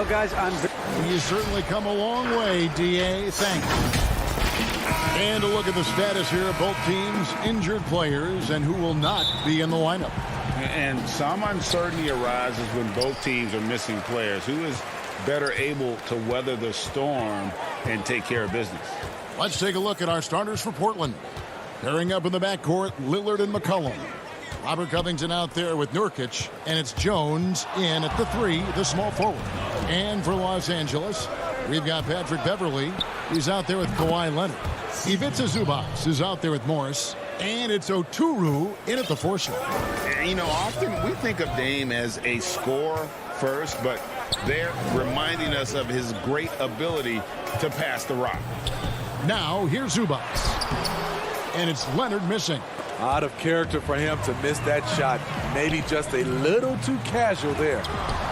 guys, You certainly come a long way, D.A. Thank you. And a look at the status here of both teams' injured players and who will not be in the lineup. And some uncertainty arises when both teams are missing players. Who is better able to weather the storm and take care of business? Let's take a look at our starters for Portland. Pairing up in the backcourt, Lillard and McCollum. Robert Covington out there with Nurkic, and it's Jones in at the 3, the small forward. And for Los Angeles, we've got Patrick Beverley. He's out there with Kawhi Leonard. Ivica Zubac is out there with Morris. And it's Oturu in at the 4 slot. You know, often we think of Dame as a scorer first, but they're reminding us of his great ability to pass the rock. Now, here's Zubac. And it's Leonard missing. Out of character for him to miss that shot. Maybe just a little too casual there.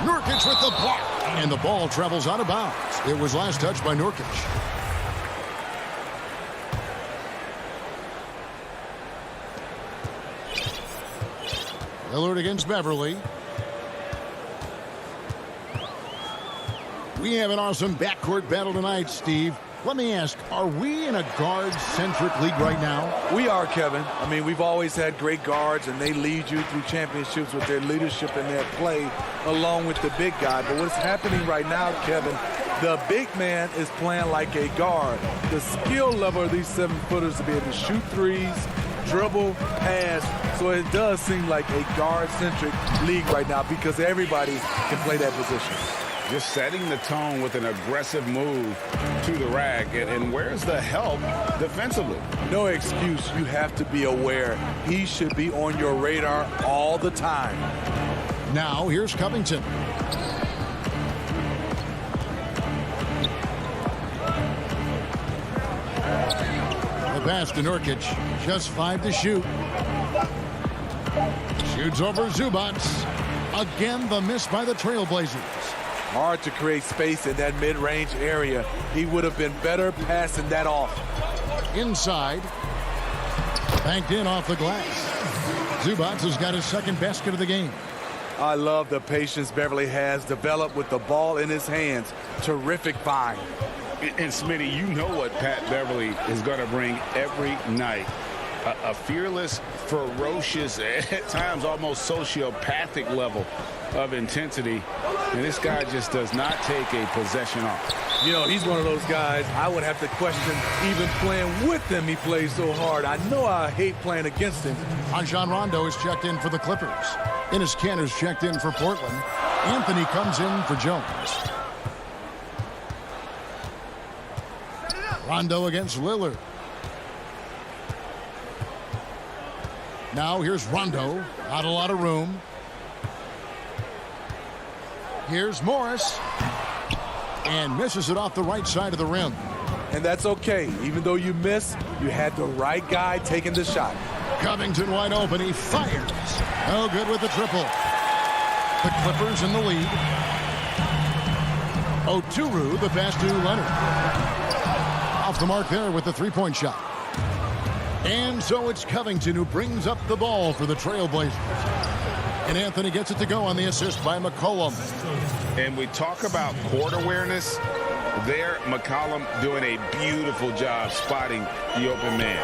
Nurkic with the block. And the ball travels out of bounds. It was last touched by Nurkic. Lillard against Beverly. We have an awesome backcourt battle tonight, Steve. Let me ask, are we in a guard-centric league right now? We are, Kevin. I mean, we've always had great guards, and they lead you through championships with their leadership and their play, along with the big guy. But what's happening right now, Kevin, the big man is playing like a guard. The skill level of these 7-footers to be able to shoot threes, dribble, pass. So it does seem like a guard-centric league right now because everybody can play that position. Just setting the tone with an aggressive move to the rack. And where's the help defensively? No excuse. You have to be aware. He should be on your radar all the time. Now, here's Covington. The pass to Nurkic. Just 5 to shoot. Shoots over Zubac. Again, the miss by the Trailblazers. Hard to create space in that mid-range area. He would have been better passing that off. Inside. Banked in off the glass. Zubac has got his second basket of the game. I love the patience Beverly has developed with the ball in his hands. Terrific find. And Smitty, you know what Pat Beverly is going to bring every night. A fearless, ferocious, at times almost sociopathic level of intensity. And this guy just does not take a possession off. You know, he's one of those guys I would have to question even playing with him. He plays so hard. I know I hate playing against him. Rajon Rondo is checked in for the Clippers. Enes Kanter's checked in for Portland. Anthony comes in for Jones. Rondo against Lillard. Now here's Rondo. Not a lot of room. Here's Morris. And misses it off the right side of the rim. And that's okay. Even though you miss, you had the right guy taking the shot. Covington wide open. He fires. No good with the triple. The Clippers in the lead. Oturu, the pass to Leonard. Off the mark there with the three-point shot. And so it's Covington who brings up the ball for the Trailblazers. And Anthony gets it to go on the assist by McCollum. And we talk about court awareness. There, McCollum doing a beautiful job spotting the open man.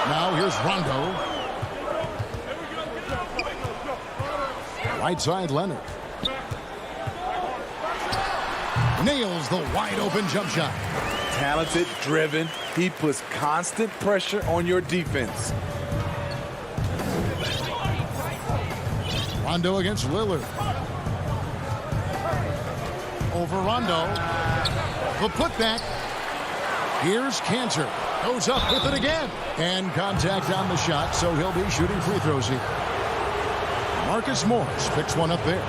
Now here's Rondo. Right side, Leonard. Nails the wide open jump shot. Talented, driven. He puts constant pressure on your defense. Rondo against Lillard. Over Rondo. The putback. Here's Kanter. Goes up with it again. And contact on the shot, so he'll be shooting free throws here. Marcus Morris picks one up there.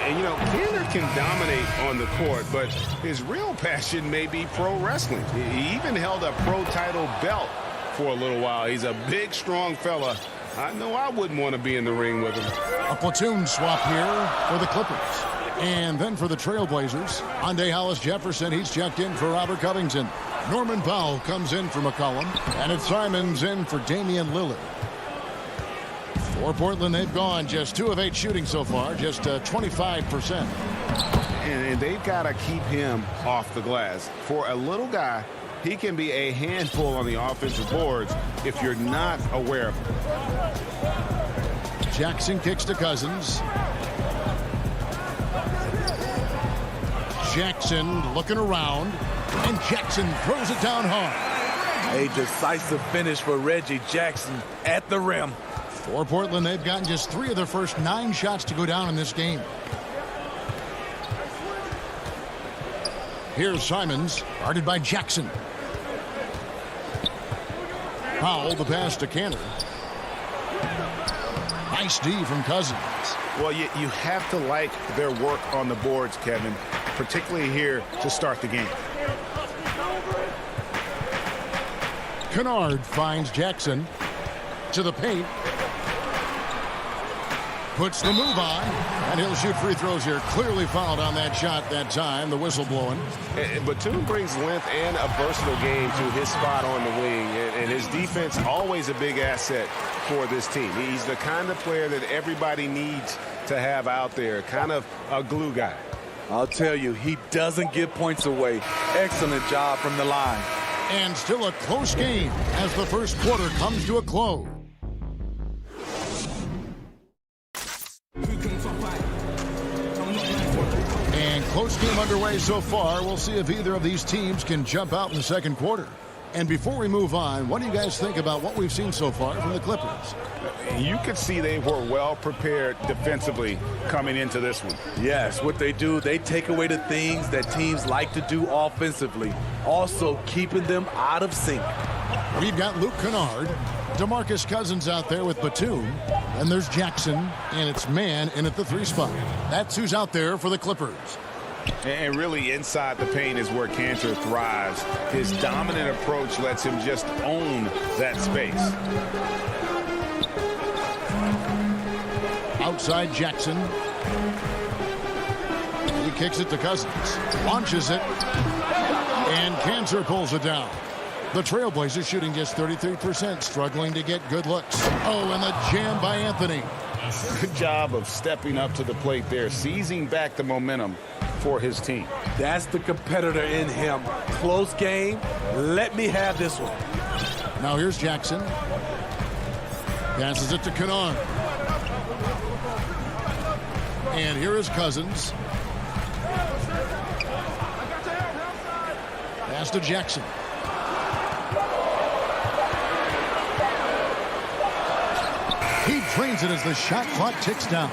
And, you know, Kanter can dominate on the court, but his real passion may be pro wrestling. He even held a pro title belt for a little while. He's a big, strong fella. I know I wouldn't want to be in the ring with him. A platoon swap here for the Clippers. And then for the Trailblazers, Andre Hollis-Jefferson, he's checked in for Robert Covington. Norman Powell comes in for McCollum. And it's Simons in for Damian Lillard. For Portland, they've gone just 2 of 8 shooting so far, just 25%. and they've got to keep him off the glass. For a little guy, he can be a handful on the offensive boards if you're not aware of him. Jackson kicks to Cousins. Jackson looking around, and Jackson throws it down hard. A decisive finish for Reggie Jackson at the rim. For Portland, they've gotten just 3 of their first 9 shots to go down in this game. Here's Simons, guarded by Jackson. Powell, the pass to Cantor. Nice D from Cousins. Well, you have to like their work on the boards, Kevin, particularly here to start the game. Kennard finds Jackson to the paint. Puts the move on, and he'll shoot free throws here. Clearly fouled on that shot that time, the whistle blowing. Batum brings length and a versatile game to his spot on the wing, and his defense always a big asset for this team. He's the kind of player that everybody needs to have out there, kind of a glue guy. I'll tell you, he doesn't give points away. Excellent job from the line. And still a close game as the first quarter comes to a close. And close game underway so far. We'll see if either of these teams can jump out in the second quarter. And before we move on, what do you guys think about what we've seen so far from the Clippers? You could see they were well prepared defensively coming into this one. Yes, what they do, they take away the things that teams like to do offensively, also keeping them out of sync. We've got Luke Kennard, DeMarcus Cousins out there with Batum, and there's Jackson, and it's man in at the 3 spot. That's who's out there for the Clippers. And really inside the paint is where Cantor thrives. His dominant approach lets him just own that space. Outside Jackson. He kicks it to Cousins. Launches it. And Cantor pulls it down. The Trailblazers shooting just 33%, struggling to get good looks. Oh, and the jam by Anthony. Good job of stepping up to the plate there, seizing back the momentum for his team. That's the competitor in him. Close game. Let me have this one. Now here's Jackson. Passes it to Kennard. And here is Cousins. Pass to Jackson. He drains it as the shot clock ticks down.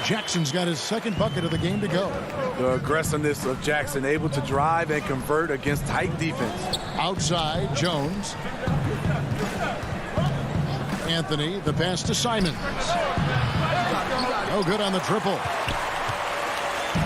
Jackson's got his second bucket of the game to go. The aggressiveness of Jackson, able to drive and convert against tight defense. Outside, Jones. Anthony, the pass to Simons. No good on the triple.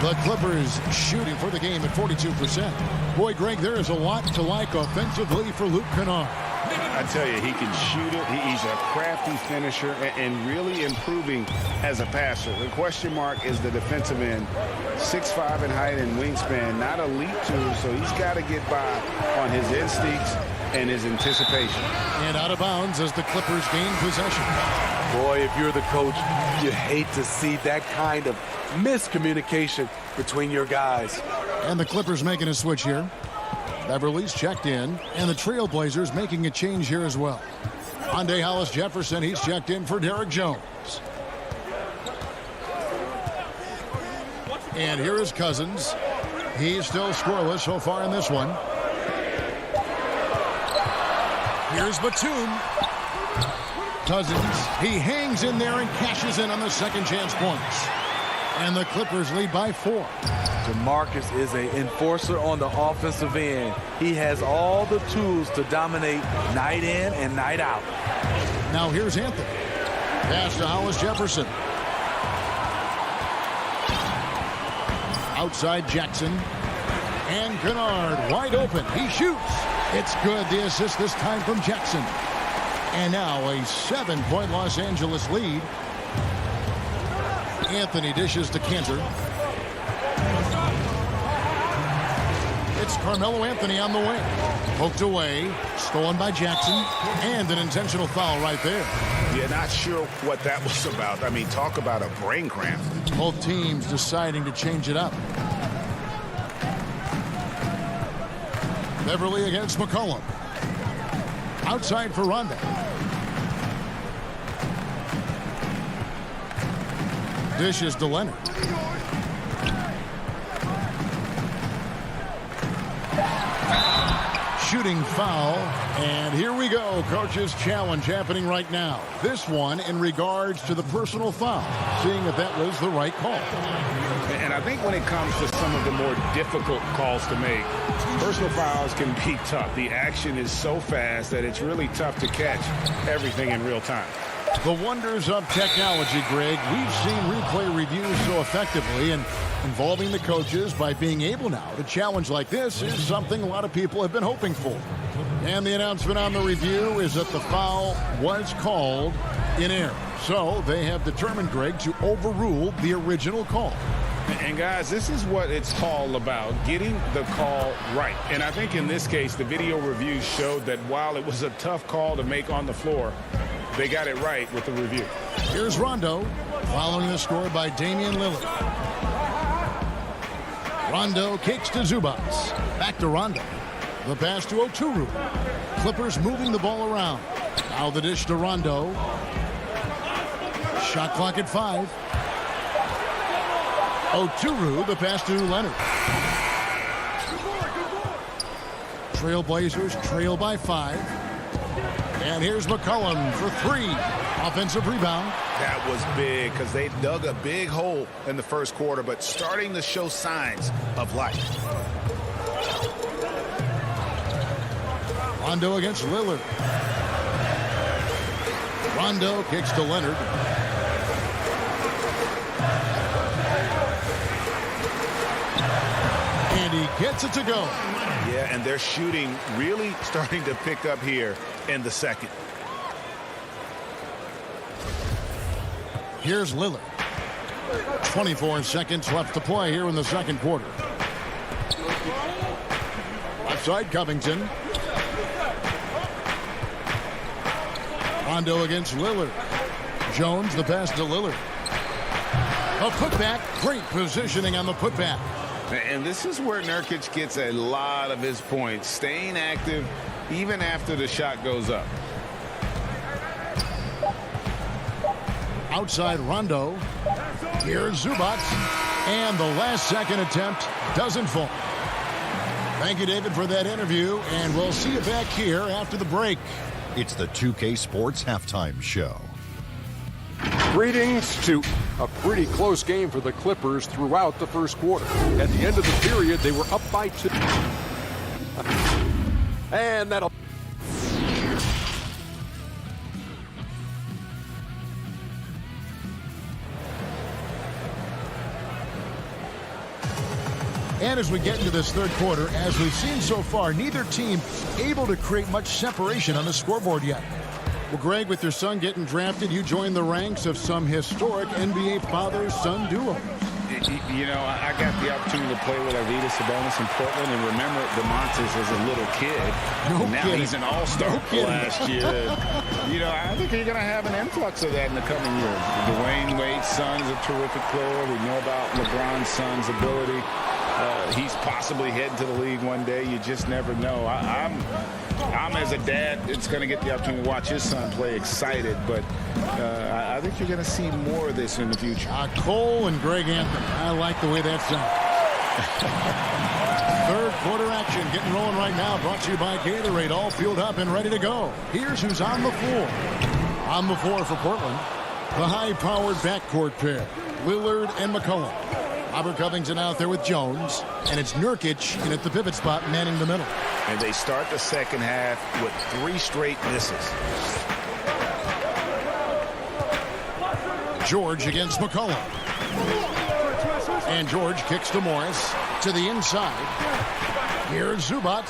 The Clippers shooting for the game at 42%. Boy, Greg, there is a lot to like offensively for Luke Kennard. I tell you, he can shoot it. He's a crafty finisher and really improving as a passer. The question mark is the defensive end. 6'5" in height and wingspan, not a leap tool, so he's got to get by on his instincts and his anticipation. And out of bounds as the Clippers gain possession. Boy, if you're the coach, you hate to see that kind of miscommunication between your guys. And the Clippers making a switch here. Beverly's checked in, and the Trailblazers making a change here as well. Andre Hollis Jefferson, he's checked in for Derek Jones. And here is Cousins. He's still scoreless so far in this one. Here's Batum. Cousins, he hangs in there and cashes in on the second chance points. And the Clippers lead by 4. DeMarcus is an enforcer on the offensive end. He has all the tools to dominate night in and night out. Now here's Anthony. Pass to Hollis Jefferson. Outside Jackson. And Kennard wide open. He shoots. It's good. The assist this time from Jackson. And now a 7-point Los Angeles lead. Anthony dishes to Cantor. It's Carmelo Anthony on the wing. Poked away, stolen by Jackson, and an intentional foul right there. Yeah, not sure what that was about. I mean, talk about a brain cramp. Both teams deciding to change it up. Beverly against McCollum. Outside for Rondo. Dishes to Leonard. Shooting foul, and here we go. Coach's challenge happening right now. This one in regards to the personal foul, seeing if that was the right call. And I think when it comes to some of the more difficult calls to make, personal fouls can be tough. The action is so fast that it's really tough to catch everything in real time. The wonders of technology, Greg. We've seen replay reviews so effectively, and involving the coaches by being able now to challenge like this is something a lot of people have been hoping for. And the announcement on the review is that the foul was called in error. So they have determined, Greg, to overrule the original call. And guys, this is what it's all about, getting the call right. And I think in this case, the video review showed that while it was a tough call to make on the floor, they got it right with the review. Here's Rondo, following the score by Damian Lillard. Rondo kicks to Zubac. Back to Rondo. The pass to Oturu. Clippers moving the ball around. Now the dish to Rondo. Shot clock at 5. Oturu, the pass to Leonard. Trailblazers trail by 5. And here's McCollum for 3. Offensive rebound. That was big because they dug a big hole in the first quarter, but starting to show signs of life. Rondo against Lillard. Rondo kicks to Leonard. And he gets it to go. Yeah, and their shooting really starting to pick up here in the second. Here's Lillard. 24 seconds left to play here in the second quarter. Left side, Covington. Rondo against Lillard. Jones, the pass to Lillard. A putback. Great positioning on the putback. And this is where Nurkic gets a lot of his points, staying active even after the shot goes up. Outside Rondo. Here's Zubac. And the last second attempt doesn't fall. Thank you, David, for that interview. And we'll see you back here after the break. It's the 2K Sports Halftime Show. Greetings to a pretty close game for the Clippers throughout the first quarter. At the end of the period, they were up by 2. And that'll... And as we get into this third quarter, as we've seen so far, neither team able to create much separation on the scoreboard yet. Well, Greg, with your son getting drafted, you joined the ranks of some historic NBA father-son duos. You know, I got the opportunity to play with Arvydas Sabonis in Portland, and remember DeMontis as a little kid. Now he's an all-star last year. You know, I think you're going to have an influx of that in the coming years. Dwayne Wade's son is a terrific player. We know about LeBron's son's ability. He's possibly heading to the league one day. You just never know. I'm as a dad, it's going to get the opportunity to watch his son play, excited. But I think you're going to see more of this in the future. Cole and Greg Anthony. I like the way that sounds. Third quarter action getting rolling right now. Brought to you by Gatorade. All fueled up and ready to go. Here's who's on the floor. On the floor for Portland, the high-powered backcourt pair, Lillard and McCollum. Robert Covington out there with Jones, and it's Nurkic in at the pivot spot, manning the middle. And they start the second half with 3 straight misses. George against McCollum. And George kicks to Morris to the inside. Here's Zubac,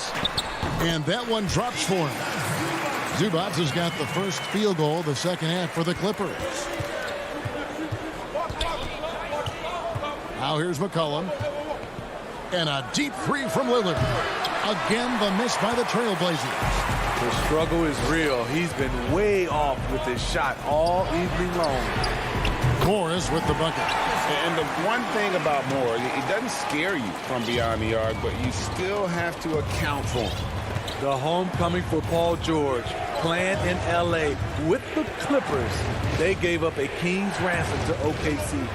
and that one drops for him. Zubac has got the first field goal of the second half for the Clippers. Now here's McCollum. And a deep 3 from Lillard. Again, the miss by the Trailblazers. The struggle is real. He's been way off with his shot all evening long. Morris with the bucket. And the one thing about Moore, it doesn't scare you from beyond the arc, but you still have to account for him. The homecoming for Paul George, playing in L.A. with the Clippers. They gave up a king's ransom to OKC.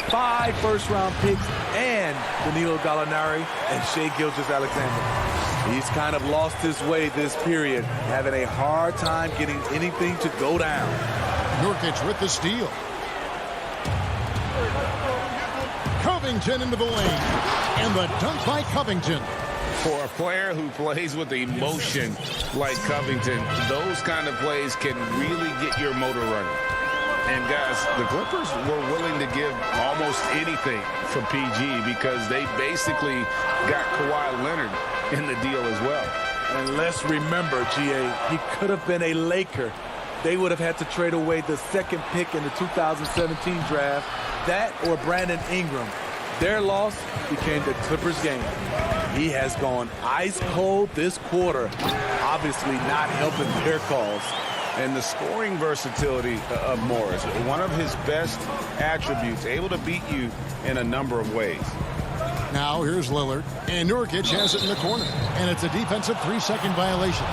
5 first-round picks and Danilo Gallinari and Shai Gilgeous-Alexander. He's kind of lost his way this period, having a hard time getting anything to go down. Nurkic with the steal. Covington into the lane. And the dunk by Covington. For a player who plays with emotion like Covington, those kind of plays can really get your motor running. And guys, the Clippers were willing to give almost anything for PG because they basically got Kawhi Leonard in the deal as well. And let's remember, GA, he could have been a Laker. They would have had to trade away the 2nd pick in the 2017 draft, that or Brandon Ingram. Their loss became the Clippers' game. He has gone ice cold this quarter, obviously not helping their cause. And the scoring versatility of Morris, one of his best attributes, able to beat you in a number of ways. Now here's Lillard, and Nurkic has it in the corner, and it's a defensive 3-second violation.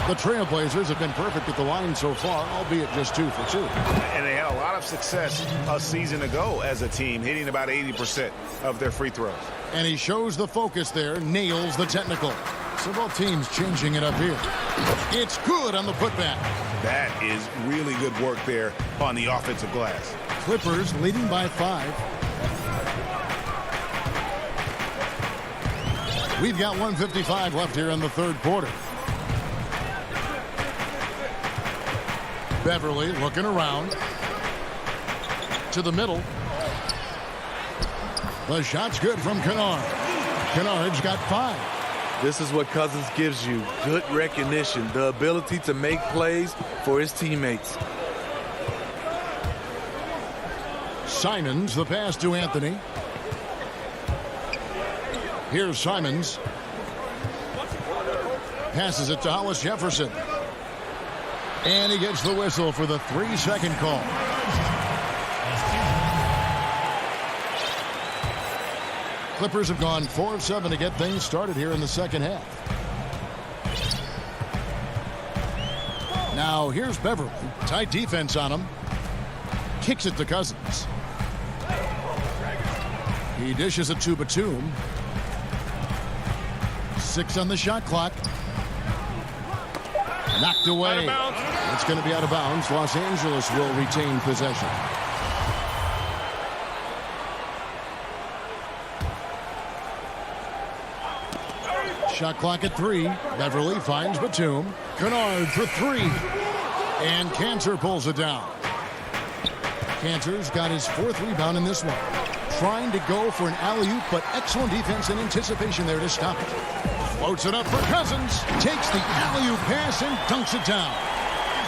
The Trailblazers have been perfect at the line so far, albeit just 2 for 2. And they had a lot of success a season ago as a team, hitting about 80% of their free throws. And he shows the focus there, nails the technical. So both teams changing it up here. It's good on the putback. That is really good work there on the offensive glass. Clippers leading by 5. We've got 1:55 left here in the 3rd quarter. Beverly looking around to the middle. The shot's good from Kennard. Kennard's got 5. This is what Cousins gives you, good recognition, the ability to make plays for his teammates. Simons, the pass to Anthony. Here's Simons. Passes it to Hollis Jefferson. And he gets the whistle for the 3-second call. Clippers have gone 4 of 7 to get things started here in the 2nd half. Now here's Beverly. Tight defense on him. Kicks it to Cousins. He dishes it to Batum. 6 on the shot clock. Knocked away. It's going to be out of bounds. Los Angeles will retain possession. Shot clock at 3. Beverly finds Batum. Kennard for 3. And Cantor pulls it down. Cantor's got his 4th rebound in this one. Trying to go for an alley-oop, but excellent defense and anticipation there to stop it. Floats it up for Cousins. Takes the alley-oop pass and dunks it down.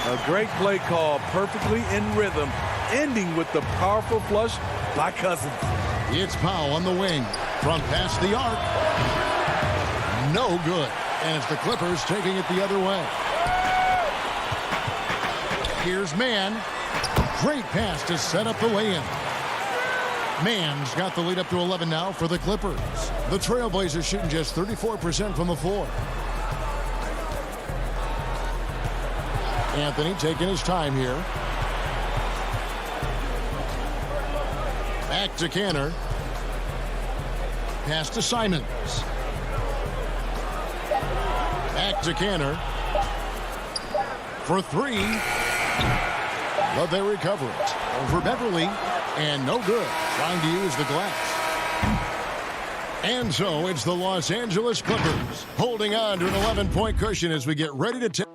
A great play call, perfectly in rhythm, ending with the powerful flush by Cousins. It's Powell on the wing. From past the arc. No good. And it's the Clippers taking it the other way. Here's Mann. Great pass to set up the lay-in. Mann's got the lead up to 11 now for the Clippers. The Trailblazers shooting just 34% from the floor. Anthony taking his time here. Back to Cantor. Pass to Simons. Back to Cantor. For 3. But they recover it. Over Beverly. And no good. Trying to use the glass. And so it's the Los Angeles Clippers holding on to an 11-point cushion as we get ready to take.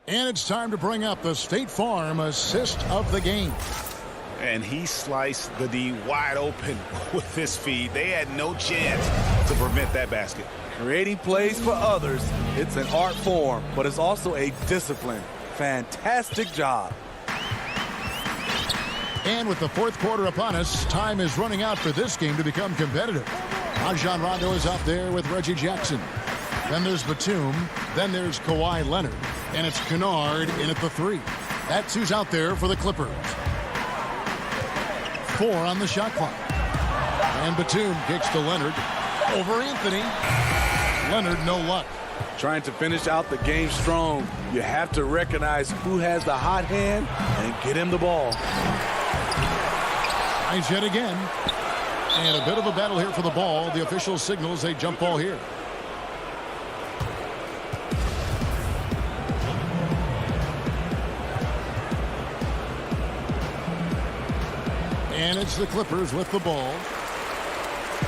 And it's time to bring up the State Farm assist of the game. And he sliced the D wide open with his feed. They had no chance to prevent that basket. Creating plays for others, it's an art form, but it's also a discipline. Fantastic job. And with the 4th quarter upon us, time is running out for this game to become competitive. Rajon Rondo is out there with Reggie Jackson. Then there's Batum. Then there's Kawhi Leonard. And it's Kennard in at the 3. That's who's out there for the Clippers. 4 on the shot clock. And Batum kicks to Leonard. Over Anthony. Leonard, no luck. Trying to finish out the game strong. You have to recognize who has the hot hand and get him the ball. Nice hit again. And a bit of a battle here for the ball. The official signals a jump ball here. And it's the Clippers with the ball.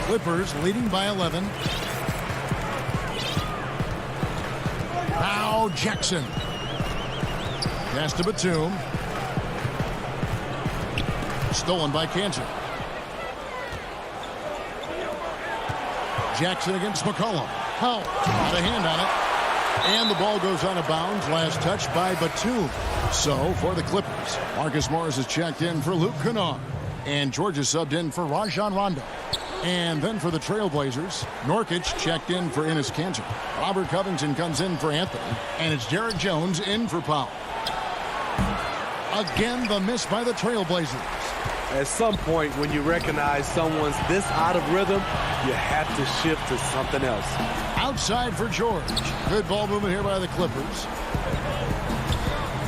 Clippers leading by 11. Now Jackson. Pass to Batum. Stolen by Kansas. Jackson against McCollum. How? Got a hand on it. And the ball goes out of bounds. Last touch by Batum. So for the Clippers, Marcus Morris is checked in for Luke Kennard. And George is subbed in for Rajon Rondo. And then for the Trailblazers, Nurkic checked in for Enes Kanter. Robert Covington comes in for Anthony. And it's Derek Jones in for Powell. Again, the miss by the Trailblazers. At some point, when you recognize someone's this out of rhythm, you have to shift to something else. Outside for George. Good ball movement here by the Clippers.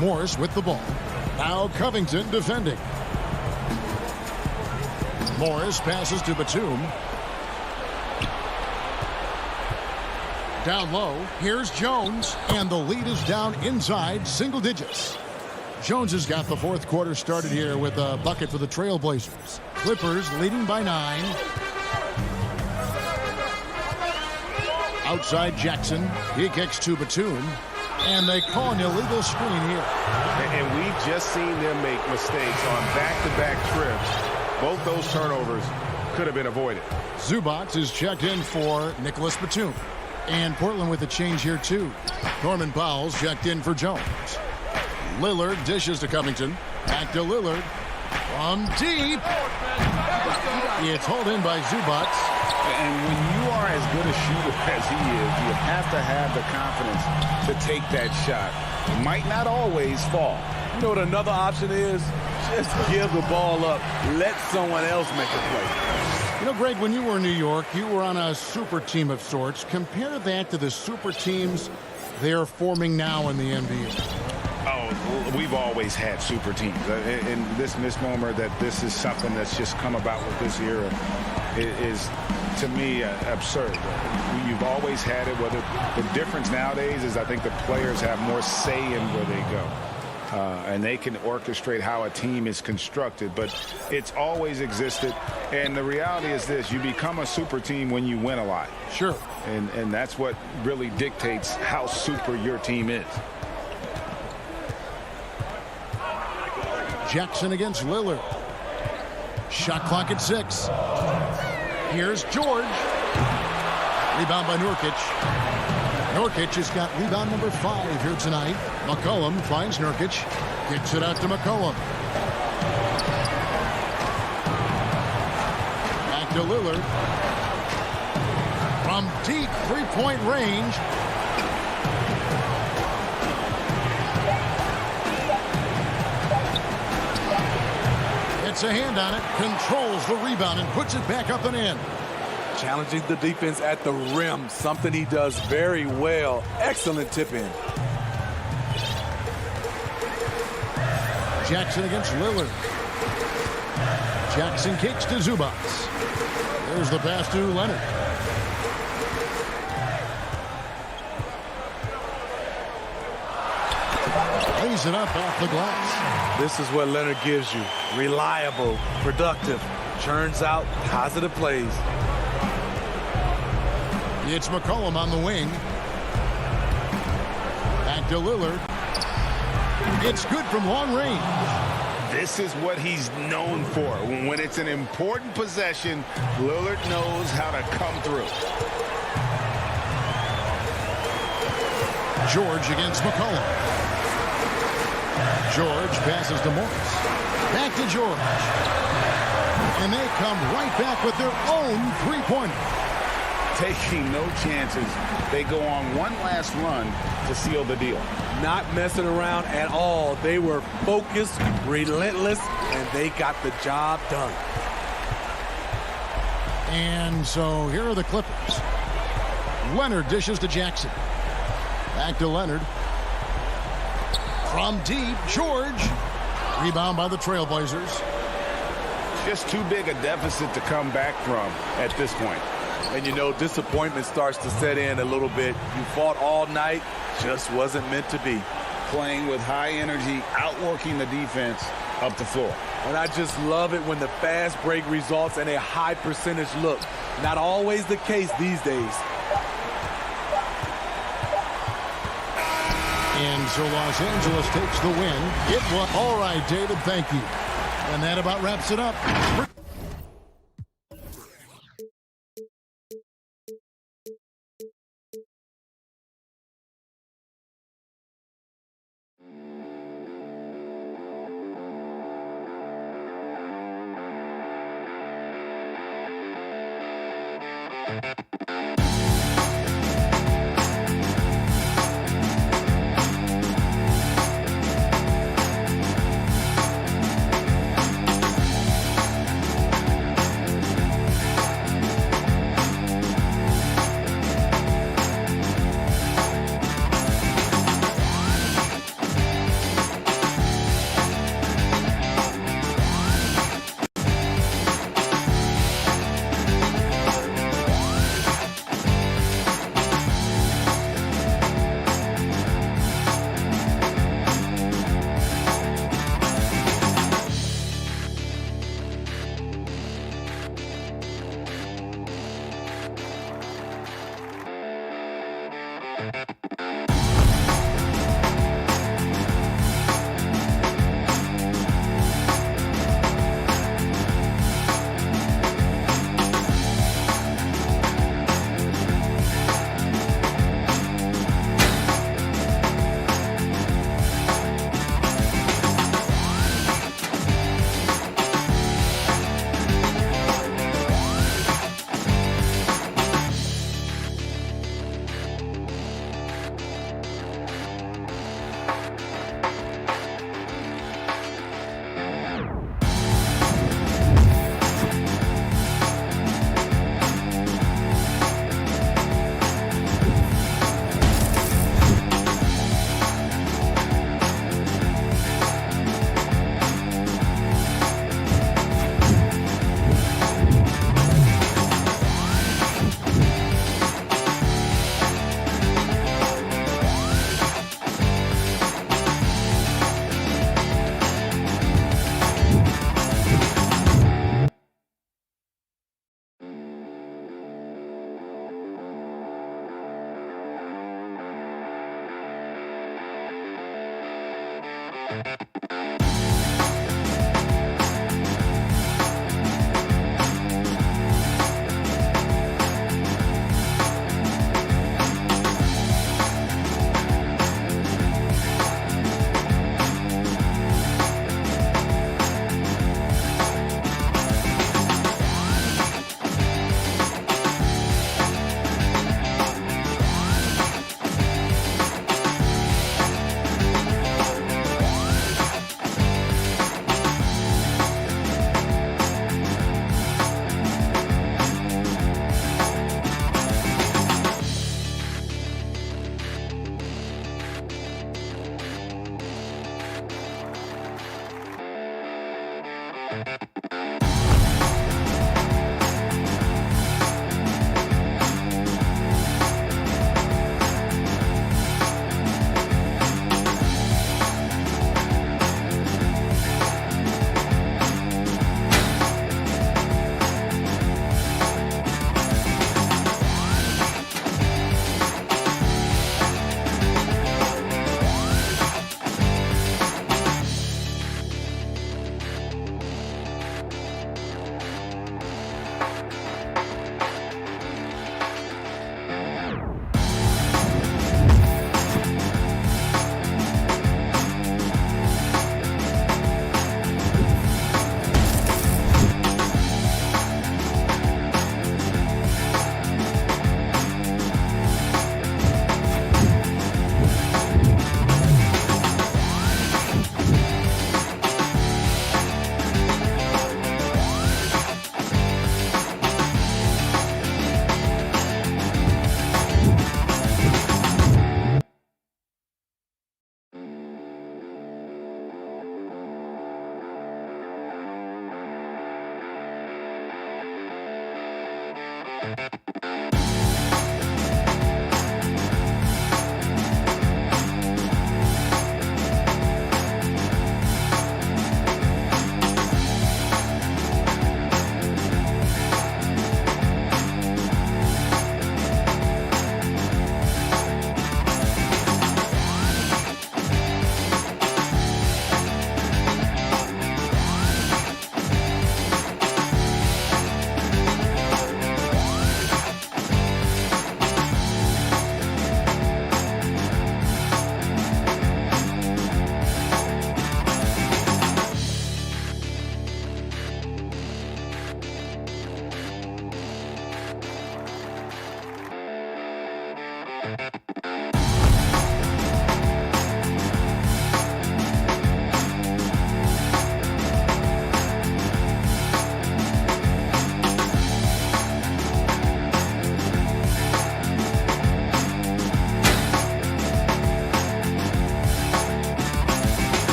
Morris with the ball. Now Covington defending. Morris passes to Batum. Down low. Here's Jones. And the lead is down inside single digits. Jones has got the fourth quarter started here with a bucket for the Trailblazers. Clippers leading by 9. Outside Jackson. He kicks to Batum. And they call an illegal screen here. And we've just seen them make mistakes on back-to-back trips. Both those turnovers could have been avoided. Zubac is checked in for Nicholas Batum. And Portland with a change here too. Norman Powell's checked in for Jones. Lillard dishes to Covington. Back to Lillard. From deep. It's hauled in by Zubac. And when you are as good a shooter as he is, you have to have the confidence to take that shot. It might not always fall. You know what another option is? Just give the ball up. Let someone else make a play. You know, Greg, when you were in New York, you were on a super team of sorts. Compare that to the super teams they're forming now in the NBA. Oh, we've always had super teams. And this misnomer that this is something that's just come about with this era is, to me, absurd. You've always had it. Whether the difference nowadays is I think the players have more say in where they go. And they can orchestrate how a team is constructed, but it's always existed. And the reality is this: you become a super team when you win a lot. Sure. And that's what really dictates how super your team is. Jackson against Lillard. Shot clock at 6. Here's George. Rebound by Nurkic. Nurkic has got rebound number 5 here tonight. McCollum finds Nurkic. Kicks it out to McCollum. Back to Lillard. From deep three-point range. Gets a hand on it. Controls the rebound and puts it back up and in. Challenging the defense at the rim, something he does very well. Excellent tip in. Jackson against Lillard. Jackson kicks to Zubac. There's the pass to Leonard. Lays it up off the glass. This is what Leonard gives you. Reliable, productive, churns out positive plays. It's McCollum on the wing. Back to Lillard. It's good from long range. This is what he's known for. When it's an important possession, Lillard knows how to come through. George against McCollum. George passes to Morris. Back to George. And they come right back with their own three-pointer. Taking no chances. They go on one last run to seal the deal. Not messing around at all. They were focused, relentless, and they got the job done. And so here are the Clippers. Leonard dishes to Jackson. Back to Leonard. From deep, George. Rebound by the Trailblazers. Just too big a deficit to come back from at this point. And you know, disappointment starts to set in a little bit. You fought all night, just wasn't meant to be. Playing with high energy, outworking the defense up the floor. And I just love it when the fast break results in a high percentage look. Not always the case these days. And so Los Angeles takes the win. It was all right, David. Thank you. And that about wraps it up.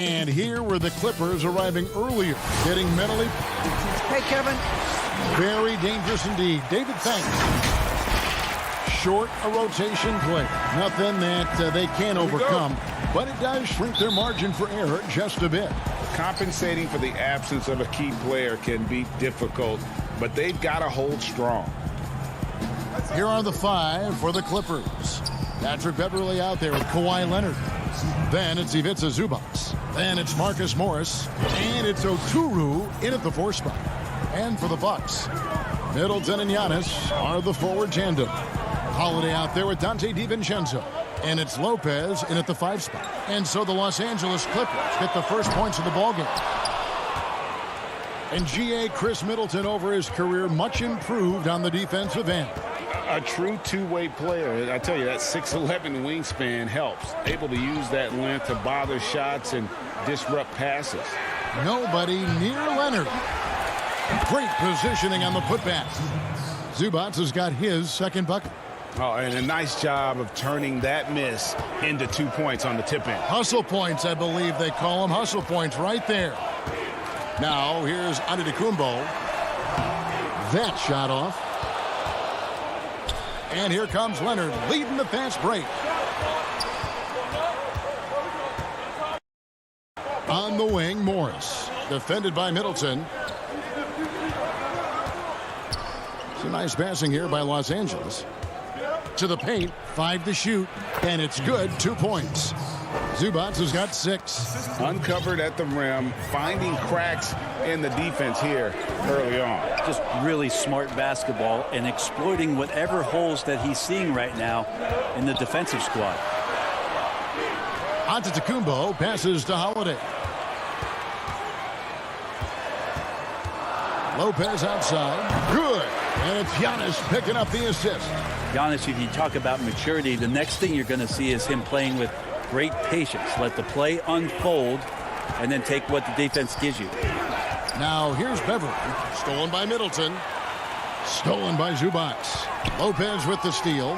And here were the Clippers arriving earlier, getting mentally. Hey, Kevin. Very dangerous indeed. David, thanks. Short a rotation play. Nothing that they can't overcome, but it does shrink their margin for error just a bit. Compensating for the absence of a key player can be difficult, but they've got to hold strong. Here are the 5 for the Clippers. Patrick Beverley out there with Kawhi Leonard. Then it's Ivica Zubac. Then it's Marcus Morris. And it's Oturu in at the 4 spot. And for the Bucks, Middleton and Giannis are the forward tandem. Holiday out there with Dante DiVincenzo. And it's Lopez in at the 5 spot. And so the Los Angeles Clippers get the first points of the ballgame. And G.A. Chris Middleton over his career, much improved on the defensive end. A true two-way player. I tell you, that 6'11" wingspan helps. Able to use that length to bother shots and disrupt passes. Nobody near Leonard. Great positioning on the putback. Zubac has got his second bucket. Oh, and a nice job of turning that miss into 2 points on the tip in. Hustle points, I believe they call them. Hustle points right there. Now, here's Antetokounmpo. That shot off. And here comes Leonard leading the fast break. On the wing, Morris. Defended by Middleton. Some nice passing here by Los Angeles. To the paint, 5 to shoot, and it's good, 2 points. Zubac has got 6. Uncovered at the rim, finding cracks in the defense here early on. Just really smart basketball and exploiting whatever holes that he's seeing right now in the defensive squad. Antetokounmpo passes to Holiday. Lopez outside. Good. And it's Giannis picking up the assist. Giannis, if you talk about maturity, the next thing you're going to see is him playing with great patience. Let the play unfold and then take what the defense gives you. Now here's Beverly. Stolen by Middleton. Stolen by Zubac. Lopez with the steal.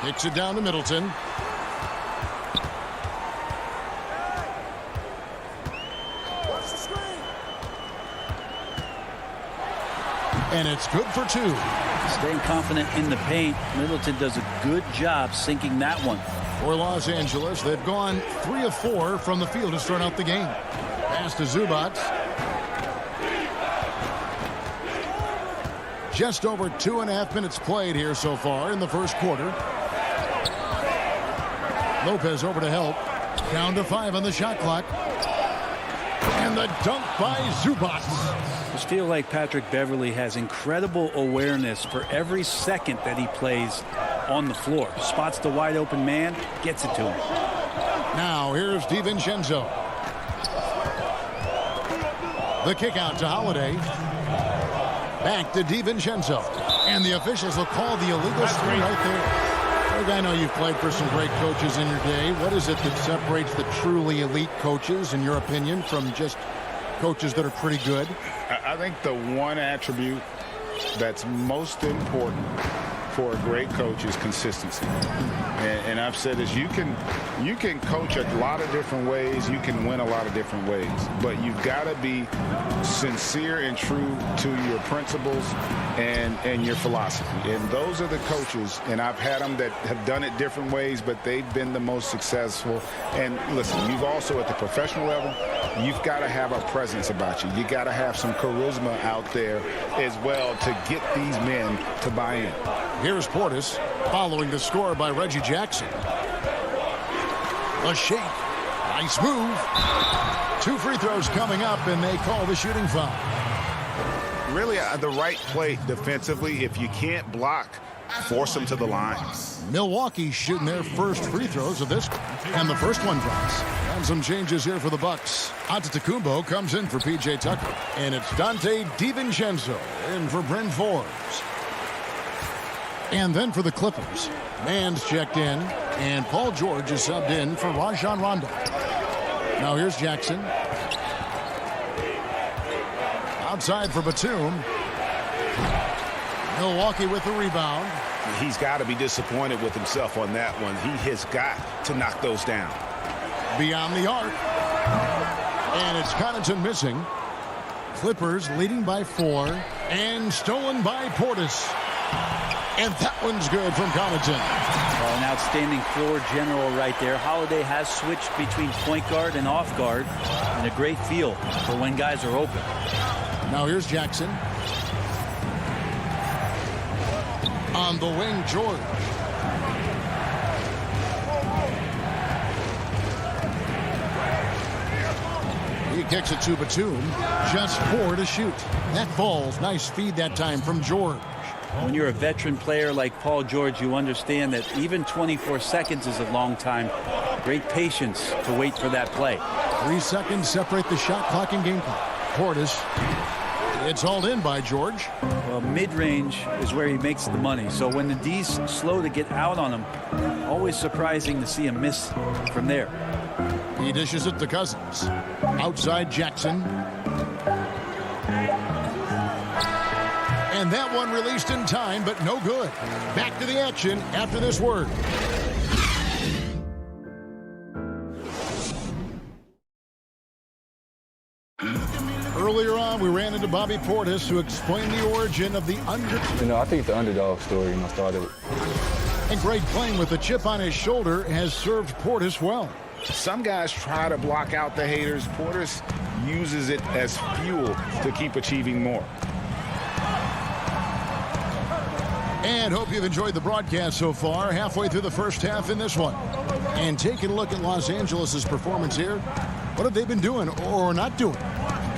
Kicks it down to Middleton. And it's good for 2. Staying confident in the paint. Middleton does a good job sinking that one. For Los Angeles, they've gone 3 of 4 from the field to start out the game. Pass to Zubac. Just over 2.5 minutes played here so far in the first quarter. Lopez over to help. Down to 5 on the shot clock. And the dunk by Zubac. I just feel like Patrick Beverley has incredible awareness for every second that he plays on the floor. Spots the wide open man, gets it to him. Now here's DiVincenzo. The kick out to Holiday. Back to DiVincenzo. And the officials will call the illegal screen right there. Greg, I know you've played for some great coaches in your day. What is it that separates the truly elite coaches, in your opinion, from just coaches that are pretty good? I think the one attribute that's most important for a great coach is consistency. And I've said this, you can coach a lot of different ways, you can win a lot of different ways, but you've got to be sincere and true to your principles and your philosophy. And those are the coaches, and I've had them that have done it different ways, but they've been the most successful. And listen, you've also at the professional level, you've got to have a presence about you. You got to have some charisma out there as well to get these men to buy in. Here's Portis following the score by Reggie Jackson. A shake. Nice move. 2 free throws coming up, and they call the shooting foul. Really the right play defensively. If you can't block, force them to the line. Milwaukee shooting their first free throws of this, and the first one drops. And some changes here for the Bucks. Antetokounmpo comes in for P.J. Tucker, and it's Dante DiVincenzo in for Bryn Forbes. And then for the Clippers, Mann's checked in, and Paul George is subbed in for Rajon Rondo. Now here's Jackson. Outside for Batum. Milwaukee with the rebound. He's got to be disappointed with himself on that one. He has got to knock those down. beyond the arc. And it's Connaughton missing. Clippers leading by 4 and stolen by Portis. And that one's good from Connaughton. Well, an outstanding floor general right there. Holiday has switched between point guard and off guard, and a great feel for when guys are open. Now here's Jackson. On the wing, George. He kicks it to Batum. Just 4 to shoot. That falls. Nice feed that time from George. When you're a veteran player like Paul George, you understand that even 24 seconds is a long time. Great patience to wait for that play. 3 seconds separate the shot clock and game clock. Portis. It's hauled in by George. Well, mid-range is where he makes the money. So when the D's slow to get out on him, always surprising to see him miss from there. He dishes it to Cousins. Outside Jackson. And that one released in time, but no good. Back to the action after this word. Earlier on, we ran into Bobby Portis, who explained the origin of the I think the underdog story, started. And Greg, playing with a chip on his shoulder, has served Portis well. Some guys try to block out the haters. Portis uses it as fuel to keep achieving more. And hope you've enjoyed the broadcast so far. Halfway through the first half in this one. And taking a look at Los Angeles' performance here. What have they been doing or not doing?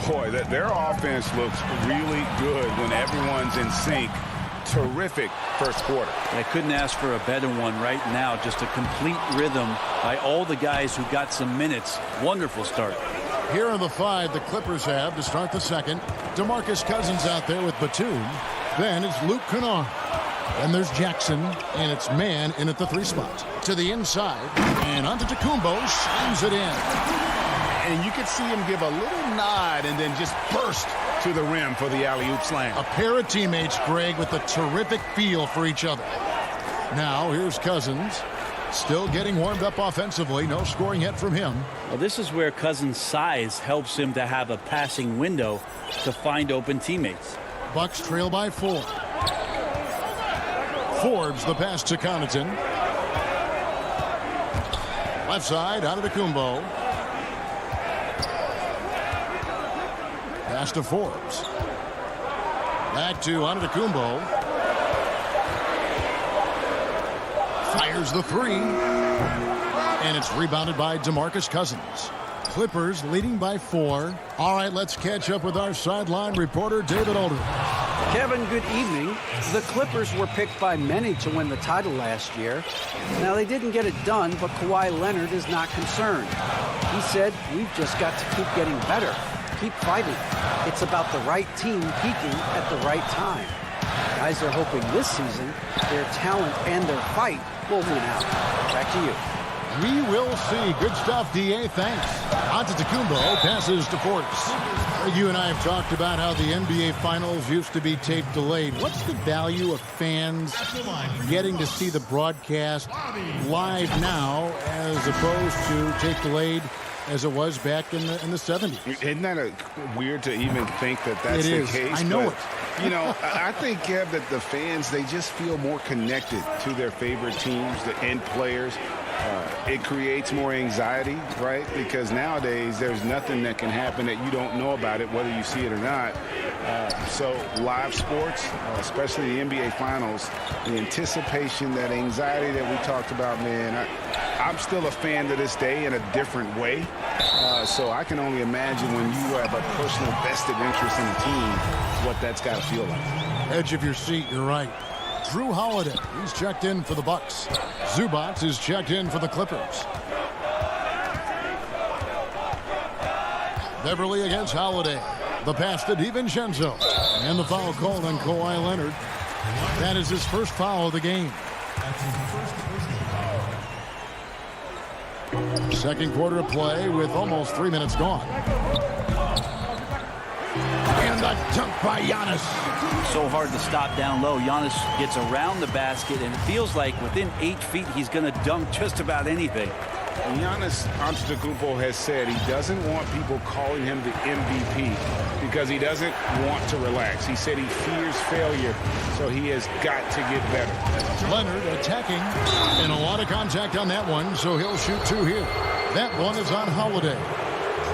Boy, their offense looks really good when everyone's in sync. Terrific first quarter. I couldn't ask for a better one right now. Just a complete rhythm by all the guys who got some minutes. Wonderful start. Here are the 5 the Clippers have to start the second. DeMarcus Cousins out there with Batum. Then it's Luke Kennard. Then there's Jackson, and it's man in at the 3 spot. To the inside, and onto Tacumbo, slams it in. And you could see him give a little nod and then just burst to the rim for the alley-oop slam. A pair of teammates, Greg, with a terrific feel for each other. Now, here's Cousins. Still getting warmed up offensively. No scoring yet from him. Well, this is where Cousins' size helps him to have a passing window to find open teammates. Bucks trail by 4. Forbes the pass to Connaughton. Left side, out of Tacumbo. Pass to Forbes. Back to Antetokounmpo. Fires the 3. And it's rebounded by DeMarcus Cousins. Clippers leading by 4. All right, let's catch up with our sideline reporter, David Alder. Kevin, good evening. The Clippers were picked by many to win the title last year. Now, they didn't get it done, but Kawhi Leonard is not concerned. He said, "We've just got to keep getting better. Keep fighting. It's about the right team peaking at the right time." Guys are hoping this season their talent and their fight will win out. Back to you. We will see. Good stuff, D.A. Thanks. Antetokounmpo passes to Portis. You and I have talked about how the NBA Finals used to be tape delayed. What's the value of fans getting to see the broadcast live now as opposed to tape delayed as it was back in the 70s? Isn't that weird to even think that that's the case? I know it. You know, I think, Kev, that the fans, they just feel more connected to their favorite teams, the end players. It creates more anxiety, right? Because nowadays there's nothing that can happen that you don't know about it, whether you see it or not. So live sports, especially the NBA Finals, the anticipation, that anxiety that we talked about, man, I'm still a fan to this day in a different way. So I can only imagine when you have a personal vested interest in a team, what that's got to feel like. Edge of your seat, you're right. Drew Holiday, he's checked in for the Bucks. Zubac is checked in for the Clippers. Beverly against Holiday. The pass to DiVincenzo. And the foul called on Kawhi Leonard. That is his first foul of the game. Second quarter of play with almost 3 minutes gone. And the dunk by Giannis. So hard to stop down low. Giannis gets around the basket, and it feels like within 8 feet he's going to dunk just about anything. Giannis Antetokounmpo has said he doesn't want people calling him the MVP because he doesn't want to relax. He said he fears failure, so he has got to get better. Leonard attacking, and a lot of contact on that one, so he'll shoot 2 here. That one is on Holiday.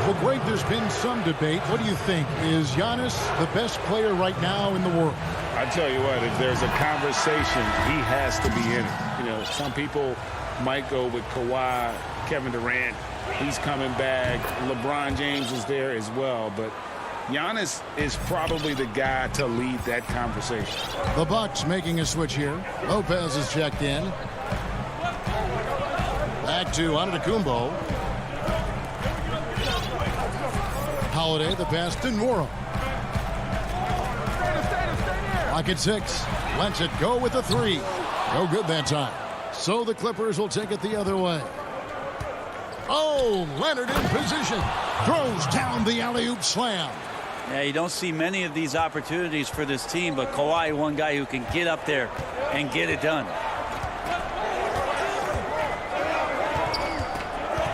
Well, Greg, there's been some debate. What do you think? Is Giannis the best player right now in the world? I tell you what, if there's a conversation, he has to be in it. You know, some people might go with Kawhi, Kevin Durant. He's coming back. LeBron James is there as well. But Giannis is probably the guy to lead that conversation. The Bucks making a switch here. Lopez is checked in. Back to Antetokounmpo. Holiday, the pass to Nwora. Lock at 6. Lets it go with a 3. No good that time. So the Clippers will take it the other way. Oh, Leonard in position. Throws down the alley-oop slam. Yeah, you don't see many of these opportunities for this team, but Kawhi, one guy who can get up there and get it done.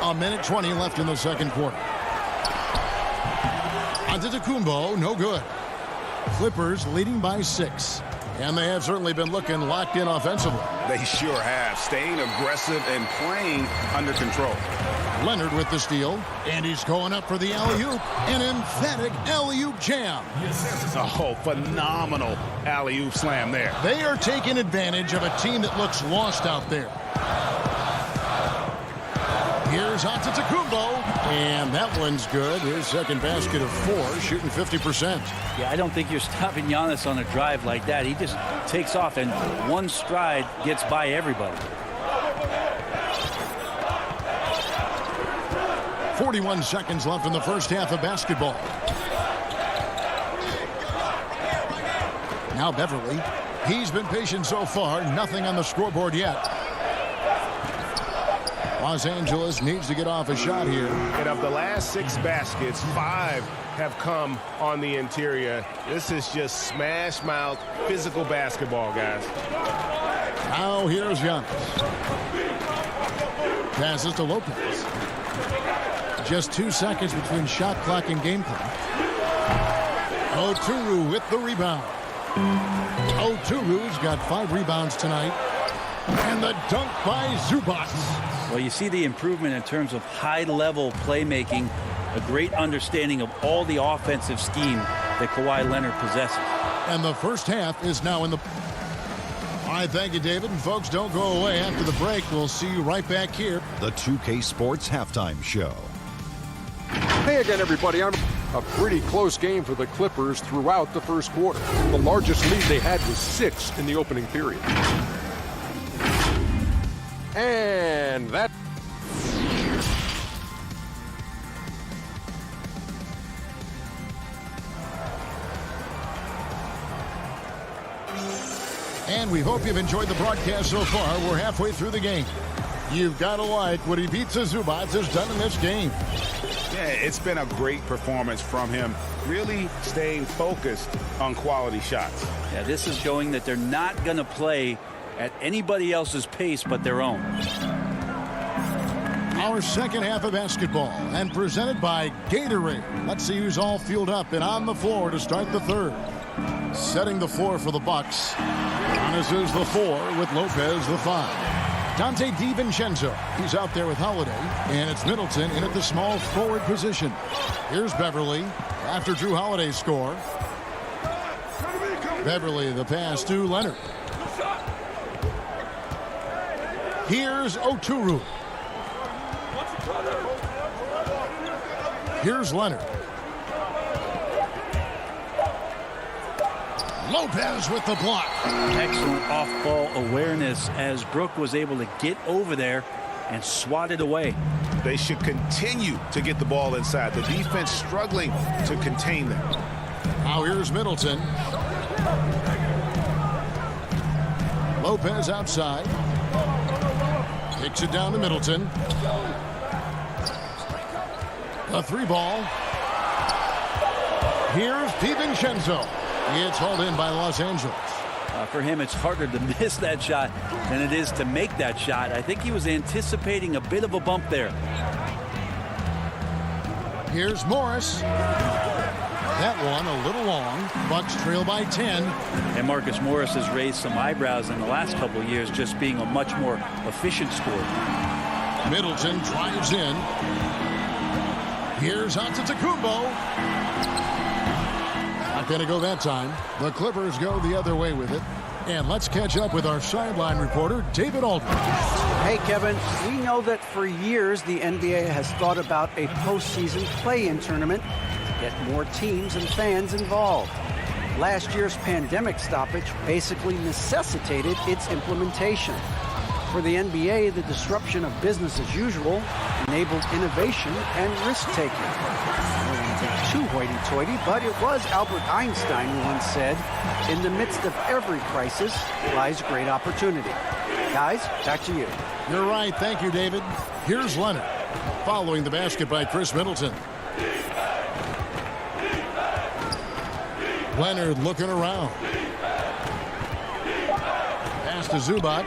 A minute 20 left in the second quarter. Antetokounmpo, no good. Clippers leading by 6. And they have certainly been looking locked in offensively. They sure have, staying aggressive and playing under control. Leonard with the steal, and he's going up for the alley-oop. An emphatic alley-oop jam. Oh, phenomenal alley-oop slam there. They are taking advantage of a team that looks lost out there. Here's Antetokounmpo, and that one's good. His second basket of 4, shooting 50%. Yeah, I don't think you're stopping Giannis on a drive like that. He just takes off and one stride gets by everybody. 41 seconds left in the first half of basketball. Now Beverly. He's been patient so far. Nothing on the scoreboard yet. Los Angeles needs to get off a shot here. And of the last 6 baskets, 5 have come on the interior. This is just smash mouth physical basketball, guys. Now here's Giannis. Passes to Lopez. Just 2 seconds between shot clock and game clock. Oturu with the rebound. Oturu's got 5 rebounds tonight. And the dunk by Zubac. Well, you see the improvement in terms of high-level playmaking, a great understanding of all the offensive scheme that Kawhi Leonard possesses. And the first half is now in the... All right, thank you, David. And folks, don't go away. After the break, we'll see you right back here. The 2K Sports Halftime Show. Hey again, everybody. A pretty close game for the Clippers throughout the first quarter. The largest lead they had was 6 in the opening period. And that... And we hope you've enjoyed the broadcast so far. We're halfway through the game. You've got to like what Ivica Zubac has done in this game. Yeah, it's been a great performance from him, really staying focused on quality shots. Yeah, this is showing that they're not going to play at anybody else's pace but their own. Our second half of basketball, and presented by Gatorade. Let's see who's all fueled up and on the floor to start the third. Setting the floor for the Bucks. Giannis is the 4 with Lopez the 5. Dante DiVincenzo, he's out there with Holiday, and it's Middleton in at the small forward position. Here's Beverly after Drew Holiday's score. Beverly the pass to Leonard. Here's Oturu. Here's Leonard. Lopez with the block. Excellent off-ball awareness as Brook was able to get over there and swat it away. They should continue to get the ball inside. The defense struggling to contain them. Now here's Middleton. Lopez outside. Kicks it down to Middleton. A 3-ball. Here's DiVincenzo. It's hauled in by Los Angeles. For him, it's harder to miss that shot than it is to make that shot. I think he was anticipating a bit of a bump there. Here's Morris. That one a little long. Bucks trail by 10. And Marcus Morris has raised some eyebrows in the last couple of years, just being a much more efficient scorer. Middleton drives in. Here's Antetokounmpo. Not going to go that time. The Clippers go the other way with it. And let's catch up with our sideline reporter, David Aldridge. Hey, Kevin, we know that for years the NBA has thought about a postseason play-in tournament to get more teams and fans involved. Last year's pandemic stoppage basically necessitated its implementation. For the NBA, the disruption of business as usual enabled innovation and risk-taking. I don't want to be too hoity-toity, but it was Albert Einstein who once said, "In the midst of every crisis lies great opportunity." Guys, back to you. You're right. Thank you, David. Here's Leonard. Following the basket by Chris Middleton. Leonard looking around. Pass to Zubac.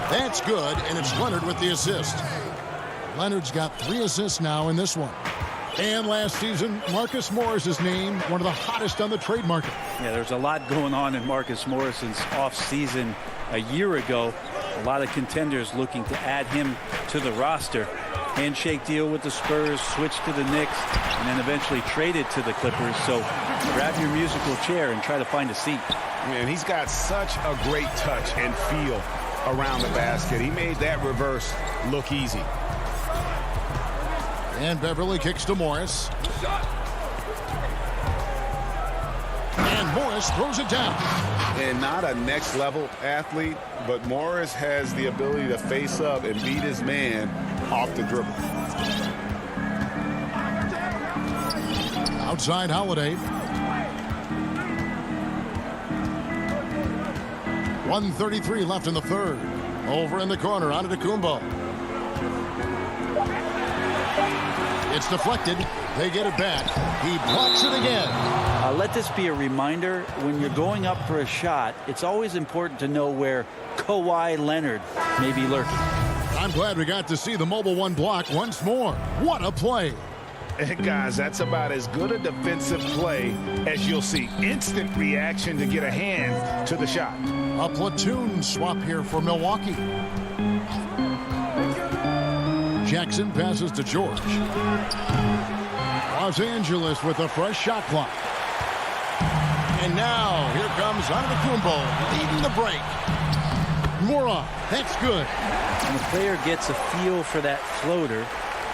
That's good, and it's Leonard with the assist. Leonard's got 3 assists now in this one. And last season, Marcus Morris is named one of the hottest on the trade market. Yeah, there's a lot going on in Marcus Morris's offseason a year ago. A lot of contenders looking to add him to the roster. Handshake deal with the Spurs, switched to the Knicks, and then eventually traded to the Clippers. So grab your musical chair and try to find a seat. Man, he's got such a great touch and feel around the basket. He made that reverse look easy. And Beverly kicks to Morris. And Morris throws it down. And not a next-level athlete, but Morris has the ability to face up and beat his man off the dribble. Outside Holiday. 1:33 left in the third. Over in the corner, Antetokounmpo. It's deflected. They get it back. He blocks it again. Let this be a reminder, when you're going up for a shot, it's always important to know where Kawhi Leonard may be lurking. I'm glad we got to see the mobile one block once more. What a play. Guys, that's about as good a defensive play as you'll see. Instant reaction to get a hand to the shot. A platoon swap here for Milwaukee. Jackson passes to George. Los Angeles with a fresh shot clock. And now here comes Antetokounmpo leading the break. Moron, that's good. When the player gets a feel for that floater,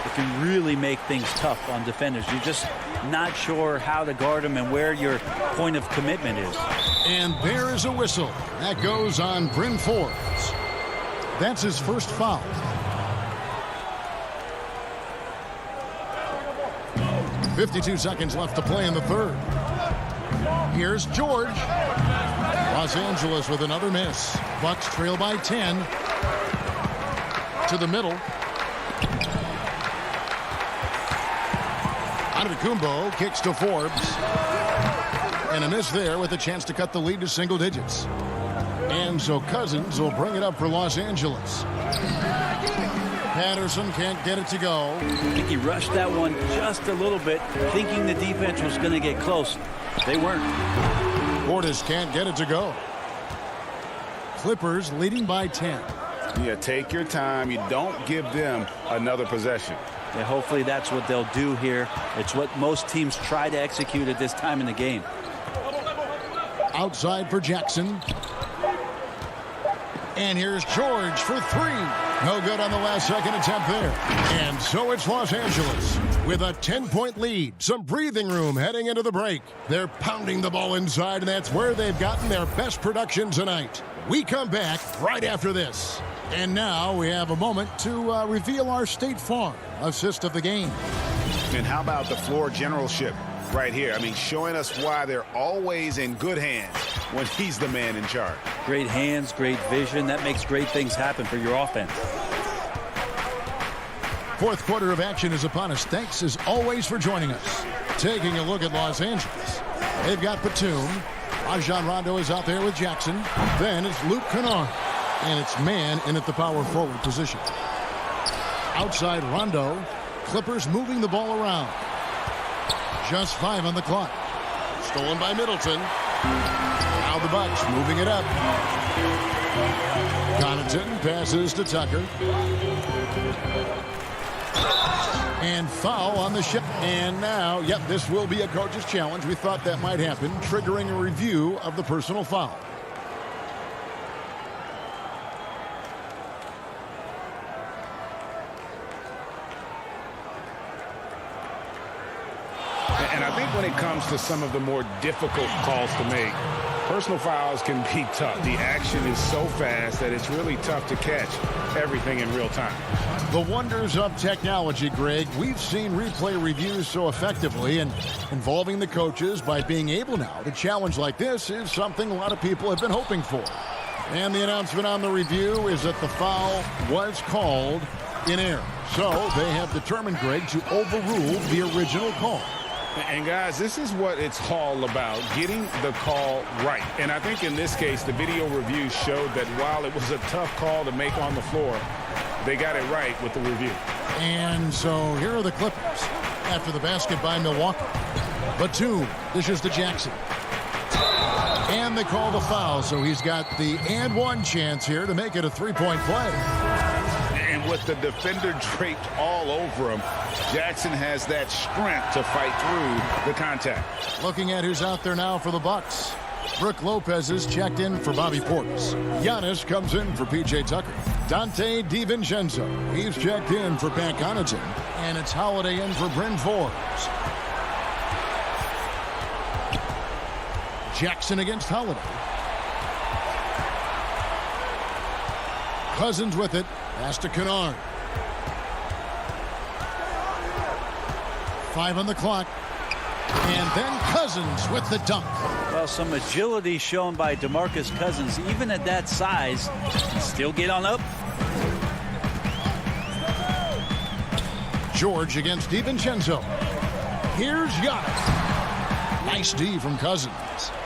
it can really make things tough on defenders. You're just not sure how to guard them and where your point of commitment is. And there is a whistle. That goes on Bryn Forbes. That's his first foul. .52 seconds left to play in the third. Here's George. Los Angeles with another miss. Bucks trail by 10. To the middle. Antetokounmpo kicks to Forbes. And a miss there with a chance to cut the lead to single digits. And so Cousins will bring it up for Los Angeles. Patterson can't get it to go. I think he rushed that one just a little bit, thinking the defense was going to get close. They weren't. Portis can't get it to go. Clippers leading by 10. Yeah, take your time. You don't give them another possession. Yeah, hopefully that's what they'll do here. It's what most teams try to execute at this time in the game. Outside for Jackson. And here's George for 3. No good on the last second attempt there. And so it's Los Angeles with a 10-point lead. Some breathing room heading into the break. They're pounding the ball inside, and that's where they've gotten their best production tonight. We come back right after this. And now we have a moment to reveal our State Farm assist of the game. And how about the floor generalship right here? I mean, showing us why they're always in good hands when he's the man in charge. Great hands, great vision. That makes great things happen for your offense. Fourth quarter of action is upon us. Thanks as always for joining us. Taking a look at Los Angeles. They've got Batum. Rajon Rondo is out there with Jackson. Then it's Luke Kennard. And it's man in at the power forward position. Outside Rondo. Clippers moving the ball around. Just 5 on the clock. Stolen by Middleton. Now the Bucks moving it up. Connaughton passes to Tucker. And foul on the shot. And now, yep, this will be a coach's challenge. We thought that might happen, triggering a review of the personal foul. And I think when it comes to some of the more difficult calls to make, personal fouls can be tough. The action is so fast that it's really tough to catch everything in real time. The wonders of technology, Greg. We've seen replay reviews so effectively, and involving the coaches by being able now to challenge like this is something a lot of people have been hoping for. And the announcement on the review is that the foul was called in error. So they have determined, Greg, to overrule the original call. And guys, this is what it's all about, getting the call right. And I think in this case, the video review showed that while it was a tough call to make on the floor, they got it right with the review. And so here are the Clippers after the basket by Milwaukee. Batum dishes to Jackson. And they call the foul, so he's got the and one chance here to make it a three-point play. And with the defender draped all over him, Jackson has that strength to fight through the contact. Looking at who's out there now for the Bucks. Brooke Lopez is checked in for Bobby Portis. Giannis comes in for P.J. Tucker. Dante DiVincenzo, he's checked in for Pat Connaughton. And it's Holiday in for Bryn Forbes. Jackson against Holiday. Cousins with it. Pass to Kennard. 5 on the clock. And then Cousins with the dunk. Well, some agility shown by DeMarcus Cousins. Even at that size, still get on up. George against DiVincenzo. Here's Giannis. Nice D from Cousins.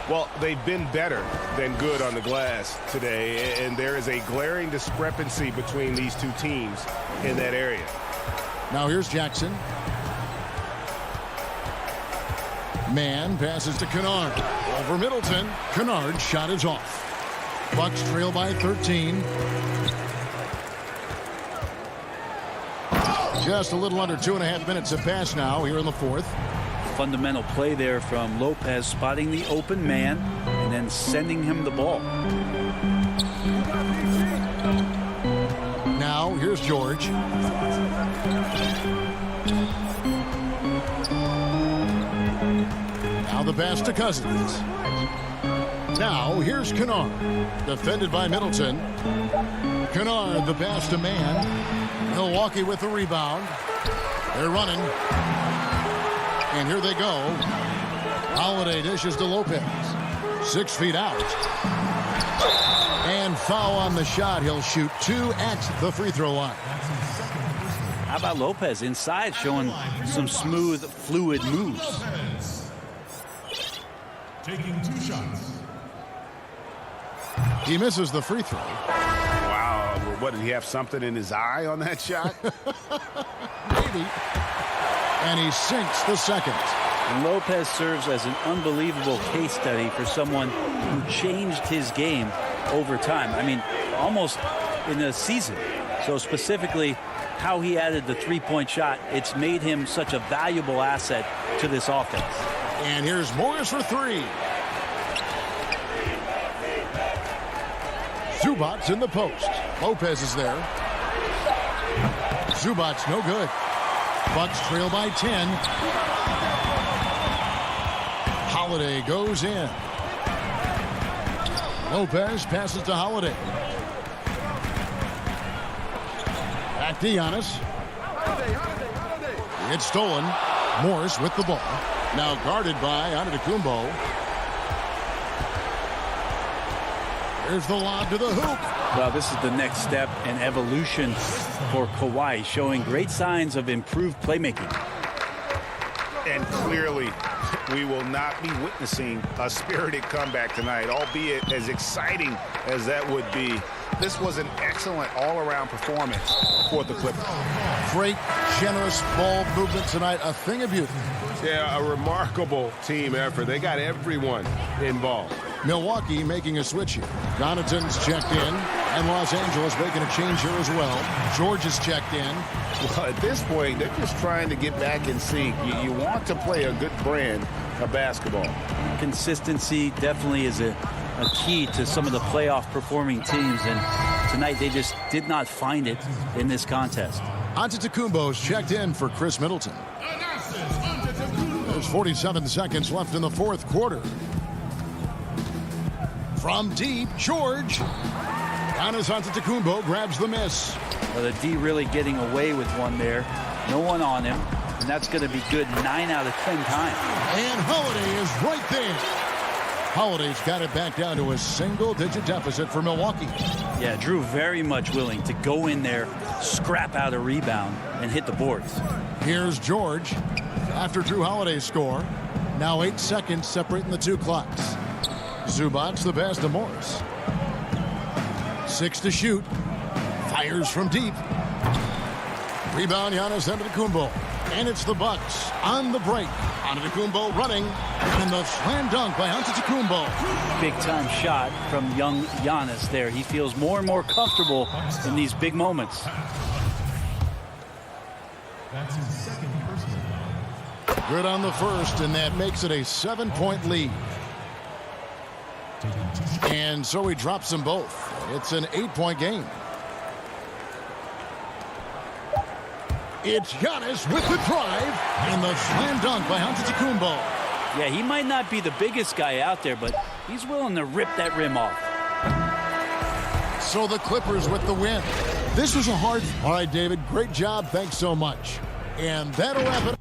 Well, they've been better than good on the glass today, and there is a glaring discrepancy between these two teams in that area. Now here's Jackson. Man passes to Kennard. Over Middleton. Kennard's shot is off. Bucks trail by 13. Just a little under 2.5 minutes have passed now here in the fourth. Fundamental play there from Lopez, spotting the open man and then sending him the ball. Now here's George. Now the pass to Cousins. Now here's Kennard. Defended by Middleton. Kennard the pass to man. Milwaukee with the rebound. They're running. And here they go. Holiday dishes to Lopez. 6 feet out. And foul on the shot. He'll shoot 2 at the free throw line. How about Lopez inside, showing some smooth, fluid moves. Taking 2 shots. He misses the free throw. Wow. What, did he have something in his eye on that shot? Maybe. And he sinks the second. And Lopez serves as an unbelievable case study for someone who changed his game over time. I mean, almost in a season. So specifically, how he added the three-point shot, it's made him such a valuable asset to this offense. And here's Morris for 3. Zubac's in the post. Lopez is there. Zubac's no good. Bucks trail by 10. Holiday goes in. Lopez passes to Holiday. Back to Giannis. It's stolen. Morris with the ball. Now guarded by Antetokounmpo. There's the lob to the hoop. Well, this is the next step in evolution for Kawhi, showing great signs of improved playmaking. And clearly we will not be witnessing a spirited comeback tonight, albeit as exciting as that would be. This was an excellent all-around performance for the Clippers. Great, generous ball movement tonight, a thing of beauty. Yeah, a remarkable team effort. They got everyone involved. Milwaukee making a switch here. Connaughton's checked in, and Los Angeles making a change here as well. George is checked in. Well, at this point, they're just trying to get back in sync. You want to play a good brand of basketball. Consistency definitely is a key to some of the playoff performing teams, and tonight they just did not find it in this contest. Antetokounmpo's checked in for Chris Middleton. There's 47 seconds left in the fourth quarter. From deep, George. Giannis Antetokounmpo grabs the miss. Well, the D really getting away with one there. No one on him, and that's going to be good 9 out of 10 times. And Holiday is right there. Holiday's got it back down to a single-digit deficit for Milwaukee. Yeah, Drew very much willing to go in there, scrap out a rebound, and hit the boards. Here's George after Drew Holiday's score. Now 8 seconds separating the two clocks. Zubac's the pass to Morris. 6 to shoot. Fires from deep. Rebound, Giannis Antetokounmpo. And it's the Bucks on the break. Antetokounmpo running. And the slam dunk by Antetokounmpo. Big-time shot from young Giannis there. He feels more and more comfortable in these big moments. That's his second personal. Good on the first, and that makes it a 7-point lead. And so he drops them both. It's an 8-point game. It's Giannis with the drive and the slam dunk by Antetokounmpo. Yeah, he might not be the biggest guy out there, but he's willing to rip that rim off. So the Clippers with the win. This was a hard... All right, David, great job. Thanks so much. And that'll wrap it up.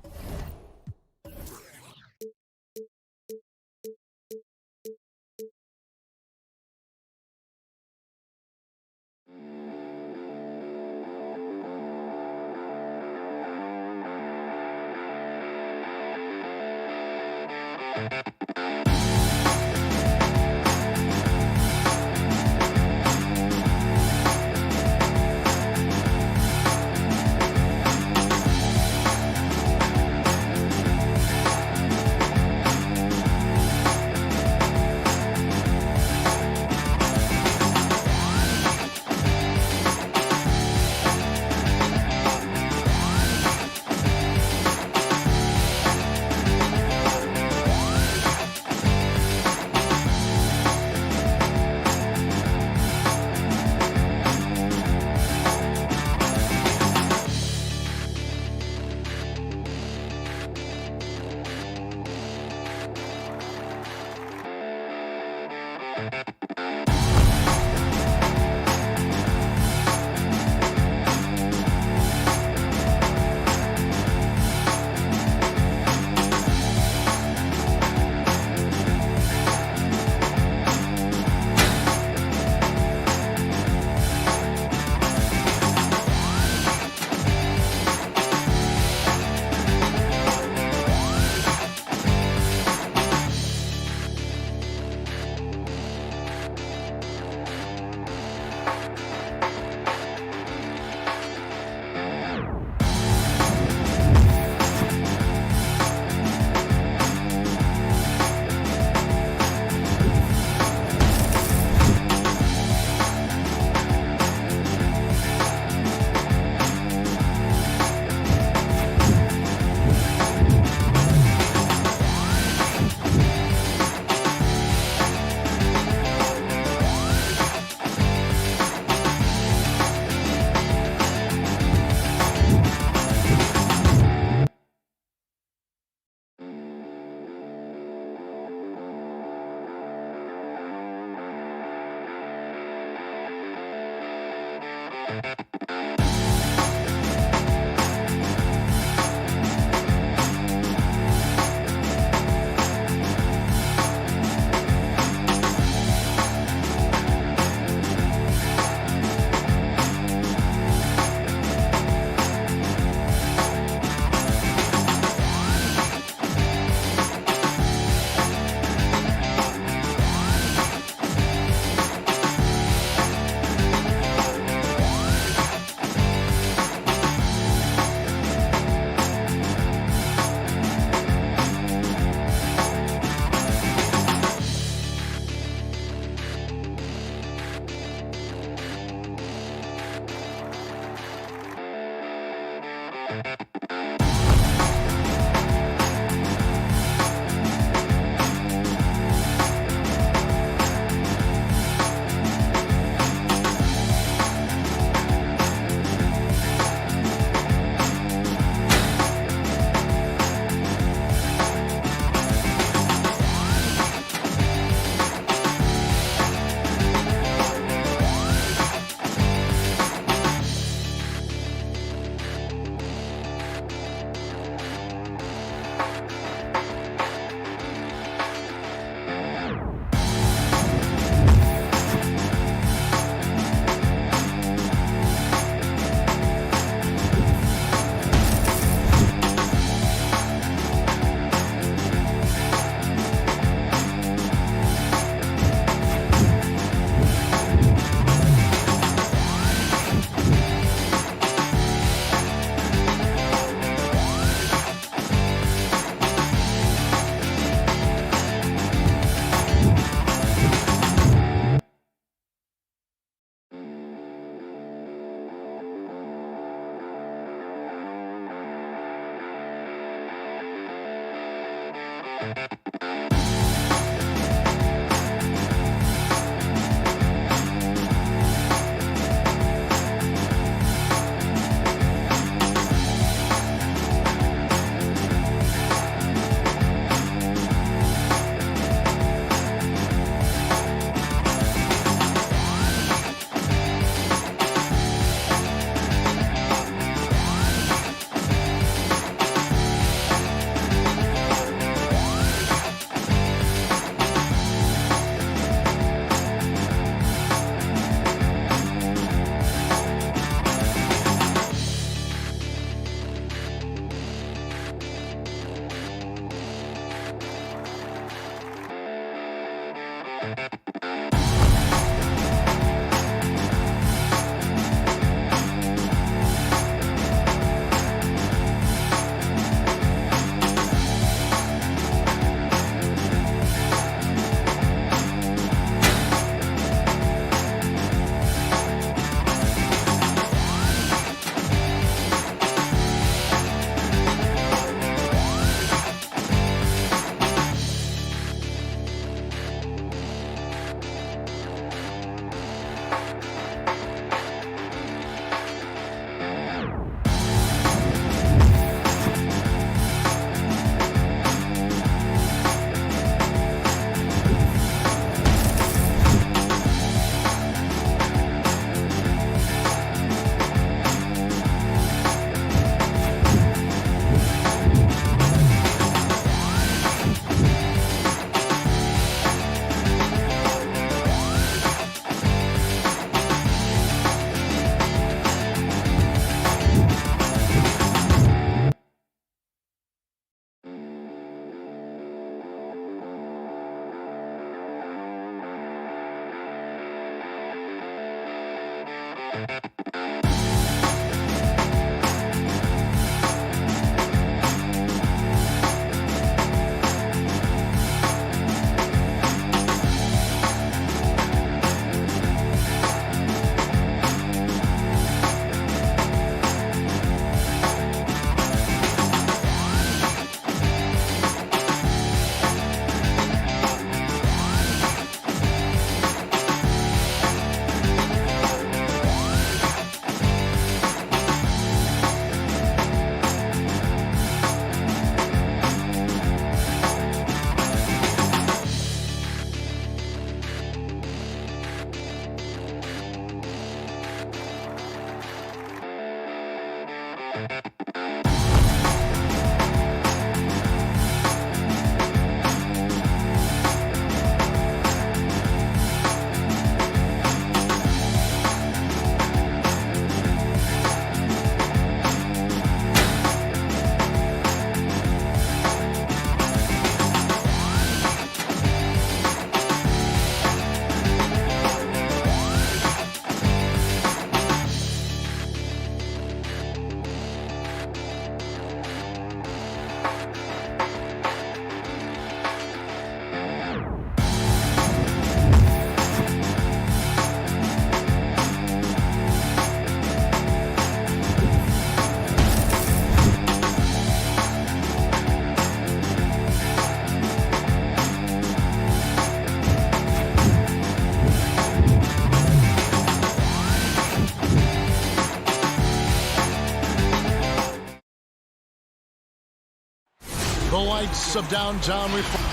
The lights of downtown reflect,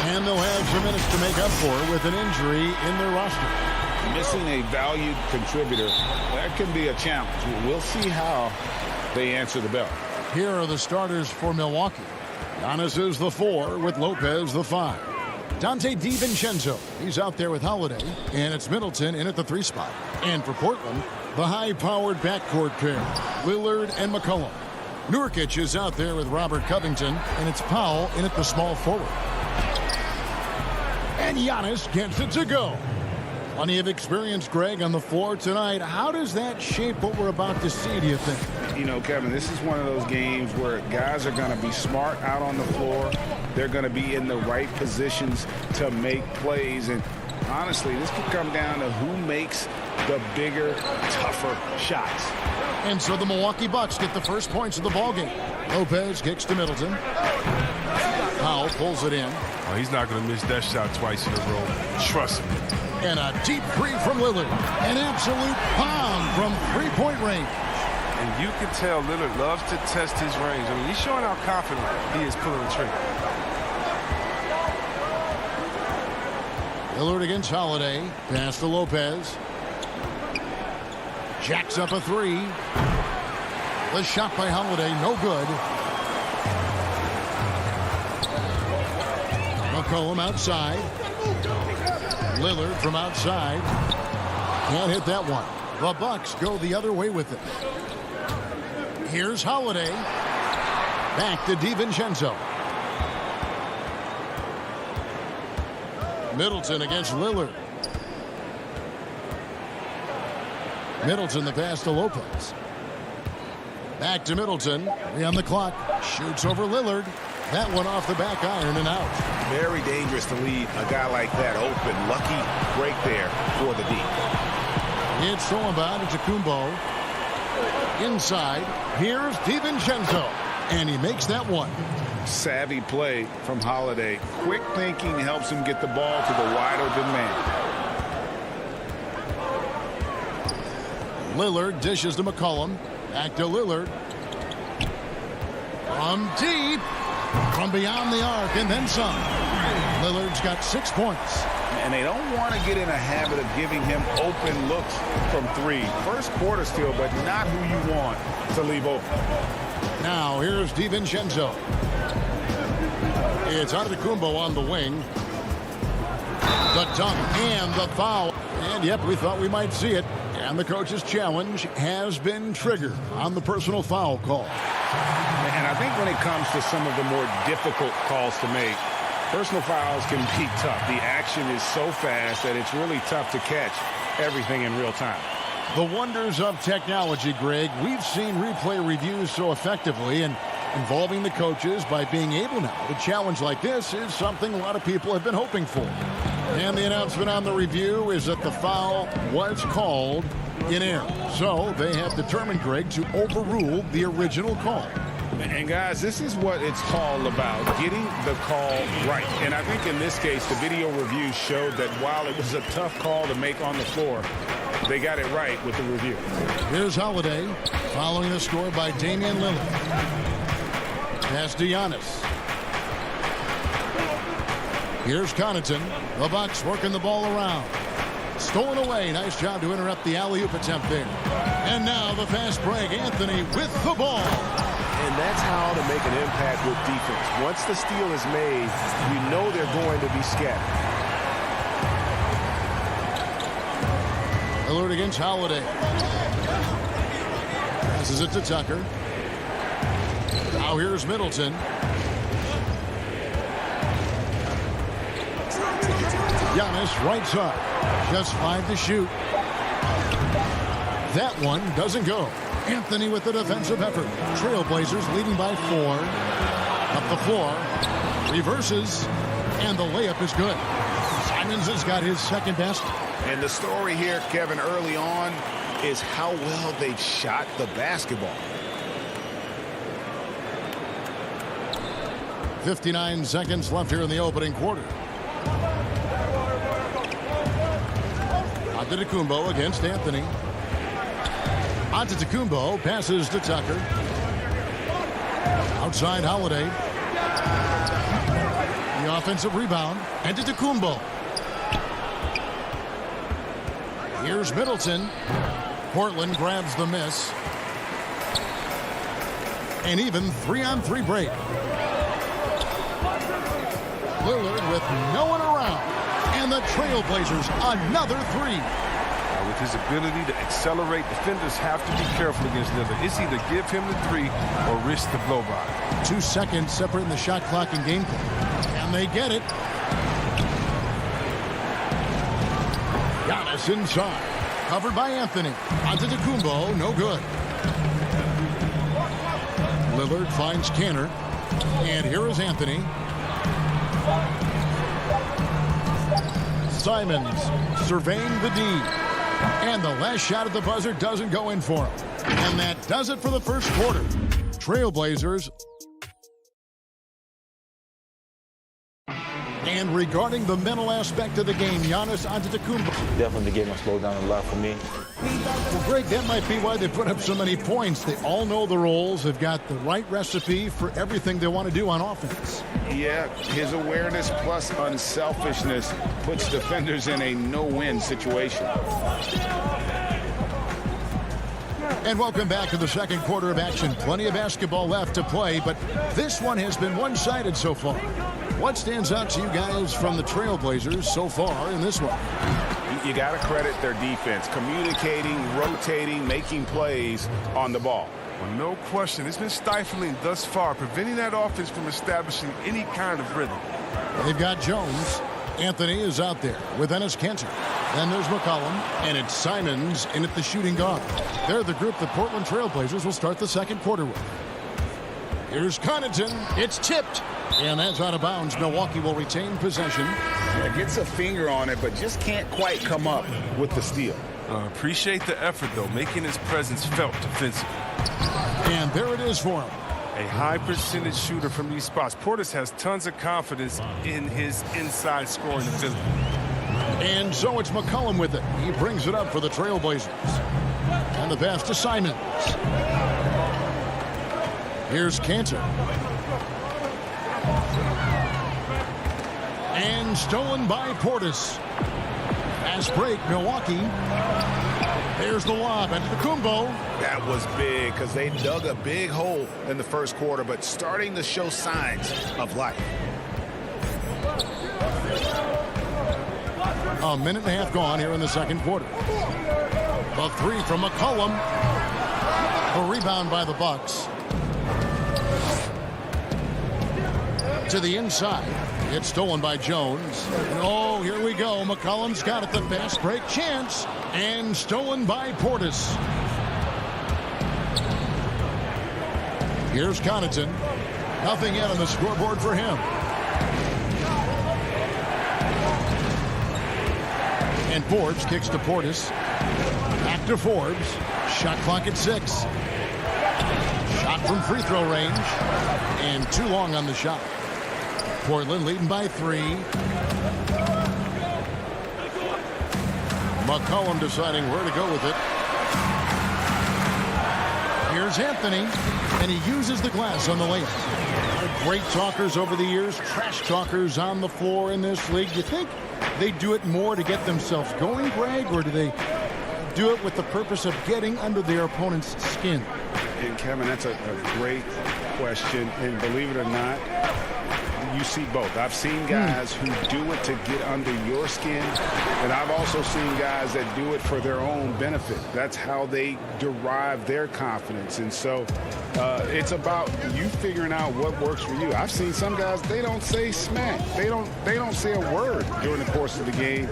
and they'll have some minutes to make up for with an injury in their roster. Missing a valued contributor, that can be a challenge. We'll see how they answer the bell. Here are the starters for Milwaukee. Giannis is the 4 with Lopez the 5. Dante DiVincenzo, he's out there with Holiday, and it's Middleton in at the 3 spot. And for Portland, the high-powered backcourt pair, Lillard and McCollum. Nurkic is out there with Robert Covington, and it's Powell in at the small forward. And Giannis gets it to go. Plenty of experience, Greg, on the floor tonight. How does that shape what we're about to see, do you think? You know, Kevin, this is one of those games where guys are going to be smart out on the floor. They're going to be in the right positions to make plays. And honestly, this could come down to who makes the bigger, tougher shots. And so the Milwaukee Bucks get the first points of the ballgame. Lopez kicks to Middleton. Powell pulls it in. Oh, he's not going to miss that shot twice in a row. Trust me. And a deep three from Lillard. An absolute bomb from three-point range. And you can tell Lillard loves to test his range. I mean, he's showing how confident he is pulling the trigger. Lillard against Holiday. Pass to Lopez. Jacks up a 3. The shot by Holiday, no good. McCollum outside. Lillard from outside. Can't hit that one. The Bucks go the other way with it. Here's Holiday. Back to DiVincenzo. Middleton against Lillard. Middleton the pass to Lopez. Back to Middleton. 3 on the clock. Shoots over Lillard. That one off the back iron and out. Very dangerous to leave a guy like that open. Lucky break there for the D. It's thrown by to Kumbo. Inside. Here's DiVincenzo. And he makes that one. Savvy play from Holiday. Quick thinking helps him get the ball to the wide open man. Lillard dishes to McCollum. Back to Lillard. From deep. From beyond the arc and then some. Lillard's got 6 points. And they don't want to get in a habit of giving him open looks from 3. First quarter still, but not who you want to leave open. Now here's DiVincenzo. It's Antetokounmpo on the wing. The dunk and the foul. And yep, we thought we might see it. And the coach's challenge has been triggered on the personal foul call. And I think when it comes to some of the more difficult calls to make, personal fouls can be tough. The action is so fast that it's really tough to catch everything in real time. The wonders of technology, Greg. We've seen replay reviews so effectively, and involving the coaches by being able now to challenge like this is something a lot of people have been hoping for. And the announcement on the review is that the foul was called in error. So they have determined, Greg, to overrule the original call. And guys, this is what it's all about, getting the call right. And I think in this case, the video review showed that while it was a tough call to make on the floor, they got it right with the review. Here's Holiday following the score by Damian Lillard. Pass to Giannis. Here's Connaughton. The Bucks working the ball around. Stolen away. Nice job to interrupt the alley-oop attempt there. And now the fast break. Anthony with the ball. And that's how to make an impact with defense. Once the steal is made, you know they're going to be scattered. Lillard against Holiday. Passes it to Tucker. Now here's Middleton. Giannis right side. Just 5 to shoot. That one doesn't go. Anthony with the defensive effort. Trailblazers leading by 4. Up the floor. Reverses. And the layup is good. Simons has got his second best. And the story here, Kevin, early on is how well they've shot the basketball. 59 seconds left here in the opening quarter. Antetokounmpo against Anthony. Antetokounmpo passes to Tucker. Outside Holiday. The offensive rebound. Antetokounmpo. Here's Middleton. Portland grabs the miss. An even 3-on-3 break. Lillard with no one around. And the Trailblazers another 3. With his ability to accelerate, defenders have to be careful against Lillard. It's either give him the 3 or risk the blow by. 2 seconds separating the shot clock and game clock. And they get it. Giannis inside. Covered by Anthony. Antetokounmpo, no good. Lillard finds Canner. And here is Anthony. Simons surveying the D. And the last shot at the buzzer doesn't go in for him. And that does it for the first quarter. Trailblazers. And regarding the mental aspect of the game, Giannis Antetokounmpo. Definitely the game will slow down a lot for me. Well, Greg, that might be why they put up so many points. They all know the roles. They've got the right recipe for everything they want to do on offense. Yeah, his awareness plus unselfishness puts defenders in a no-win situation. And welcome back to the second quarter of action. Plenty of basketball left to play, but this one has been one-sided so far. What stands out to you guys from the Trailblazers so far in this one? You got to credit their defense, communicating, rotating, making plays on the ball. Well, no question. It's been stifling thus far, preventing that offense from establishing any kind of rhythm. They've got Jones. Anthony is out there with Enes Kanter. Then there's McCollum, and it's Simons in at the shooting guard. They're the group the Portland Trailblazers will start the second quarter with. Here's Connaughton. It's tipped. And that's out of bounds. Milwaukee will retain possession. Yeah, gets a finger on it, but just can't quite come up with the steal. Appreciate the effort, though, making his presence felt defensively. And there it is for him. A high percentage shooter from these spots. Portis has tons of confidence in his inside scoring ability. And so it's McCollum with it. He brings it up for the Trailblazers. And the pass to Simons. Here's Kanter. And stolen by Portis. Fast break, Milwaukee. There's the lob into the Kumbo. That was big because they dug a big hole in the first quarter, but starting to show signs of life. A minute and a half gone here in the second quarter. The three from McCollum. A rebound by the Bucks. To the inside. It's stolen by Jones. And oh, here we go. McCollum's got it. The fast break chance. And stolen by Portis. Here's Connaughton. Nothing yet on the scoreboard for him. And Forbes kicks to Portis. Back to Forbes. Shot clock at 6. Shot from free throw range. And too long on the shot. Portland leading by 3. McCollum deciding where to go with it. Here's Anthony, and he uses the glass on the layup. Great talkers over the years, trash talkers on the floor in this league. Do you think they do it more to get themselves going, Greg, or do they do it with the purpose of getting under their opponent's skin? And Kevin, that's a great question, and believe it or not, you see both. I've seen guys who do it to get under your skin, and I've also seen guys that do it for their own benefit. That's how they derive their confidence. And so it's about you figuring out what works for you. I've seen some guys, they don't say smack. They don't say a word during the course of the game,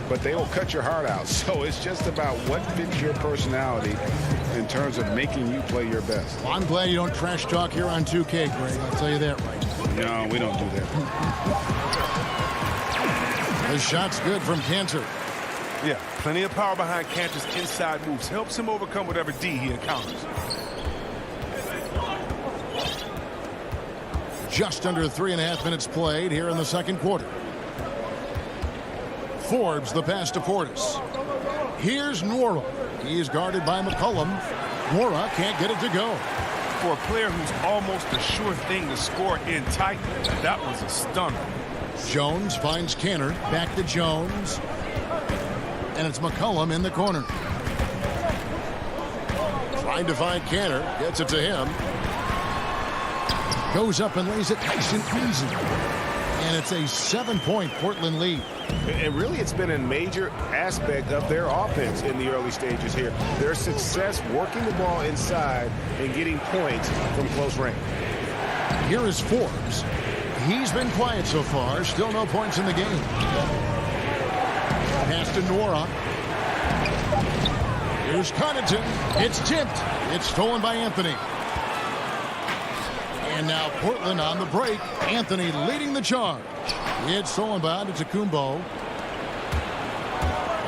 but they will cut your heart out. So it's just about what fits your personality in terms of making you play your best. Well, I'm glad you don't trash talk here on 2K, Greg. I'll tell you that right. No, we don't do that. The shot's good from Kanter. Yeah, plenty of power behind Kanter's inside moves. Helps him overcome whatever D he encounters. Just under 3.5 minutes played here in the second quarter. Forbes the pass to Portis. Here's Nwora. He's guarded by McCollum. Nwora can't get it to go. For a player who's almost a sure thing to score in tight, that was a stunner. Jones finds Kanter. Back to Jones. And it's McCollum in the corner. Trying to find Kanter. Gets it to him. Goes up and lays it nice and easy. And it's a 7-point Portland lead. And really, it's been a major aspect of their offense in the early stages here. Their success working the ball inside and getting points from close range. Here is Forbes. He's been quiet so far. Still no points in the game. Pass to Nwora. Here's Connaughton. It's tipped. It's stolen by Anthony. And now Portland on the break. Anthony leading the charge. It's stolen by Antetokounmpo.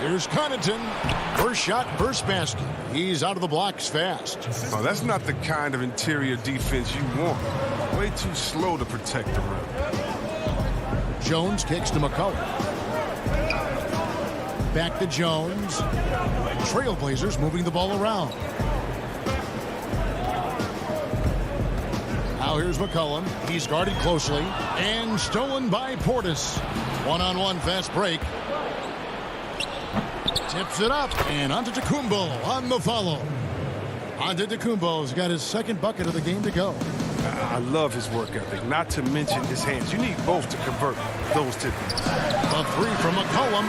Here's Connaughton. First shot, first basket. He's out of the blocks fast. Oh, that's not the kind of interior defense you want. Way too slow to protect the rim. Jones kicks to McCollum. Back to Jones. Trailblazers moving the ball around. Now here's McCollum. He's guarded closely. And stolen by Portis. One-on-one fast break. Tips it up. And Antetokounmpo on the follow. Antetokounmpo's got his second bucket of the game to go. I love his work ethic, not to mention his hands. You need both to convert those tip-ins. A three from McCollum.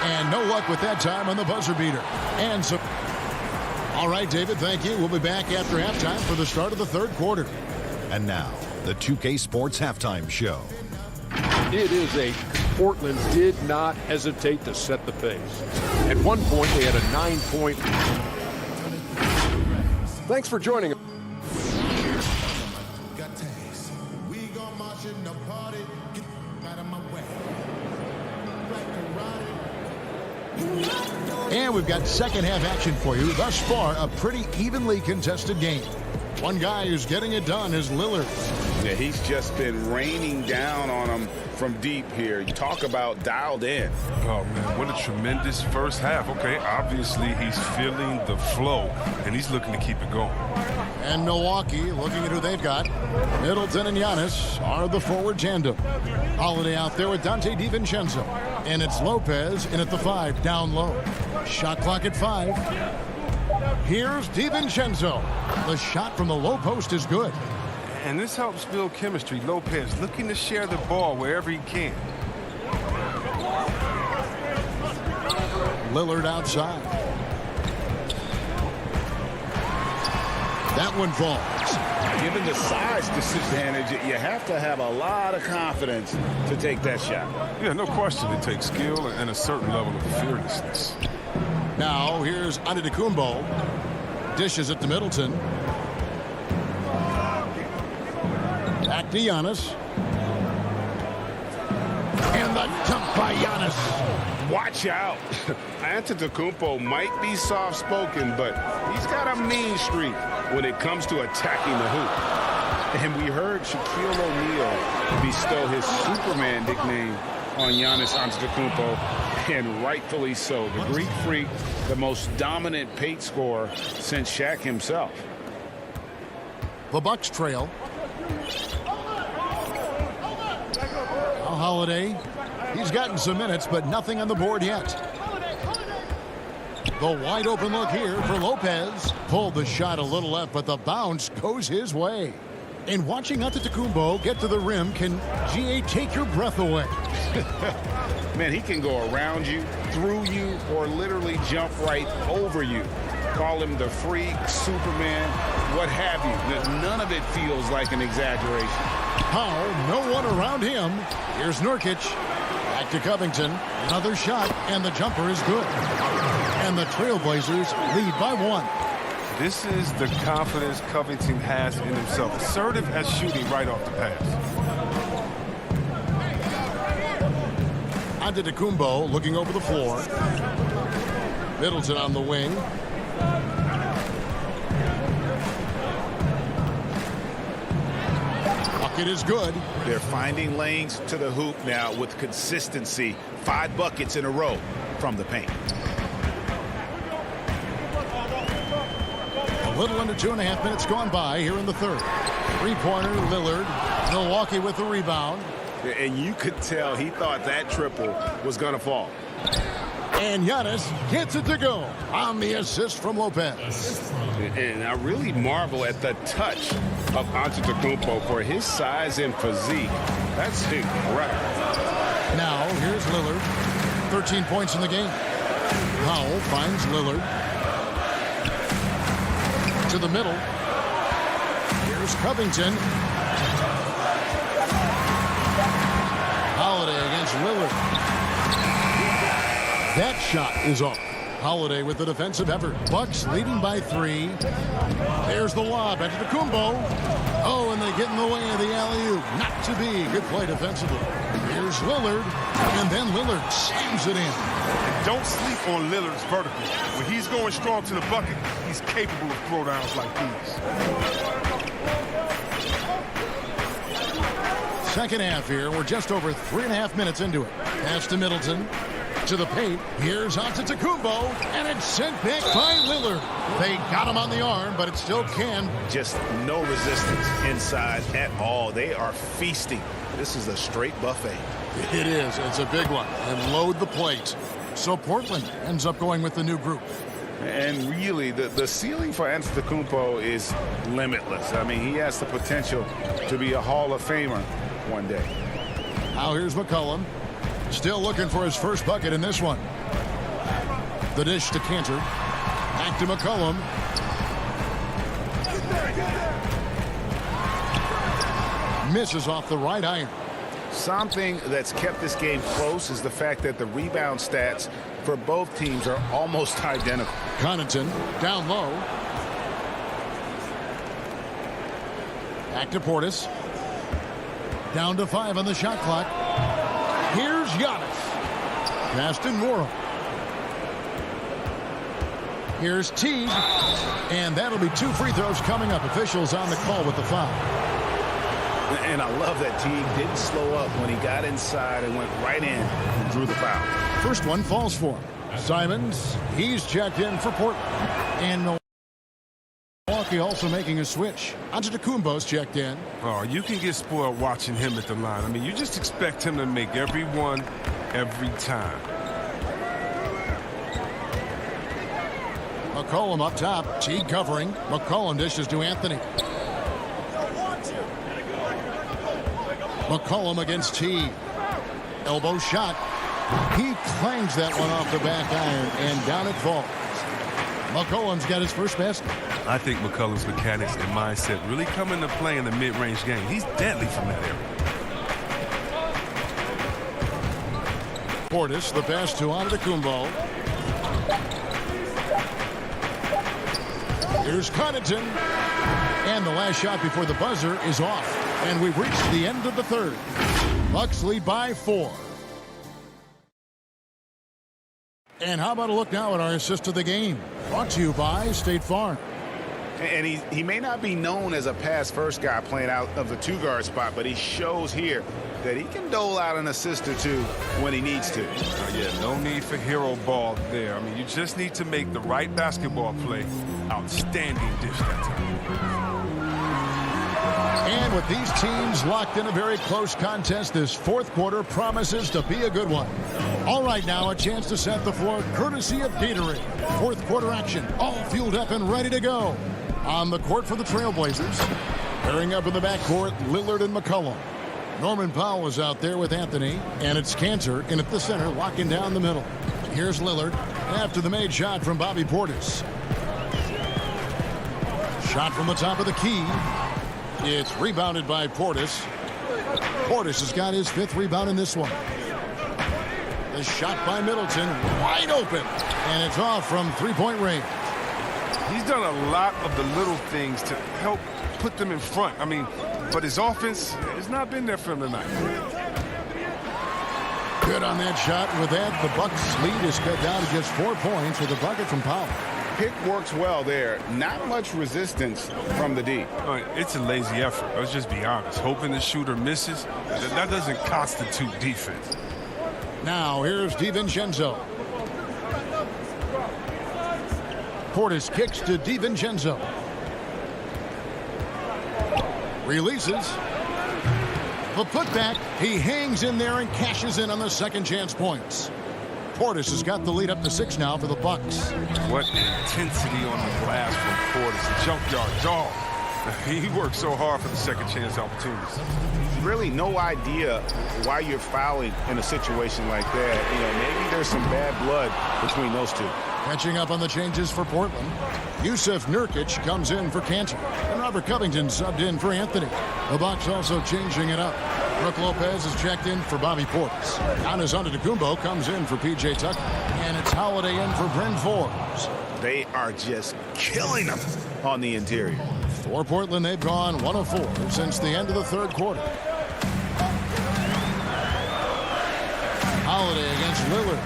And no luck with that time on the buzzer beater. And so, all right, David, thank you. We'll be back after halftime for the start of the third quarter. And now, the 2K Sports Halftime Show. It is a Portland did not hesitate to set the pace. At one point, they had a 9-point. Thanks for joining us. And we've got second half action for you. Thus far, a pretty evenly contested game. One guy who's getting it done is Lillard. Yeah, he's just been raining down on him from deep here. You talk about dialed in. Oh, man, what a tremendous first half. Okay, obviously he's feeling the flow, and he's looking to keep it going. And Milwaukee, looking at who they've got. Middleton and Giannis are the forward tandem. Holiday out there with Dante DiVincenzo. And it's Lopez in at the 5, down low. Shot clock at 5. Here's DiVincenzo. The shot from the low post is good. And this helps build chemistry. Lopez looking to share the ball wherever he can. Lillard outside. That one falls. Given the size disadvantage, you have to have a lot of confidence to take that shot. Yeah, no question. It takes skill and a certain level of fearlessness. Now, here's Antetokounmpo. Dishes it to Middleton. Back to Giannis. And the dunk by Giannis. Watch out. Antetokounmpo might be soft-spoken, but he's got a mean streak when it comes to attacking the hoop. And we heard Shaquille O'Neal bestow his Superman nickname on Giannis Antetokounmpo, and rightfully so. The Greek freak, the most dominant paint scorer since Shaq himself. The Bucks trail. Now Holiday. He's gotten some minutes, but nothing on the board yet. The wide open look here for Lopez. Pulled the shot a little left, but the bounce goes his way. And watching Antetokounmpo get to the rim can, GA, take your breath away. Man, he can go around you, through you, or literally jump right over you. Call him the freak, Superman, what have you. None of it feels like an exaggeration. Powell, no one around him. Here's Nurkic. Back to Covington. Another shot, and the jumper is good. And the Trailblazers lead by 1. This is the confidence Covington has in himself. Assertive at shooting right off the pass. Antetokounmpo looking over the floor. Middleton on the wing. Bucket is good. They're finding lanes to the hoop now with consistency. 5 buckets in a row from the paint. A little under 2.5 minutes gone by here in the third. Three-pointer, Lillard. Milwaukee with the rebound. And you could tell he thought that triple was going to fall. And Giannis gets it to go on the assist from Lopez. And I really marvel at the touch of Antetokounmpo for his size and physique. That's incredible. Now, here's Lillard. 13 points in the game. Powell finds Lillard. To the middle. Here's Covington. Holiday against Lillard. That shot is off. Holiday with the defensive effort. Bucks leading by 3. There's the lob. Antetokounmpo. Oh, and they get in the way of the alley-oop. Not to be. Good play defensively. Here's Lillard. And then Lillard slams it in. And don't sleep on Lillard's vertical. When he's going strong to the bucket, he's capable of throwdowns like these. Second half here. We're just over 3.5 minutes into it. Pass to Middleton. To the paint. Here's Antetokounmpo, and it's sent back by Lillard. They got him on the arm, but it still can. Just no resistance inside at all. They are feasting. This is a straight buffet. It is. It's a big one. And load the plate. So Portland ends up going with the new group. And really, the ceiling for Antetokounmpo is limitless. I mean, he has the potential to be a Hall of Famer one day. Now here's McCollum. Still looking for his first bucket in this one. The dish to Cantor. Back to McCollum. Misses off the right iron. Something that's kept this game close is the fact that the rebound stats for both teams are almost identical. Connaughton down low. Back to Portis. Down to 5 on the shot clock. Here's Giannis. Pass to Nora. Here's Teague. And that'll be 2 free throws coming up. Officials on the call with the foul. And I love that Teague didn't slow up when he got inside and went right in and drew the foul. First one falls for him. Simons, he's checked in for Portland. And Milwaukee also making a switch. Antetokounmpo's checked in. Oh, you can get spoiled watching him at the line. I mean, you just expect him to make every one, every time. McCollum up top. Teague covering. McCollum dishes to Anthony. McCollum against Teague. Elbow shot. He clangs that one off the back iron, and down it falls. McCollum's got his first basket. I think McCollum's mechanics and mindset really come into play in the mid-range game. He's deadly from that area. Portis, the pass to Antetokounmpo. Here's Connaughton. And the last shot before the buzzer is off. And we've reached the end of the third. Bucks lead by 4. And how about a look now at our assist of the game? Brought to you by State Farm. And he may not be known as a pass-first guy playing out of the 2-guard spot, but he shows here that he can dole out an assist or 2 when he needs to. Yeah, no need for hero ball there. I mean, you just need to make the right basketball play. Outstanding dish that time. And with these teams locked in a very close contest, this fourth quarter promises to be a good one. All right, now a chance to set the floor courtesy of Gatorade. Fourth quarter action, all fueled up and ready to go. On the court for the Trailblazers. Pairing up in the backcourt, Lillard and McCollum. Norman Powell is out there with Anthony, and it's Cantor in at the center, locking down the middle. Here's Lillard after the made shot from Bobby Portis. Shot from the top of the key. It's rebounded by Portis. Portis has got his 5th rebound in this one. The shot by Middleton, wide open, and it's off from 3-point range. He's done a lot of the little things to help put them in front. I mean, but his offense has not been there for him tonight. Good on that shot. With that, the Bucks lead is cut down to just 4 points with a bucket from Powell. Pick works well there. Not much resistance from the D. It's a lazy effort. Let's just be honest. Hoping the shooter misses, that doesn't constitute defense. Now, here's DiVincenzo. Portis kicks to DiVincenzo. Releases. The putback. He hangs in there and cashes in on the second chance points. Portis has got the lead up to 6 now for the Bucks. What intensity on the glass from Portis. Junkyard dog. He works so hard for the second chance opportunities. Really no idea why you're fouling in a situation like that. You know, maybe there's some bad blood between those two. Catching up on the changes for Portland. Yusuf Nurkic comes in for Cantor. And Robert Covington subbed in for Anthony. The Bucks also changing it up. Brook Lopez is checked in for Bobby Portis. Giannis Antetokounmpo comes in for P.J. Tucker. And it's Holiday in for Bryn Forbes. They are just killing them on the interior. For Portland, they've gone 1 of 4 since the end of the third quarter. Holiday against Lillard.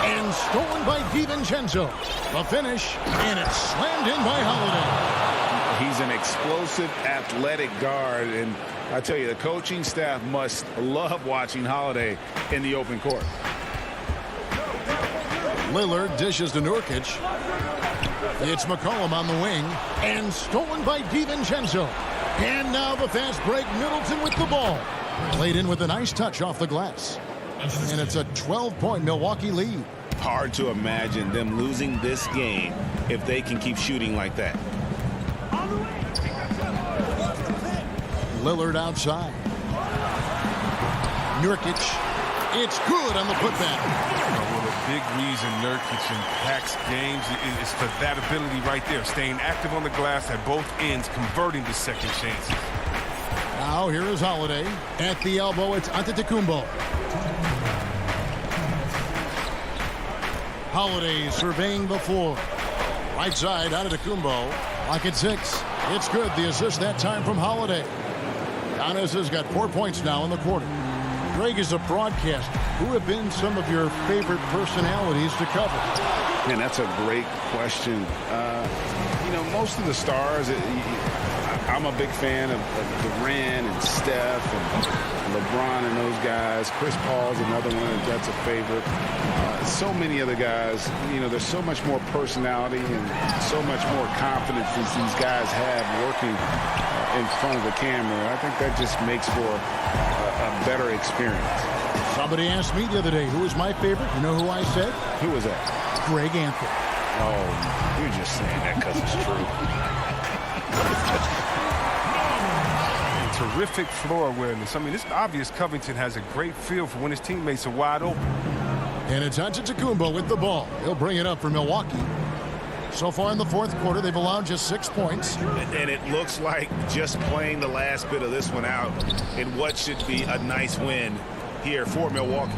And stolen by DiVincenzo. The finish, and it's slammed in by Holiday. He's an explosive, athletic guard, and I tell you, the coaching staff must love watching Holiday in the open court. Lillard dishes to Nurkic. It's McCollum on the wing, and stolen by DiVincenzo. And now the fast break, Middleton with the ball. Played in with a nice touch off the glass. And it's a 12-point Milwaukee lead. Hard to imagine them losing this game if they can keep shooting like that. Lillard outside. Nurkic. It's good on the putback. Well, a big reason Nurkic impacts games is for that ability right there. Staying active on the glass at both ends, converting the second chances. Now here is Holiday. At the elbow, it's Antetokounmpo. Holiday surveying the floor. Right side, Antetokounmpo. Clock at 6. It's good. The assist that time from Holiday. Giannis has got 4 points now in the quarter. Greg, is a broadcaster, who have been some of your favorite personalities to cover? Man, that's a great question. You know, most of the stars, I'm a big fan of Durant and Steph and LeBron and those guys. Chris Paul's another one that's a favorite. So many other guys, you know, there's so much more personality and so much more confidence that these guys have working in front of the camera. I think that just makes for a better experience. Somebody asked me the other day, who was my favorite? You know who I said? Who was that? Greg Anthony. Oh, you're just saying that because it's true. Terrific floor awareness. I mean, it's obvious Covington has a great feel for when his teammates are wide open. And it's Antetokounmpo with the ball. He'll bring it up for Milwaukee. So far in the fourth quarter, they've allowed just 6 points. And it looks like just playing the last bit of this one out in what should be a nice win here for Milwaukee.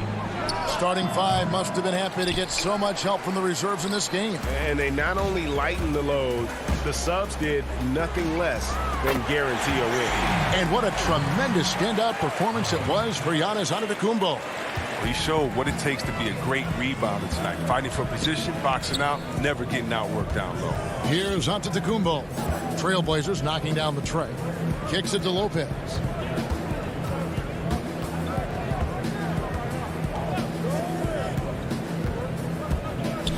Starting five must have been happy to get so much help from the reserves in this game. And they not only lightened the load, the subs did nothing less than guarantee a win. And what a tremendous standout performance it was for Giannis Antetokounmpo. He showed what it takes to be a great rebounder tonight. Fighting for position, boxing out, never getting outworked down low. Here's Antetokounmpo. Trailblazers knocking down the tray. Kicks it to Lopez.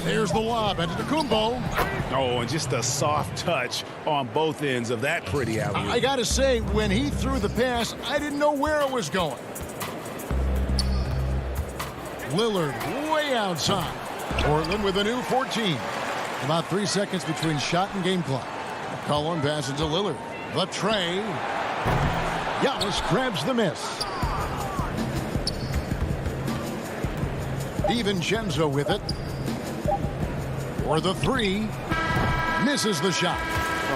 Here's the lob. Antetokounmpo. Oh, and just a soft touch on both ends of that pretty alley. I got to say, when he threw the pass, I didn't know where it was going. Lillard way outside. Portland with a new 14. About 3 seconds between shot and game clock. McCollum passes to Lillard. The tray. Giannis grabs the miss. DiVincenzo with it. For the three. Misses the shot.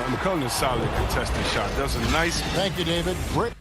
McCollum is solid contested shot. Does a nice. Thank you, David. Great.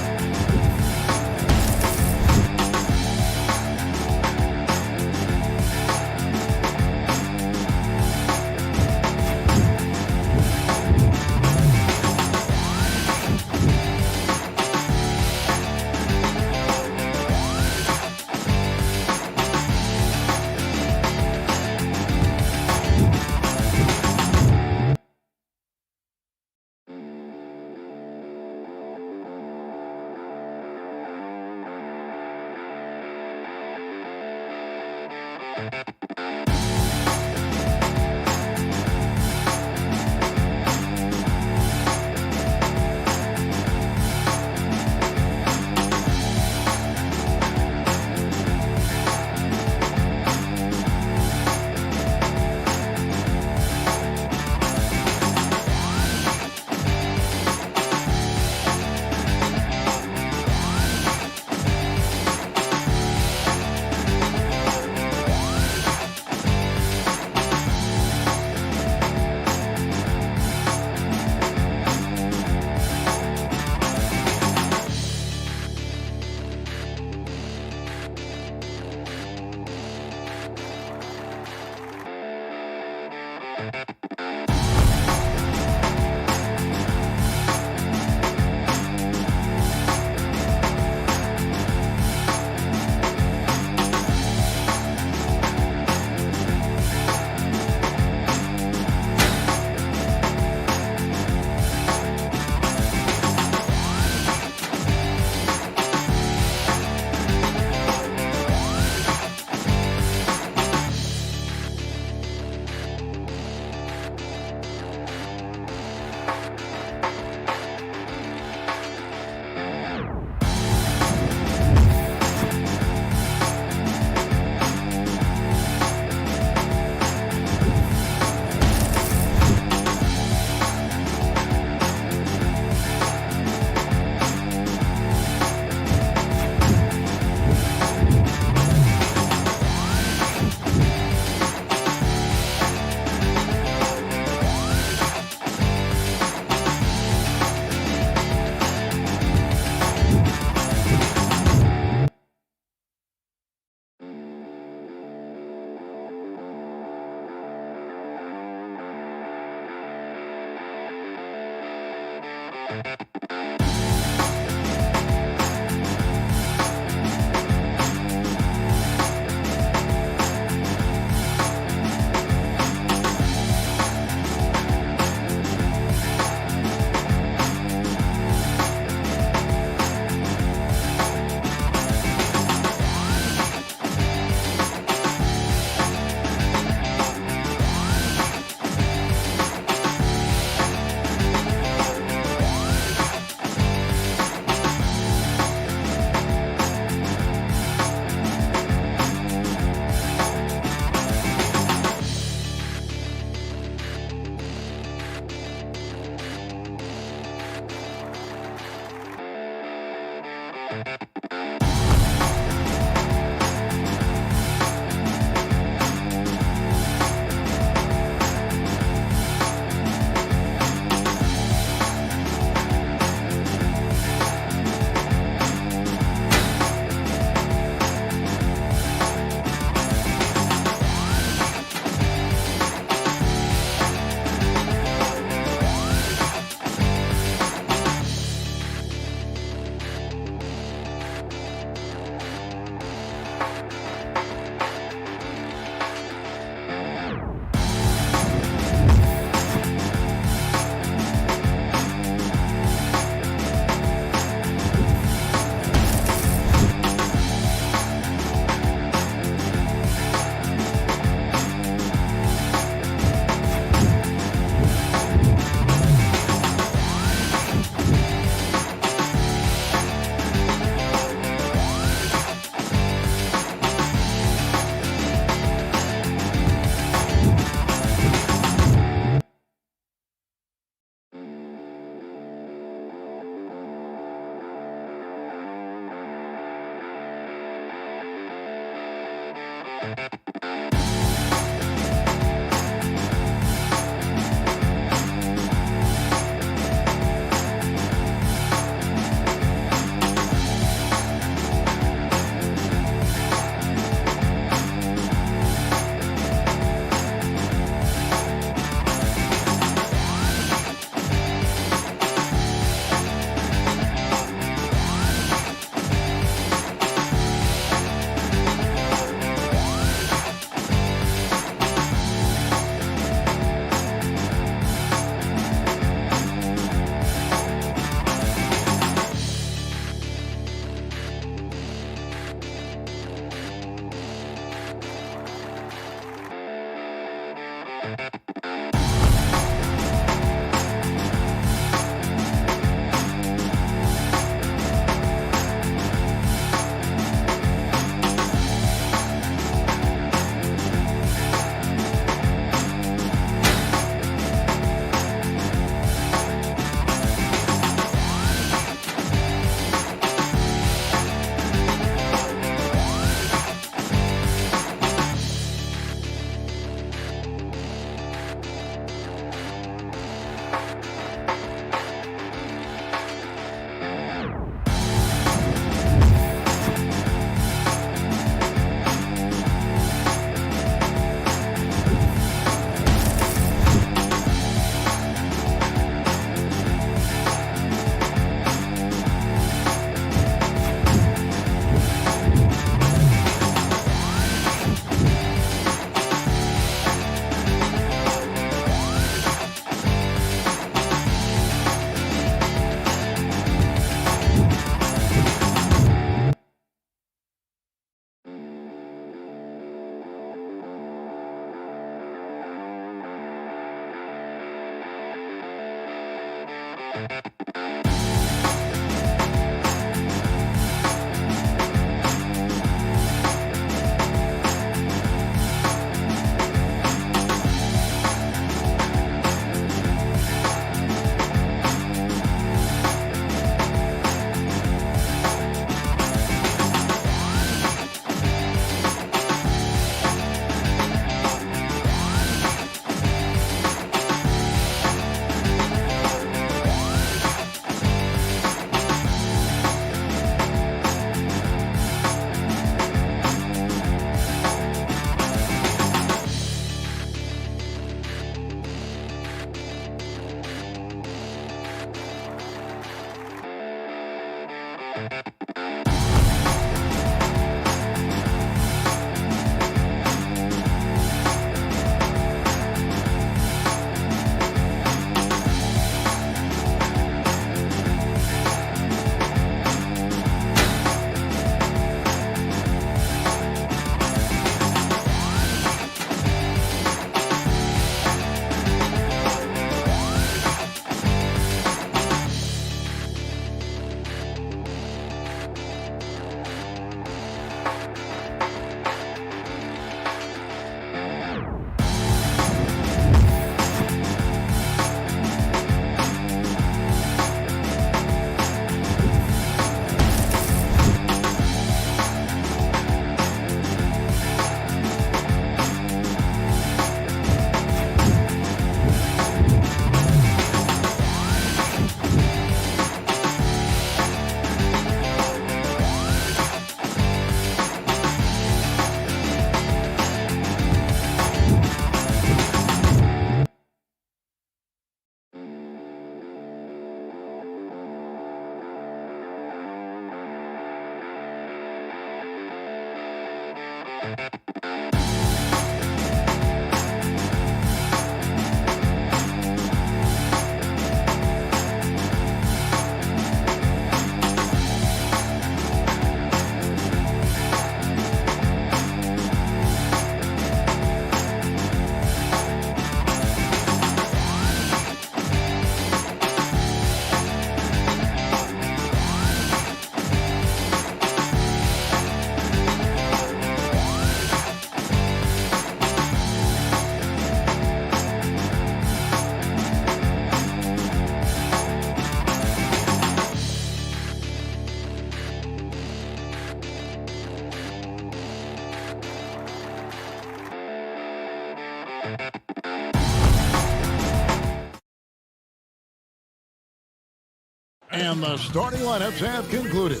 And the starting lineups have concluded.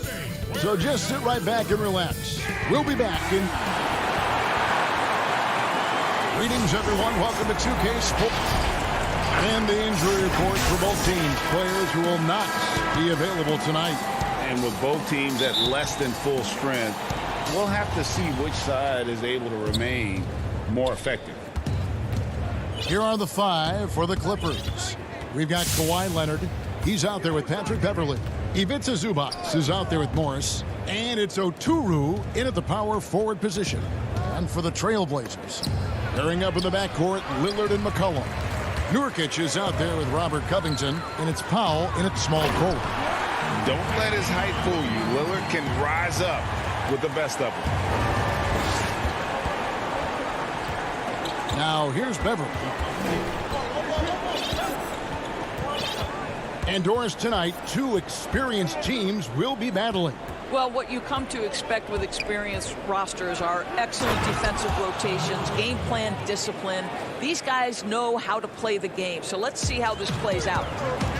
So just sit right back and relax. We'll be back in... Greetings, everyone. Welcome to 2K Sports. And the injury report for both teams. Players who will not be available tonight. And with both teams at less than full strength, we'll have to see which side is able to remain more effective. Here are the 5 for the Clippers. We've got Kawhi Leonard. He's out there with Patrick Beverley. Ivica Zubac is out there with Morris. And it's Oturu in at the power forward position. And for the Trailblazers, pairing up in the backcourt, Lillard and McCollum. Nurkic is out there with Robert Covington. And it's Powell in at small forward. Don't let his height fool you. Lillard can rise up with the best of them. Now here's Beverley. And Doris, tonight, 2 experienced teams will be battling. Well, what you come to expect with experienced rosters are excellent defensive rotations, game plan discipline. These guys know how to play the game. So let's see how this plays out.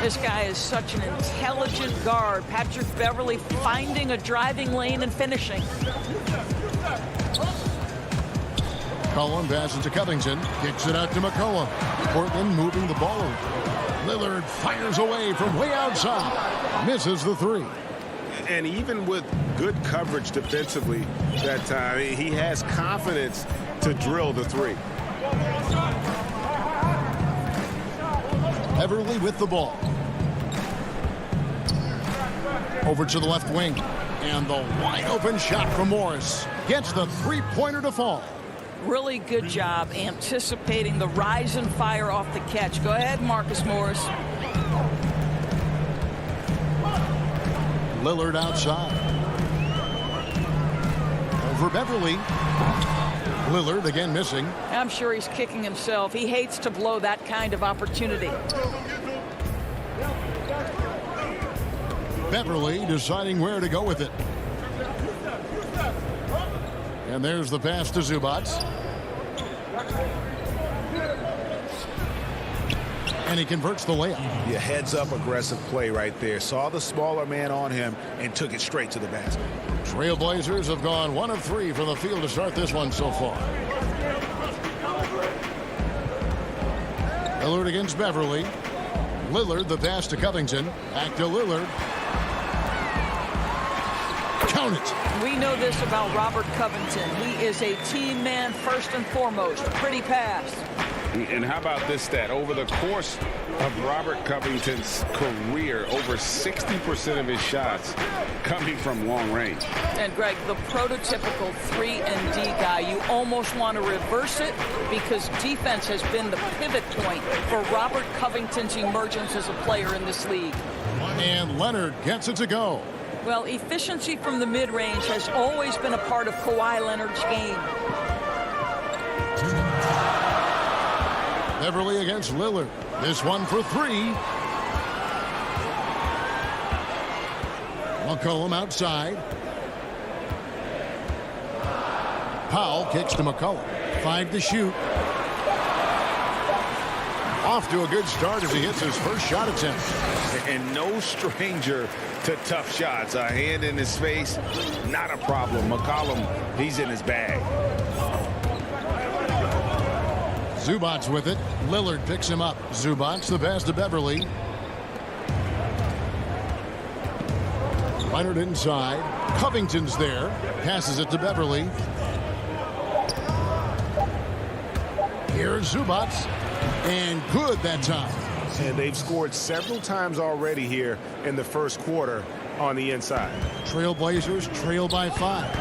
This guy is such an intelligent guard. Patrick Beverley finding a driving lane and finishing. McCollum passes to Covington. Kicks it out to McCollum. Portland moving the ball over. Lillard fires away from way outside. Misses the 3. And even with good coverage defensively that time, he has confidence to drill the 3. Beverley with the ball. Over to the left wing. And the wide open shot from Morris. Gets the 3-pointer to fall. Really good job anticipating the rise and fire off the catch. Go ahead, Marcus Morris. Lillard outside. Over Beverley. Lillard again missing. I'm sure he's kicking himself. He hates to blow that kind of opportunity. Beverley deciding where to go with it. And there's the pass to Zubac. And he converts the layup. Yeah, heads-up aggressive play right there. Saw the smaller man on him and took it straight to the basket. Trailblazers have gone 1 of 3 from the field to start this one so far. Lillard against Beverley. Lillard, the pass to Covington. Back to Lillard. Count it. We know this about Robert Covington. He is a team man first and foremost. Pretty pass. And how about this stat? Over the course of Robert Covington's career, over 60% of his shots coming from long range. And Greg, the prototypical 3-and-D guy, you almost want to reverse it because defense has been the pivot point for Robert Covington's emergence as a player in this league. And Leonard gets it to go. Well, efficiency from the mid-range has always been a part of Kawhi Leonard's game. Beverley against Lillard. This one for 3. McCollum outside. Powell kicks to McCollum. 5 to shoot. Off to a good start as he hits his first shot attempt. And no stranger to tough shots. A hand in his face, not a problem. McCollum, he's in his bag. Zubac with it. Lillard picks him up. Zubac the pass to Beverley. Leonard inside. Covington's there. Passes it to Beverley. Here's Zubac. And good that time. And they've scored several times already here in the first quarter on the inside. Trailblazers trail by 5.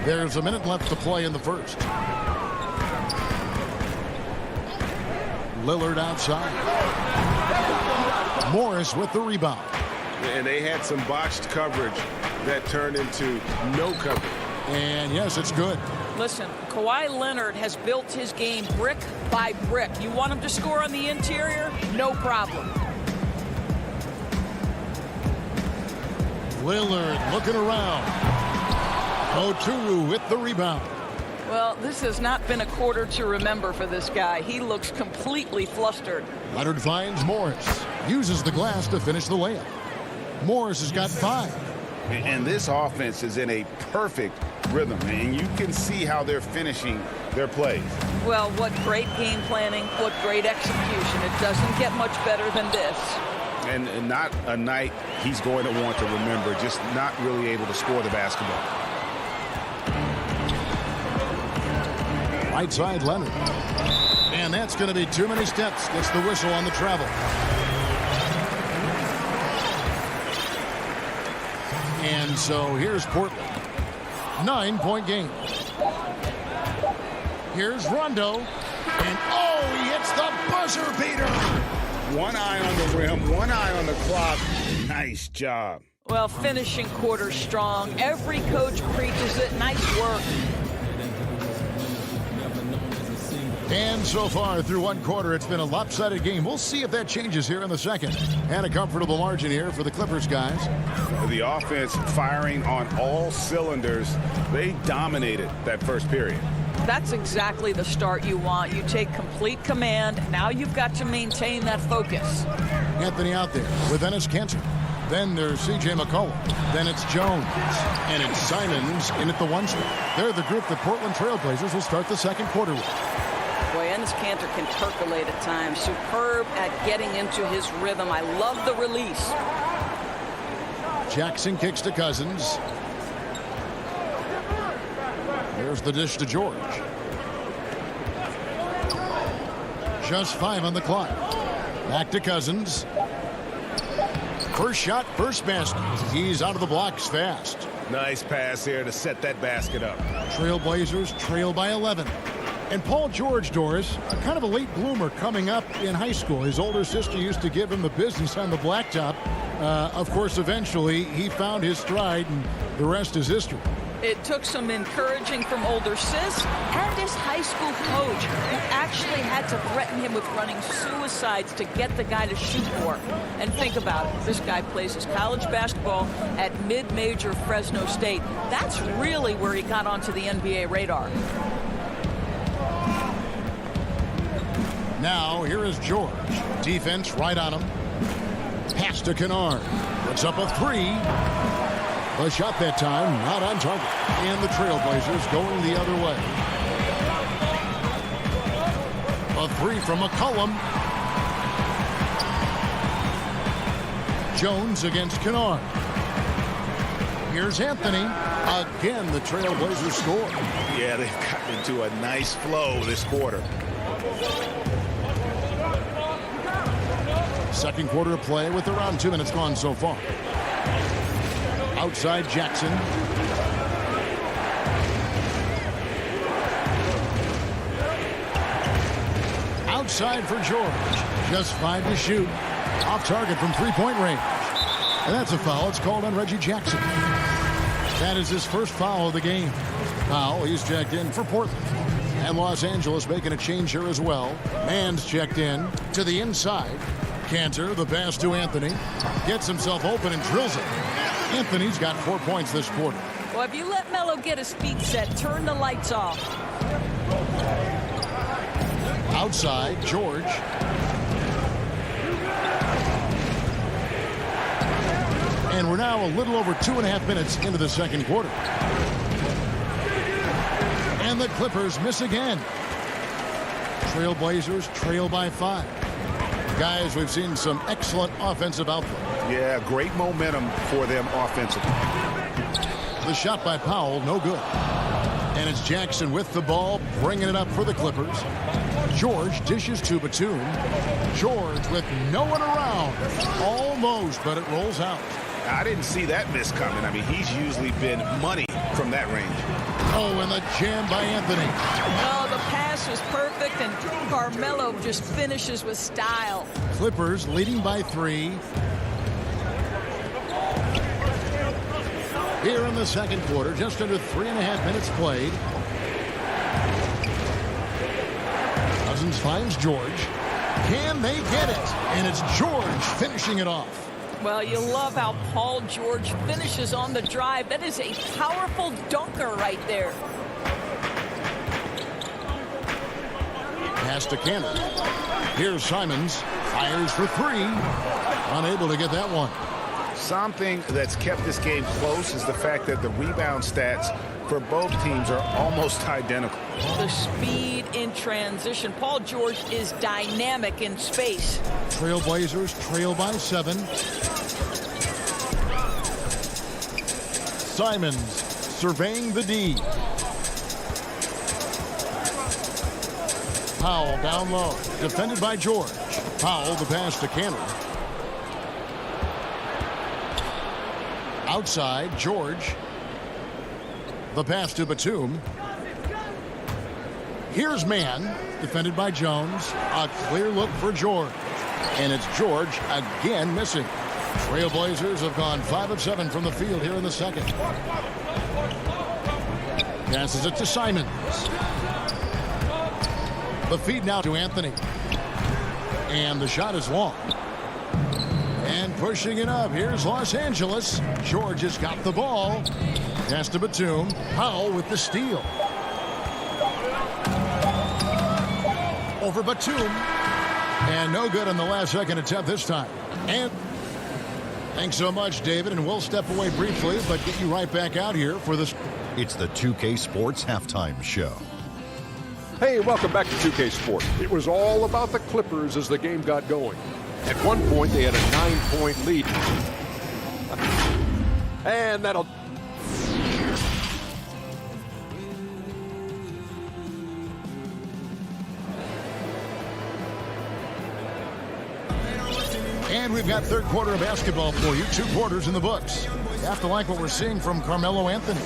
There's a minute left to play in the first. Lillard outside. Morris with the rebound. And they had some botched coverage that turned into no coverage. And yes, it's good. Listen, Kawhi Leonard has built his game brick by brick. You want him to score on the interior? No problem. Lillard looking around. Oturu with the rebound. Well, this has not been a quarter to remember for this guy. He looks completely flustered. Leonard finds Morris. Uses the glass to finish the layup. Morris has got 5. And this offense is in a perfect rhythm, and you can see how they're finishing their plays. Well, what great game planning, what great execution. It doesn't get much better than this. And not a night he's going to want to remember, just not really able to score the basketball. Right side, Leonard. And that's going to be too many steps. Gets the whistle on the travel. And so here's Portland. 9-point game. Here's Rondo. And oh, he hits the buzzer beater. One eye on the rim, one eye on the clock. Nice job. Well, finishing quarter strong. Every coach preaches it. Nice work. And so far through one quarter, it's been a lopsided game. We'll see if that changes here in the second. And a comfortable margin here for the Clippers guys. The offense firing on all cylinders. They dominated that first period. That's exactly the start you want. You take complete command. Now you've got to maintain that focus. Anthony out there with Enes Kanter. Then there's C.J. McCollum. Then it's Jones. And it's Simons in at the 1 spot. They're the group that Portland Trailblazers will start the second quarter with. Boy, Enes Kanter can percolate at times. Superb at getting into his rhythm. I love the release. Jackson kicks to Cousins. There's the dish to George. Just 5 on the clock. Back to Cousins. First shot, first basket. He's out of the blocks fast. Nice pass here to set that basket up. Trailblazers trail by 11. And Paul George, Doris, a kind of a late bloomer coming up in high school. His older sister used to give him the business on the blacktop. Of course, eventually, he found his stride, and the rest is history. It took some encouraging from older sis and his high school coach, who actually had to threaten him with running suicides to get the guy to shoot more. And think about it. This guy plays his college basketball at mid-major Fresno State. That's really where he got onto the NBA radar. Now, here is George. Defense right on him. Pass to Kennard. Puts up a 3. The shot that time, not on target. And the Trailblazers going the other way. A 3 from McCollum. Jones against Kennard. Here's Anthony. Again, the Trailblazers score. Yeah, they've gotten into a nice flow this quarter. Second quarter of play with around 2 minutes gone so far. Outside Jackson. Outside for George. Just 5 to shoot. Off target from 3-point range. And that's a foul. It's called on Reggie Jackson. That is his first foul of the game. Foul, he's checked in for Portland. And Los Angeles making a change here as well. Mann's checked in to the inside. Kanter, the pass to Anthony. Gets himself open and drills it. Anthony's got 4 points this quarter. Well, if you let Melo get his feet set, turn the lights off. Outside, George. And we're now a little over 2.5 minutes into the second quarter. And the Clippers miss again. Trailblazers trail by 5. Guys, we've seen some excellent offensive output. Yeah, great momentum for them offensively. The shot by Powell, no good. And it's Jackson with the ball, bringing it up for the Clippers. George dishes to Batum. George with no one around. Almost, but it rolls out. I didn't see that miss coming. I mean, he's usually been money from that range. Oh, and the jam by Anthony. Oh, the pass was perfect, and Carmelo just finishes with style. Clippers leading by 3. Here in the second quarter, just under 3.5 minutes played. Cousins finds George. Can they get it? And it's George finishing it off. Well, you love how Paul George finishes on the drive. That is a powerful dunker right there. Pass to Cannon. Here's Simons. Fires for 3. Unable to get that one. Something that's kept this game close is the fact that the rebound stats for both teams are almost identical. The speed in transition. Paul George is dynamic in space. Trailblazers trail by 7. Simons surveying the D. Powell down low. Defended by George. Powell the pass to Cannon. Outside, George. The pass to Batum. Here's Mann, defended by Jones. A clear look for George. And it's George again missing. Trailblazers have gone 5 of 7 from the field here in the second. Passes it to Simons. The feed now to Anthony. And the shot is long. And pushing it up. Here's Los Angeles. George has got the ball. Pass to Batum. Powell with the steal. Over Batum. And no good on the last second attempt this time. And thanks so much, David. And we'll step away briefly, but get you right back out here for this. It's the 2K Sports Halftime Show. Hey, welcome back to 2K Sports. It was all about the Clippers as the game got going. At one point, they had a 9-point lead. And that'll... And we've got third quarter of basketball for you. 2 quarters in the books. You have to like what we're seeing from Carmelo Anthony.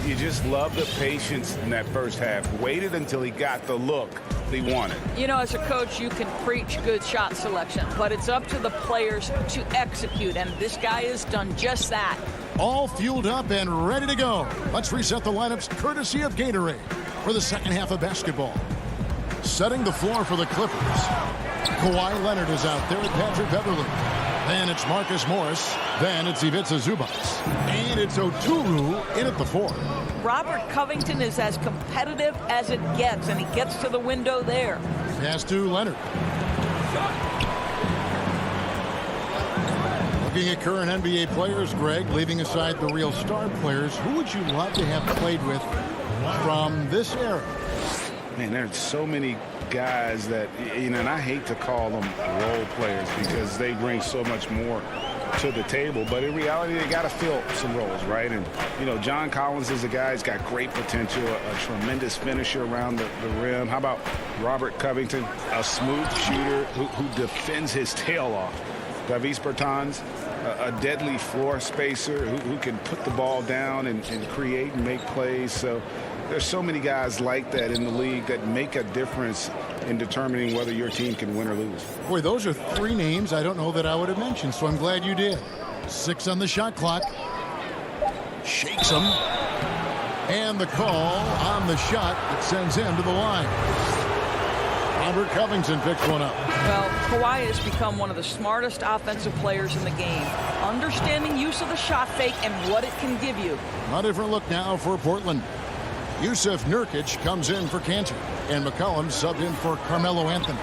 You just love the patience in that first half. Waited until he got the look he wanted. You know, as a coach, you can preach good shot selection, but it's up to the players to execute, and this guy has done just that. All fueled up and ready to go. Let's reset the lineups courtesy of Gatorade for the second half of basketball. Setting the floor for the Clippers. Kawhi Leonard is out there with Patrick Beverly. Then it's Marcus Morris. Then it's Ivica Zubac. And it's Oturu in at the 4. Robert Covington is as competitive as it gets, and he gets to the window there. Pass to Leonard. Looking at current NBA players, Greg, leaving aside the real star players, who would you love to have played with from this era? Man, there's so many guys that, you know, and I hate to call them role players because they bring so much more to the table, but in reality they got to fill some roles, right? And you know, John Collins is a guy who's got great potential, a tremendous finisher around the rim. How about Robert Covington, a smooth shooter who defends his tail off? Davis Bertans, a deadly floor spacer who can put the ball down and create and make plays. So there's so many guys like that in the league that make a difference in determining whether your team can win or lose. Boy, those are 3 names I don't know that I would have mentioned, so I'm glad you did. 6 on the shot clock. Shakes him. And the call on the shot that sends him to the line. Robert Covington picks one up. Well, Kawhi has become one of the smartest offensive players in the game. Understanding use of the shot fake and what it can give you. A different look now for Portland. Yusuf Nurkic comes in for Cantor, and McCollum subbed in for Carmelo Anthony.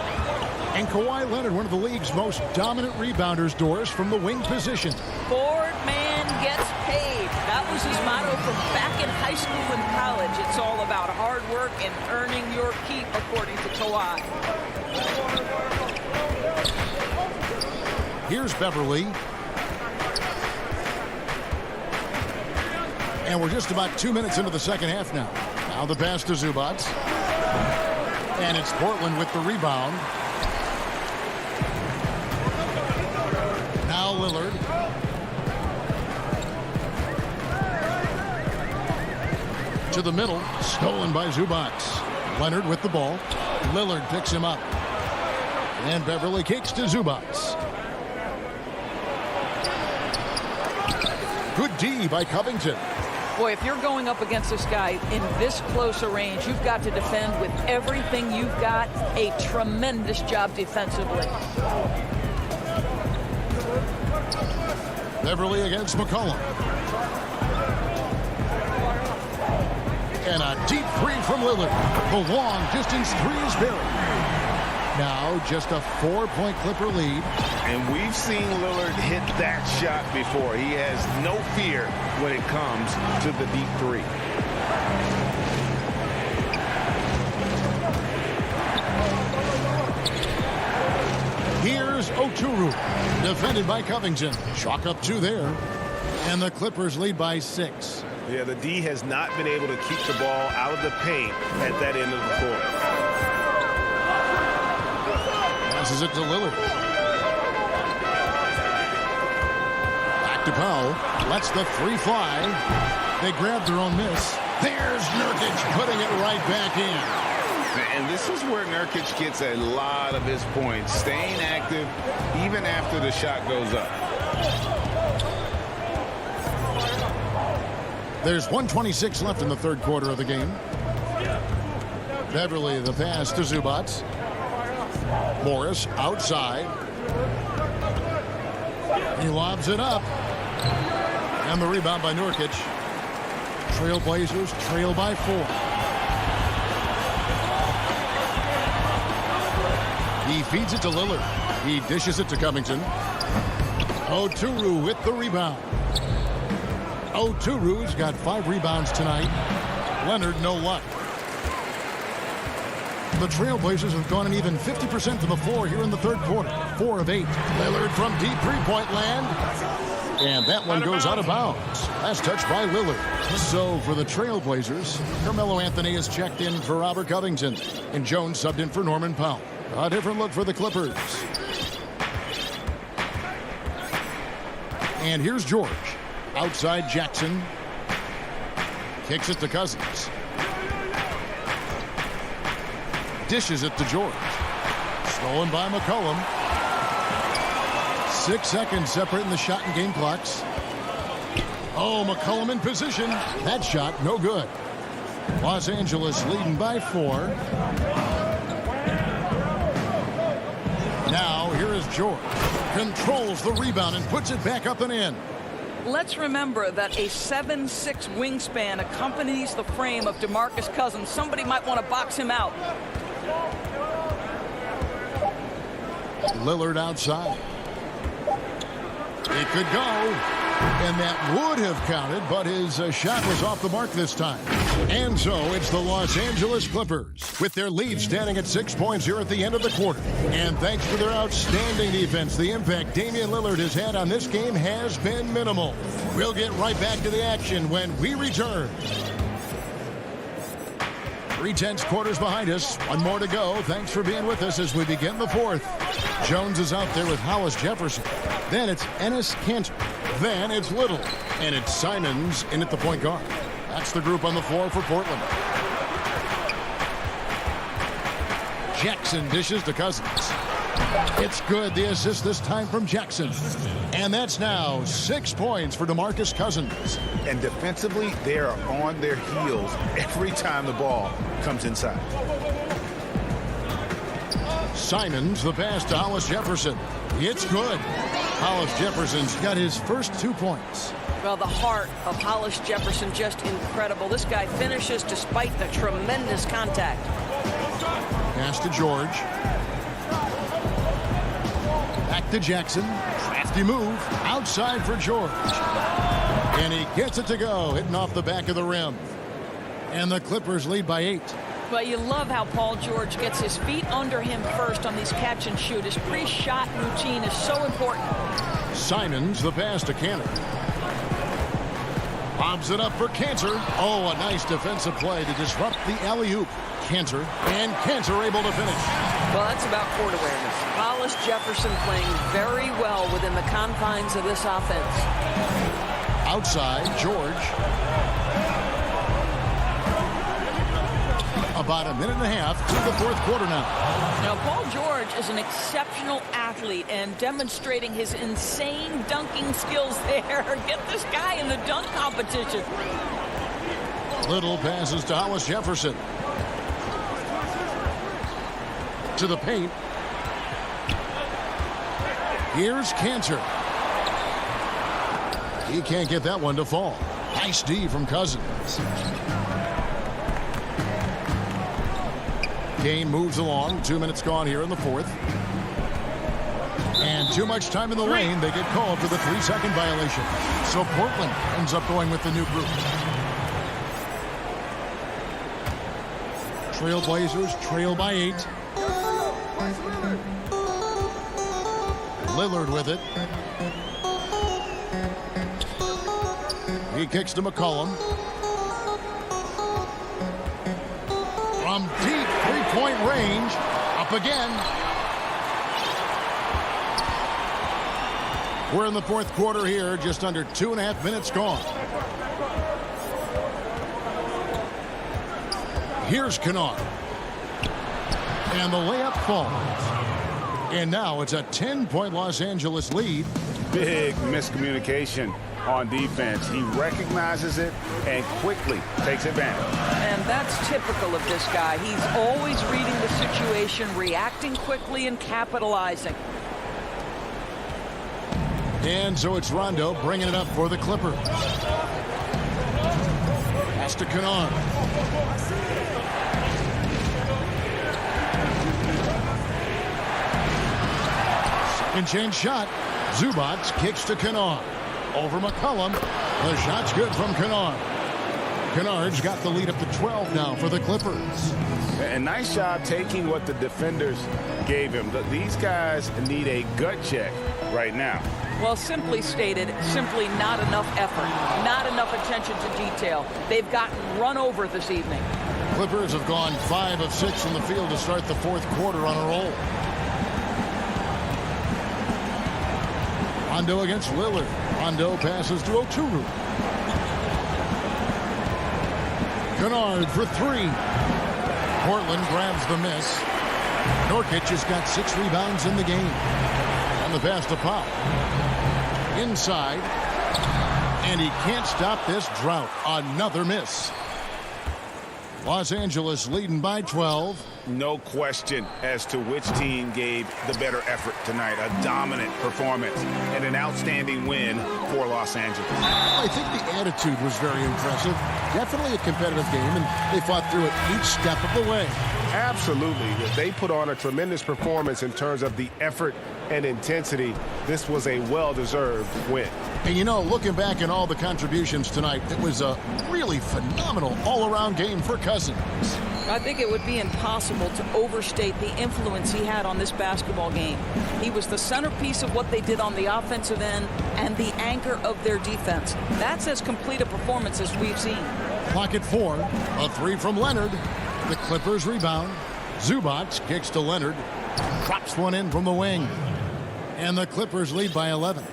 And Kawhi Leonard, one of the league's most dominant rebounders, Doris, from the wing position. Board man gets paid. That was his motto from back in high school and college. It's all about hard work and earning your keep, according to Kawhi. Here's Beverly. And we're just about 2 minutes into the second half now. Now the pass to Zubac. And it's Portland with the rebound. Now Lillard. To the middle. Stolen by Zubac. Leonard with the ball. Lillard picks him up. And Beverly kicks to Zubac. Good D by Covington. Boy, if you're going up against this guy in this close a range, you've got to defend with everything you've got. A tremendous job defensively. Beverly against McCollum. And a deep three from Lillard. The long distance three is buried. Now just a 4-point Clipper lead. And we've seen Lillard hit that shot before. He has no fear when it comes to the deep three. Here's Oturu. Defended by Covington. Chalk up 2 there. And the Clippers lead by 6. Yeah, the D has not been able to keep the ball out of the paint at that end of the court. Passes it to Lillard. Back to Powell. Lets the three fly. They grab their own miss. There's Nurkic putting it right back in. And this is where Nurkic gets a lot of his points, staying active even after the shot goes up. There's 1:26 left in the third quarter of the game. Beverly the pass to Zubac. Morris outside. He lobs it up. And the rebound by Nurkic. Trailblazers trail by 4. He feeds it to Lillard. He dishes it to Covington. Oturu with the rebound. Oturu's got 5 rebounds tonight. Leonard, no luck. The Trailblazers have gone an even 50% from the floor here in the third quarter. 4 of 8. Lillard from deep three-point land. And that one goes out of bounds. Last touch by Lillard. So for the Trailblazers, Carmelo Anthony is checked in for Robert Covington. And Jones subbed in for Norman Powell. A different look for the Clippers. And here's George. Outside Jackson. Kicks it to Cousins. Dishes it to George. Stolen by McCollum. 6 seconds separating the shot and game clocks. Oh, McCollum in position. That shot, no good. Los Angeles leading by 4. Now, here is George. Controls the rebound and puts it back up and in. Let's remember that a 7'6" wingspan accompanies the frame of DeMarcus Cousins. Somebody might want to box him out. Lillard outside. It could go. And that would have counted, but his shot was off the mark this time. And so it's the Los Angeles Clippers with their lead standing at 6 points here at the end of the quarter. And thanks to their outstanding defense, the impact Damian Lillard has had on this game has been minimal. We'll get right back to the action when we return. 3/10 quarters behind us. One more to go. Thanks for being with us as we begin the fourth. Jones is out there with Hollis Jefferson. Then it's Enes Kanter. Then it's Little. And it's Simons in at the point guard. That's the group on the floor for Portland. Jackson dishes to Cousins. It's good. The assist this time from Jackson. And that's now 6 points for DeMarcus Cousins. And defensively, they are on their heels every time the ball comes inside. Simons, the pass to Hollis Jefferson. It's good. Hollis Jefferson's got his first 2 points. Well, the heart of Hollis Jefferson, just incredible. This guy finishes despite the tremendous contact. Pass to George. Back to Jackson. Crafty move. Outside for George. And he gets it to go. Hitting off the back of the rim. And the Clippers lead by 8. Well, you love how Paul George gets his feet under him first on these catch and shoot. His pre-shot routine is so important. Simons, the pass to Kanter. Lobs it up for Cantor. Oh, a nice defensive play to disrupt the alley-oop. Cantor, and Cantor able to finish. Well, that's about court awareness. Hollis Jefferson playing very well within the confines of this offense. Outside, George. About a minute and a half to the fourth quarter now. Now, Paul George is an exceptional athlete and demonstrating his insane dunking skills there. Get this guy in the dunk competition. Little passes to Hollis Jefferson. To the paint. Here's Cantor. He can't get that one to fall. Nice D from Cousins. Kane moves along. 2 minutes gone here in the fourth. And too much time in the lane. They get called for the 3-second violation. So Portland ends up going with the new group. Trailblazers trail by 8. Lillard with it. He kicks to McCollum. From deep three-point range. Up again. We're in the fourth quarter here. Just under 2.5 minutes gone. Here's Kennard. And the layup falls. And now it's a 10-point Los Angeles lead. Big miscommunication on defense. He recognizes it and quickly takes advantage. And that's typical of this guy. He's always reading the situation, reacting quickly, and capitalizing. And so it's Rondo bringing it up for the Clippers. Pass to Kennard. Second chance shot. Zubac kicks to Kennard. Over McCollum. The shot's good from Kennard. Kennard's got the lead up to 12 now for the Clippers. And nice job taking what the defenders gave him. These guys need a gut check right now. Well, simply stated, simply not enough effort, not enough attention to detail. They've gotten run over this evening. Clippers have gone 5 of 6 in the field to start the fourth quarter on a roll. Rondo against Lillard. Rondo passes to Oturu. Kennard for 3. Portland grabs the miss. Nurkic has got 6 rebounds in the game. And the pass to Pop. Inside. And he can't stop this drought. Another miss. Los Angeles leading by 12. No question as to which team gave the better effort tonight. A dominant performance and an outstanding win for Los Angeles. I think the attitude was very impressive. Definitely a competitive game, and they fought through it each step of the way. Absolutely. They put on a tremendous performance in terms of the effort and intensity. This was a well-deserved win. And you know, looking back at all the contributions tonight, it was a really phenomenal all-around game for Cousins. I think it would be impossible to overstate the influence he had on this basketball game. He was the centerpiece of what they did on the offensive end and the anchor of their defense. That's as complete a performance as we've seen. Clock at 4. A 3 from Leonard. The Clippers rebound. Zubac kicks to Leonard. Drops one in from the wing. And the Clippers lead by 11.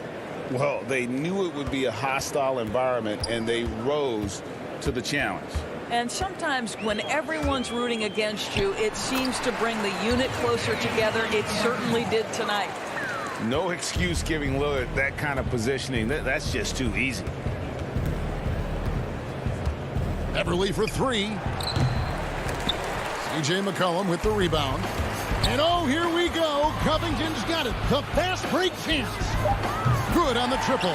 Well, they knew it would be a hostile environment, and they rose to the challenge. And sometimes when everyone's rooting against you, it seems to bring the unit closer together. It certainly did tonight. No excuse giving Lillard that kind of positioning. That's just too easy. Beverly for 3. C.J. McCollum with the rebound. And oh, here we go. Covington's got it. The fast break chance. Good on the triple.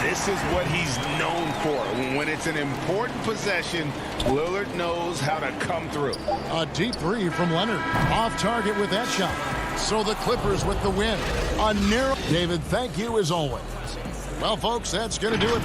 This is what he's known for. When it's an important possession, Lillard knows how to come through. A deep 3 from Leonard. Off target with that shot. So the Clippers with the win. A narrow. David, thank you as always. Well, folks, that's going to do it.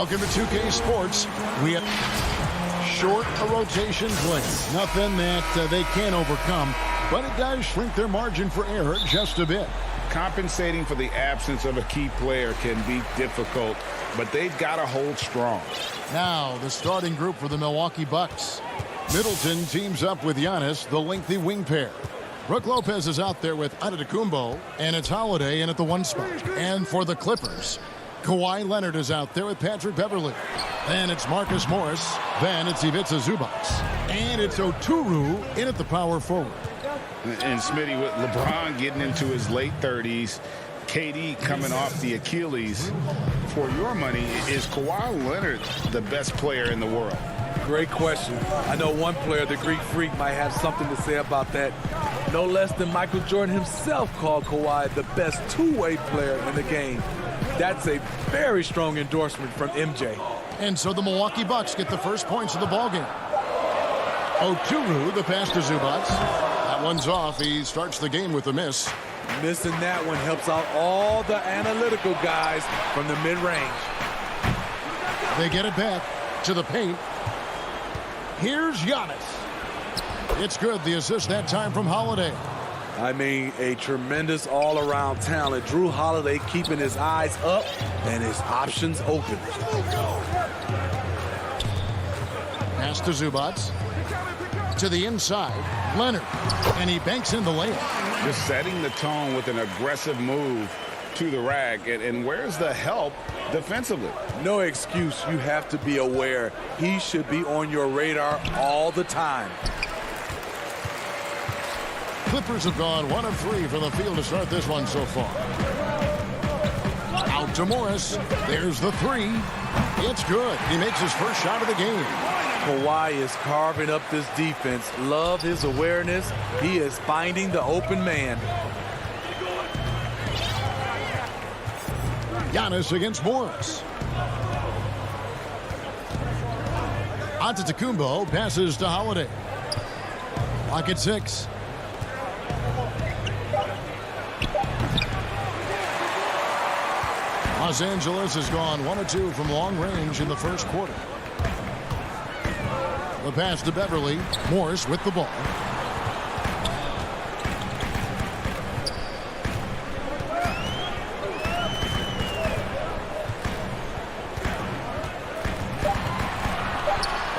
Welcome to 2K Sports. We have Short a rotation play. Nothing that they can't overcome, but it does shrink their margin for error just a bit. Compensating for the absence of a key player can be difficult, but they've got to hold strong. Now the starting group for the Milwaukee Bucks. Middleton teams up with Giannis, the lengthy wing pair. Brook Lopez is out there with Antetokounmpo, and it's Holiday in at the 1 spot. And for the Clippers, Kawhi Leonard is out there with Patrick Beverley. Then it's Marcus Morris. Then it's Ivica Zubac. And it's Oturu in at the power forward. And Smitty, with LeBron getting into his late 30s, KD coming off the Achilles, for your money, is Kawhi Leonard the best player in the world? Great question. I know one player, the Greek Freak, might have something to say about that. No less than Michael Jordan himself called Kawhi the best two-way player in the game. That's a very strong endorsement from MJ. And so the Milwaukee Bucks get the first points of the ballgame. Oturu, the pass to Zubac. That one's off. He starts the game with a miss. Missing that one helps out all the analytical guys from the mid-range. They get it back to the paint. Here's Giannis. It's good. The assist that time from Holiday. I mean, a tremendous all-around talent. Drew Holiday keeping his eyes up and his options open. Pass to Zubac. To the inside. Leonard. And he banks in the layup. Just setting the tone with an aggressive move to the rack. And where's the help defensively? No excuse. You have to be aware. He should be on your radar all the time. Clippers have gone 1 of 3 from the field to start this one so far. Out to Morris. There's the 3. It's good. He makes his first shot of the game. Kawhi is carving up this defense. Love his awareness. He is finding the open man. Giannis against Morris. Antetokounmpo passes to Holiday. Lock at 6. Los Angeles has gone 1 of 2 from long range in the first quarter. The pass to Beverley. Morris with the ball.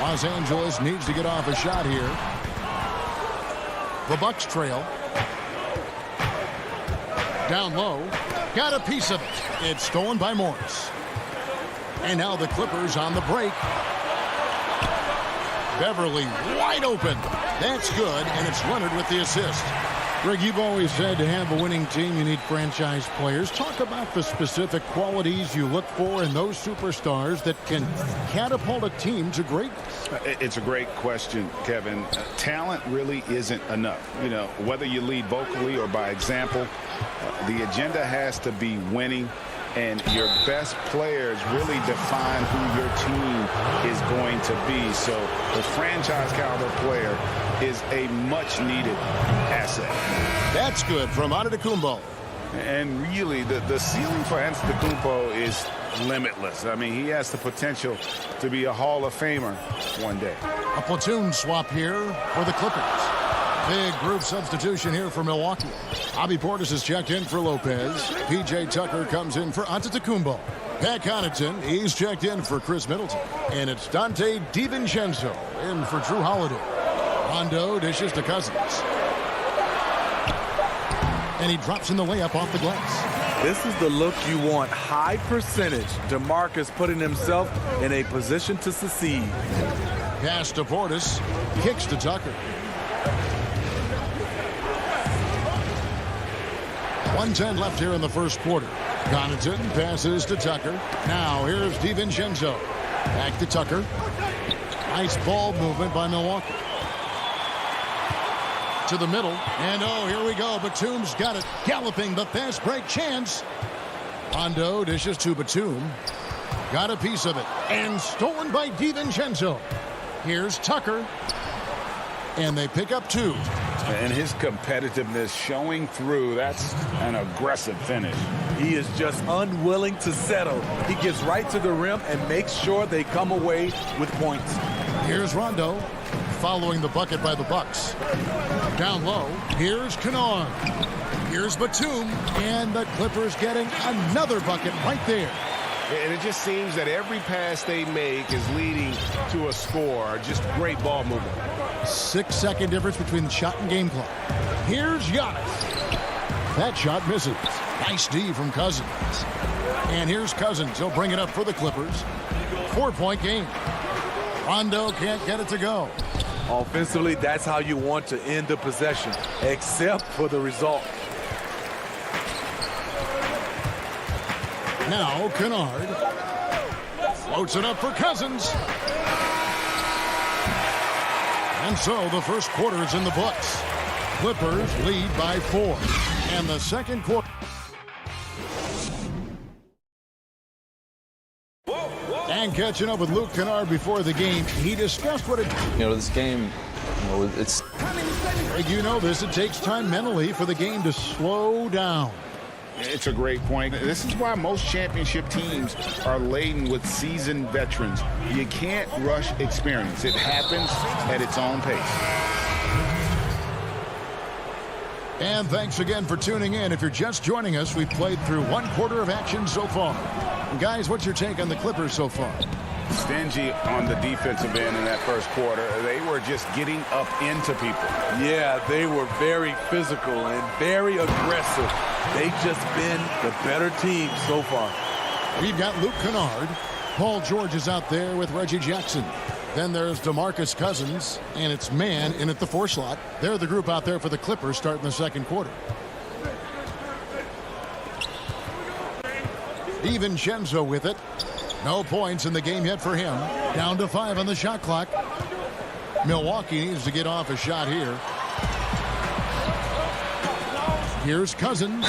Los Angeles needs to get off a shot here. The Bucks trail. Down low. Got a piece of it. It's stolen by Morris. And now the Clippers on the break. Beverley wide open. That's good, and it's Leonard with the assist. Greg, you've always said to have a winning team, you need franchise players. Talk about the specific qualities you look for in those superstars that can catapult a team to greatness. It's a great question, Kevin. Talent really isn't enough. You know, whether you lead vocally or by example, the agenda has to be winning, and your best players really define who your team is going to be. So the franchise caliber player is a much-needed asset. That's good from Antetokounmpo. And really, the ceiling for Antetokounmpo is limitless. I mean, he has the potential to be a Hall of Famer one day. A platoon swap here for the Clippers. Big group substitution here for Milwaukee. Bobby Portis is checked in for Lopez. P.J. Tucker comes in for Antetokounmpo. Pat Connaughton, he's checked in for Chris Middleton. And it's Dante DiVincenzo in for Drew Holiday. Rondo dishes to Cousins. And he drops in the layup off the glass. This is the look you want. High percentage. DeMarcus putting himself in a position to succeed. Pass to Portis. Kicks to Tucker. 1:10 left here in the first quarter. Connaughton passes to Tucker. Now here's DiVincenzo. Back to Tucker. Nice ball movement by Milwaukee. To the middle. And oh, here we go. Batum's got it. Galloping the fast break chance. Rondo dishes to Batum. Got a piece of it. And stolen by DiVincenzo. Here's Tucker. And they pick up 2. And his competitiveness showing through. That's an aggressive finish. He is just unwilling to settle. He gets right to the rim and makes sure they come away with points. Here's Rondo following the bucket by the Bucks. Down low, here's Kennard. Here's Batum, and the Clippers getting another bucket right there. And it just seems that every pass they make is leading to a score. Just great ball movement. 6-second difference between the shot and game clock. Here's Giannis. That shot misses. Nice D from Cousins. And here's Cousins. He'll bring it up for the Clippers. 4-point game. Rondo can't get it to go. Offensively, that's how you want to end the possession, except for the result. Now Kennard floats it up for Cousins. And so the first quarter is in the books. Clippers lead by 4. And the second quarter. And catching up with Luke Kennard before the game, he discussed what it... this game, it's... You know this, it takes time mentally for the game to slow down. It's a great point. This is why most championship teams are laden with seasoned veterans. You can't rush experience. It happens at its own pace. And thanks again for tuning in. If you're just joining us, we've played through 1 quarter of action so far. And guys, what's your take on the Clippers so far? Stingy on the defensive end in that first quarter. They were just getting up into people. Yeah, they were very physical and very aggressive. They've just been the better team so far. We've got Luke Kennard. Paul George is out there with Reggie Jackson. Then there's DeMarcus Cousins, and it's Man in at the 4 slot. They're the group out there for the Clippers starting the second quarter. DiVincenzo with it. No points in the game yet for him. Down to 5 on the shot clock. Milwaukee needs to get off a shot here. Here's Cousins.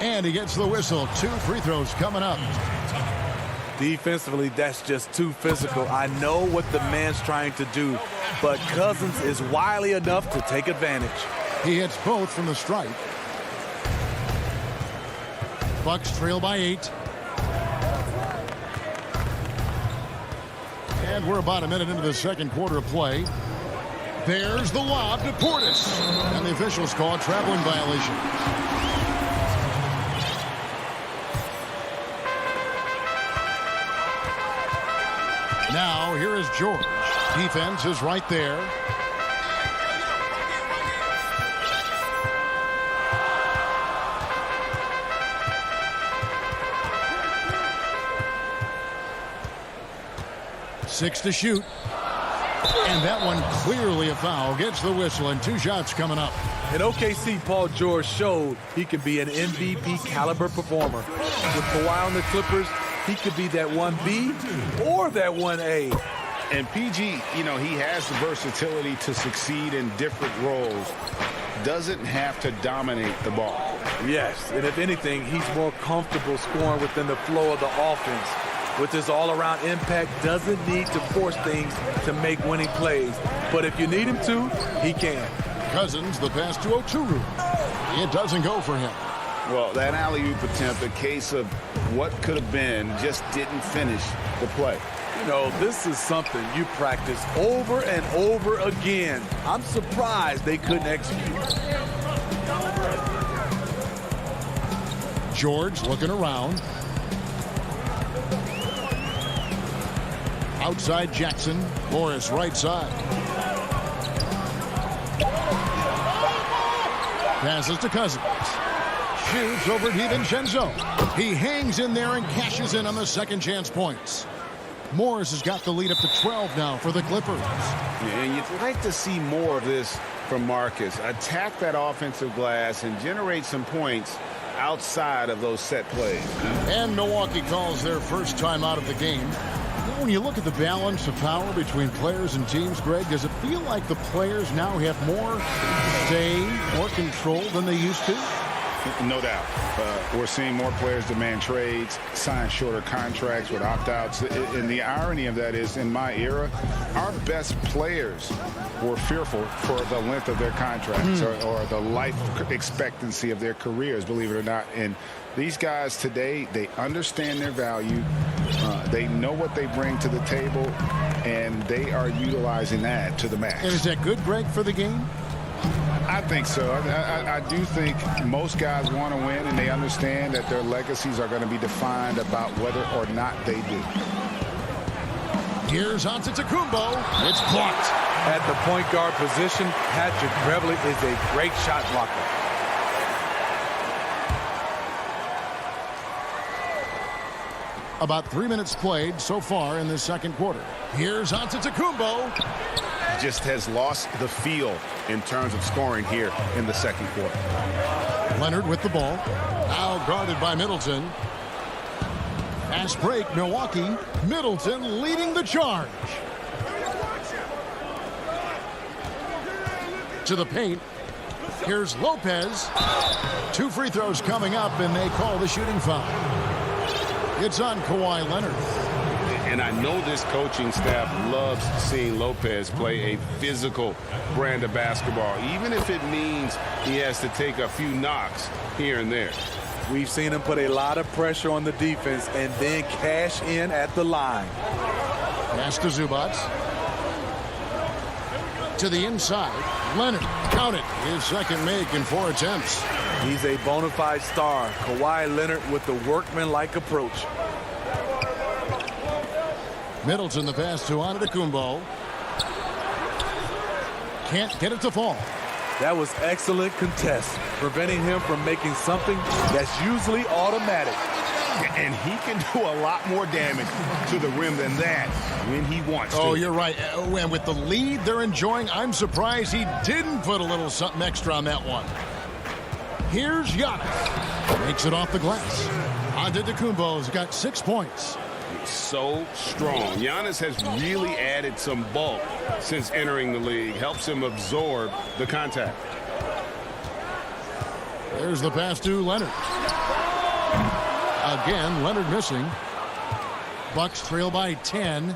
And he gets the whistle. 2 free throws coming up. Defensively, that's just too physical. I know what the man's trying to do, but Cousins is wily enough to take advantage. He hits both from the stripe. Bucks trail by 8. And we're about a minute into the second quarter of play. There's the lob to Portis. And the officials call a traveling violation. Now, here is George. Defense is right there. Six to shoot. And that one clearly a foul. Gets the whistle and 2 shots coming up. In OKC, Paul George showed he can be an MVP caliber performer. With Kawhi on the Clippers, he could be that 1B or that 1A. And PG, he has the versatility to succeed in different roles. Doesn't have to dominate the ball. Yes, and if anything, he's more comfortable scoring within the flow of the offense. With his all-around impact, doesn't need to force things to make winning plays. But if you need him to, he can. Cousins, the pass to Oturu. It doesn't go for him. Well, that alley-oop attempt, a case of what could have been, just didn't finish the play. This is something you practice over and over again. I'm surprised they couldn't execute. George looking around. Outside Jackson. Morris right side. Passes to Cousins. Shoots over DiVincenzo. He hangs in there and cashes in on the second chance points. Morris has got the lead up to 12 now for the Clippers. And you'd like to see more of this from Marcus. Attack that offensive glass and generate some points outside of those set plays. And Milwaukee calls their first time out of the game. When you look at the balance of power between players and teams, Greg, does it feel like the players now have more say, more control than they used to? No doubt. We're seeing more players demand trades, sign shorter contracts with opt-outs. And the irony of that is, in my era, our best players were fearful for the length of their contracts or the life expectancy of their careers, believe it or not. And these guys today, they understand their value. They know what they bring to the table, and they are utilizing that to the max. And is that good, Greg, for the game? I think so. I do think most guys want to win, and they understand that their legacies are going to be defined about whether or not they do. Here's Antetokounmpo. It's blocked. At the point guard position, Patrick Beverly is a great shot blocker. About 3 minutes played so far in the second quarter. Here's Antetokounmpo. Just has lost the feel in terms of scoring here in the second quarter. Leonard with the ball. Now guarded by Middleton. Fast break, Milwaukee. Middleton leading the charge. To the paint. Here's Lopez. 2 free throws coming up, and they call the shooting foul. It's on Kawhi Leonard. And I know this coaching staff loves seeing Lopez play a physical brand of basketball, even if it means he has to take a few knocks here and there. We've seen him put a lot of pressure on the defense and then cash in at the line. Pass to Zubac. To the inside. Leonard, count it. His second make in 4 attempts. He's a bona fide star. Kawhi Leonard with the workman-like approach. Middleton the pass to Antetokounmpo. Can't get it to fall. That was excellent contest, preventing him from making something that's usually automatic. And he can do a lot more damage to the rim than that when he wants to. Oh, you're right. And with the lead they're enjoying, I'm surprised he didn't put a little something extra on that one. Here's Giannis. Makes it off the glass. Antetokounmpo's got 6 points. So strong. Giannis has really added some bulk since entering the league. Helps him absorb the contact. There's the pass to Leonard. Again, Leonard missing. Bucks trail by 10.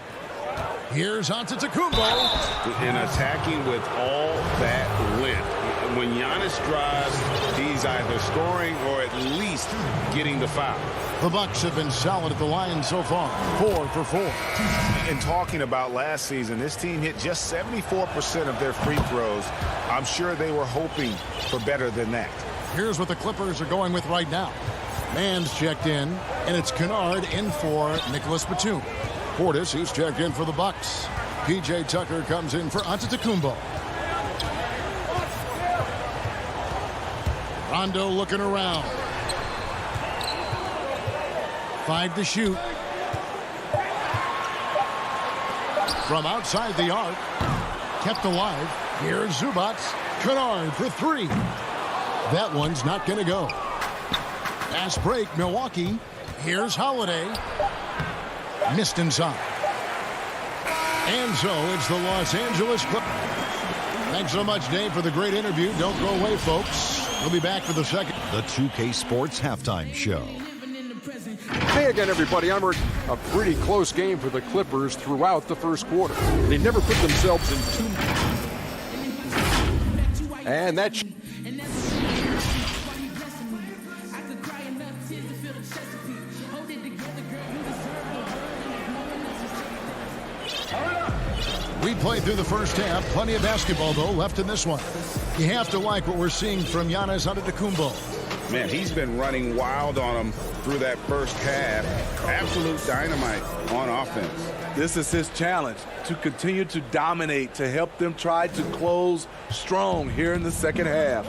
Here's Antetokounmpo. And attacking with all that length. When Giannis drives, he's either scoring or at least getting the foul. The Bucks have been solid at the line so far. 4 for 4. And talking about last season, this team hit just 74% of their free throws. I'm sure they were hoping for better than that. Here's what the Clippers are going with right now. Mann's checked in, and it's Kennard in for Nicholas Batum. Portis, he's checked in for the Bucks. P.J. Tucker comes in for Antetokounmpo. Rondo looking around. 5 to shoot. From outside the arc. Kept alive. Here's Zubac. Kennard for 3. That one's not going to go. Fast break, Milwaukee. Here's Holiday. Missed inside. And so it's the Los Angeles Clippers. Thanks so much, Dave, for the great interview. Don't go away, folks. We'll be back for the second. The 2K Sports Halftime Show. Hey again, everybody. I'm Rick. A pretty close game for the Clippers throughout the first quarter. They never put themselves in too... And that... We played through the first half. Plenty of basketball, though, left in this one. You have to like what we're seeing from Giannis Antetokounmpo. Man, he's been running wild on him through that first half. Absolute dynamite on offense. This is his challenge, to continue to dominate, to help them try to close strong here in the second half.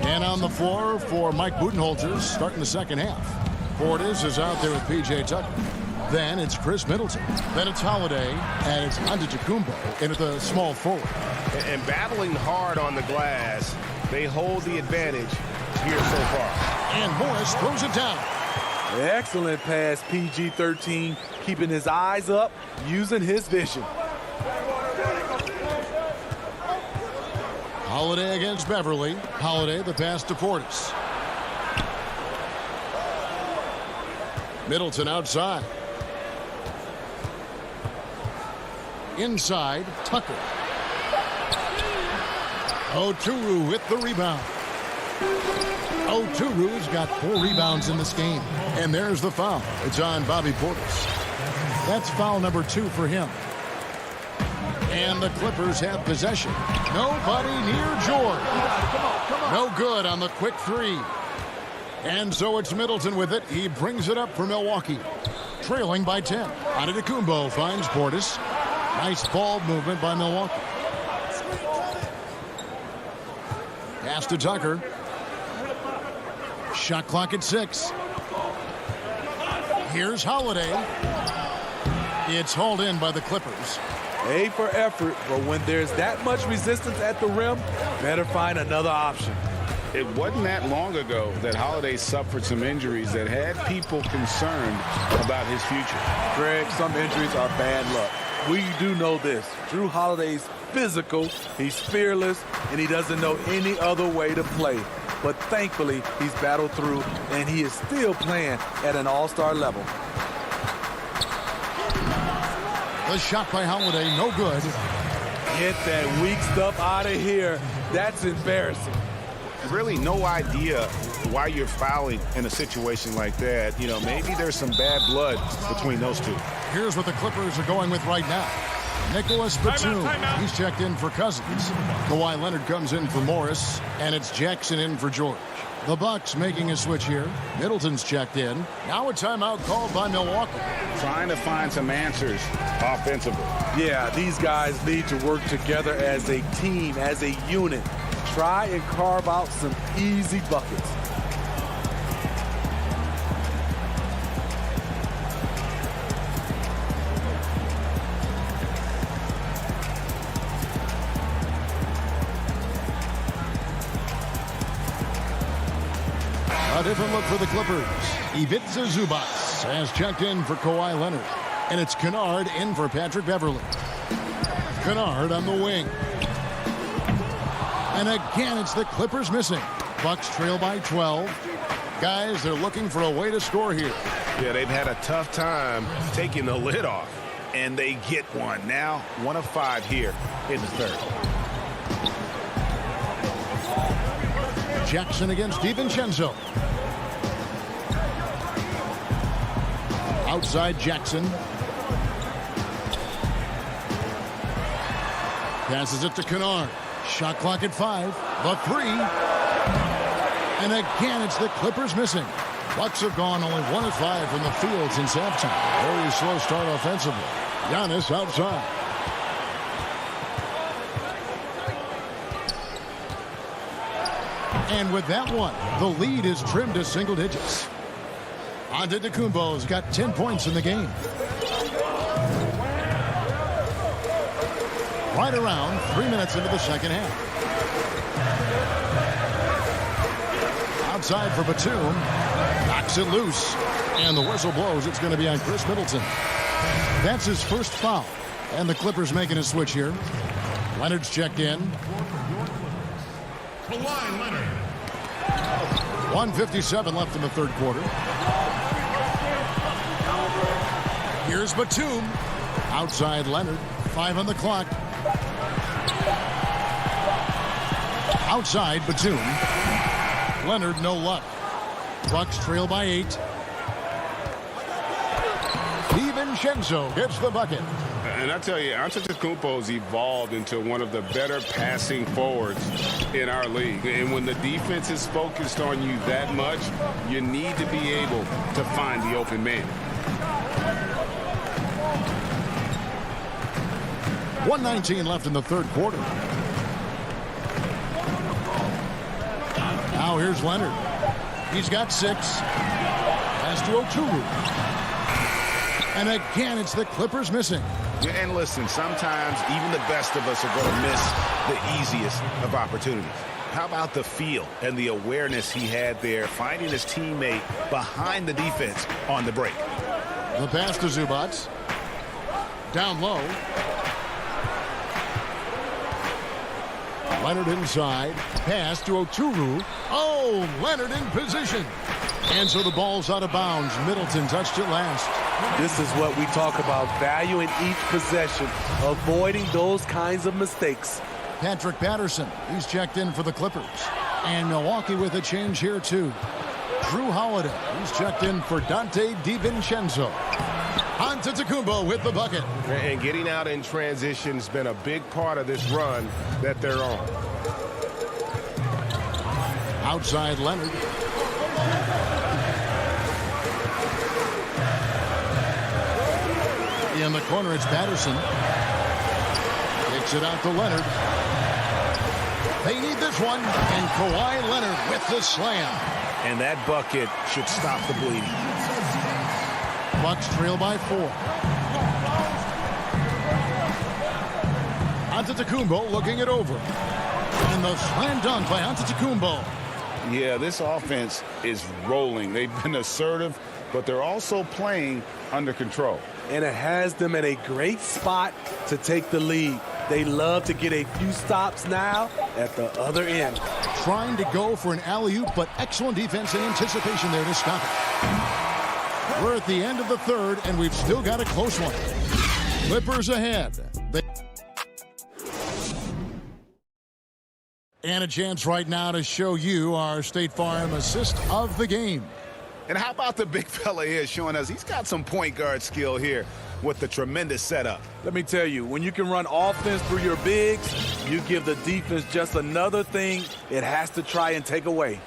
And on the floor for Mike Budenholzer starting the second half. Portis is out there with P.J. Tucker. Then it's Chris Middleton. Then it's Holiday, and it's Antetokounmpo in at the small forward. And battling hard on the glass, they hold the advantage here so far. And Morris throws it down. Excellent pass, PG-13, keeping his eyes up, using his vision. Holiday against Beverly. Holiday the pass to Portis. Middleton outside. Inside, Tucker. Oturu with the rebound. Oturu's got 4 rebounds in this game. And there's the foul. It's on Bobby Portis. That's foul number 2 for him. And the Clippers have possession. Nobody near George. No good on the quick 3. And so it's Middleton with it. He brings it up for Milwaukee. Trailing by 10. Antetokounmpo finds Portis. Nice ball movement by Milwaukee. Pass to Tucker. Shot clock at 6. Here's Holiday. It's hauled in by the Clippers. A for effort, but when there's that much resistance at the rim, better find another option. It wasn't that long ago that Holiday suffered some injuries that had people concerned about his future. Greg, some injuries are bad luck. We do know this. Jrue Holiday's physical, he's fearless, and he doesn't know any other way to play. But thankfully, he's battled through, and he is still playing at an all-star level. The shot by Holiday, no good. Get that weak stuff out of here. That's embarrassing. Really no idea why you're fouling in a situation like that. You know, maybe there's some bad blood between those two. Here's what the Clippers are going with right now. Nicholas Batum, he's checked in for Cousins. Kawhi Leonard comes in for Morris, and it's Jackson in for George. The Bucks making a switch here. Middleton's checked in. Now a timeout called by Milwaukee. Trying to find some answers offensively. Yeah, these guys need to work together as a team, as a unit. Try and carve out some easy buckets. A different look for the Clippers. Ivica Zubac has checked in for Kawhi Leonard. And it's Kennard in for Patrick Beverley. Kennard on the wing. And again, it's the Clippers missing. Bucks trail by 12. Guys, they're looking for a way to score here. Yeah, they've had a tough time taking the lid off. And they get one. Now, 1 of 5 here in the third. Jackson against DiVincenzo. Outside Jackson. Passes it to Kennard. Shot clock at 5. The 3. And again, it's the Clippers missing. Bucks have gone only 1 of 5 from the field since halftime. Very slow start offensively. Giannis outside. And with that one, the lead is trimmed to single digits. Antetokounmpo's got 10 points in the game. Right around 3 minutes into the second half. Outside for Batum. Knocks it loose. And the whistle blows. It's going to be on Chris Middleton. That's his first foul. And the Clippers making a switch here. Leonard's checked in. Kawhi Leonard. 1:57 left in the third quarter. Here's Batum. Outside Leonard. 5 on the clock. Outside Batum. Leonard, no luck. Bucks trail by 8. DiVincenzo gets the bucket. And I tell you, Antetokounmpo's evolved into one of the better passing forwards in our league. And when the defense is focused on you that much, you need to be able to find the open man. 1:19 left in the third quarter. Now here's Leonard. He's got 6. Pass to Oturu. And again, it's the Clippers missing. And listen, sometimes even the best of us are going to miss the easiest of opportunities. How about the feel and the awareness he had there, finding his teammate behind the defense on the break? The pass to Zubac. Down low. Leonard inside. Pass to Oturu. Oh, Leonard in position. And so the ball's out of bounds. Middleton touched it last. This is what we talk about, valuing each possession, avoiding those kinds of mistakes. Patrick Patterson, he's checked in for the Clippers. And Milwaukee with a change here, too. Jrue Holiday, he's checked in for Dante DiVincenzo. Antetokounmpo with the bucket. And getting out in transition has been a big part of this run that they're on. Outside Leonard. In the corner, it's Patterson. Kicks it out to Leonard. They need this one. And Kawhi Leonard with the slam. And that bucket should stop the bleeding. Bucks trail by 4. Antetokounmpo looking it over. And the slam dunk by Antetokounmpo. Yeah, this offense is rolling. They've been assertive, but they're also playing under control. And it has them in a great spot to take the lead. They love to get a few stops now at the other end. Trying to go for an alley-oop, but excellent defense and anticipation there to stop it. We're at the end of the third, and we've still got a close one. Clippers ahead. And a chance right now to show you our State Farm assist of the game. And how about the big fella here showing us he's got some point guard skill here with the tremendous setup. Let me tell you, when you can run offense through your bigs, you give the defense just another thing it has to try and take away.